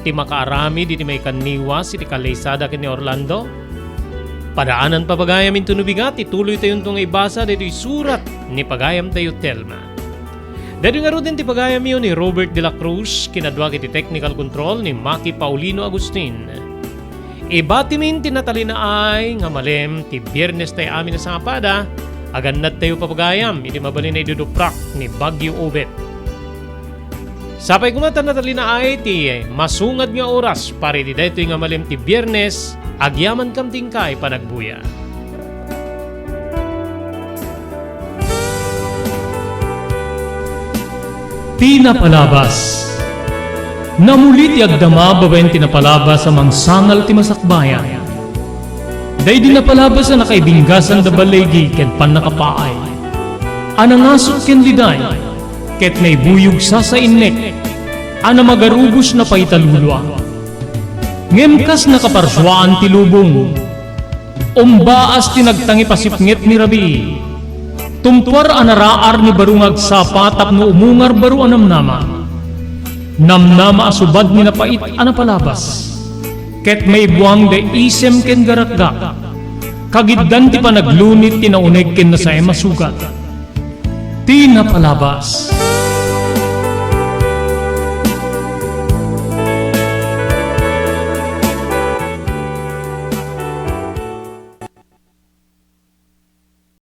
Speaker 1: Ti makaarami di ti may kaniwas iti kalaysada ken ni Orlando. Padaanan Papagayam into nubigat ituloy tayo nga ibasa dito surat ni Pagayam tayo Telma. Dado nga ro din ti pagayam yun ni Robert de la Cruz, kinadwag iti technical control ni Maki Paulino Agustin. Ibatimin tinatalina ay nga malem ti Biyernes tayo amin na sangapada, agannat tayo papagayam iti mabalin na iduduprak ni Bagyo Obet. Sapay kumatan natalina ay ti masungad nga oras para iti dayto nga malem ti Biyernes, agyaman kam tingkay panagbuya.
Speaker 3: Pinapalabas. Namulit yagdama babaen tinapalabas amang sangal ti masakbayan. Day di napalabas na nakaibinggasan da balegi ken panakapaay. Anangasot ken liday ket may buyog sa innek. Ana magarubos na paitalulwa. Ngemkas nakaparswaan ti lubong. Umbaas tinagtangi pasipngit ni Rabi. Tumpar anaraar ni barungag sapa tapno umungar baru anamnama. Namnama asubad ni napait anapalabas. Ket may buwang de isem ken garakga. Kagiddan ti panaglunit tinauneg ken na sa masugat. Ti napalabas.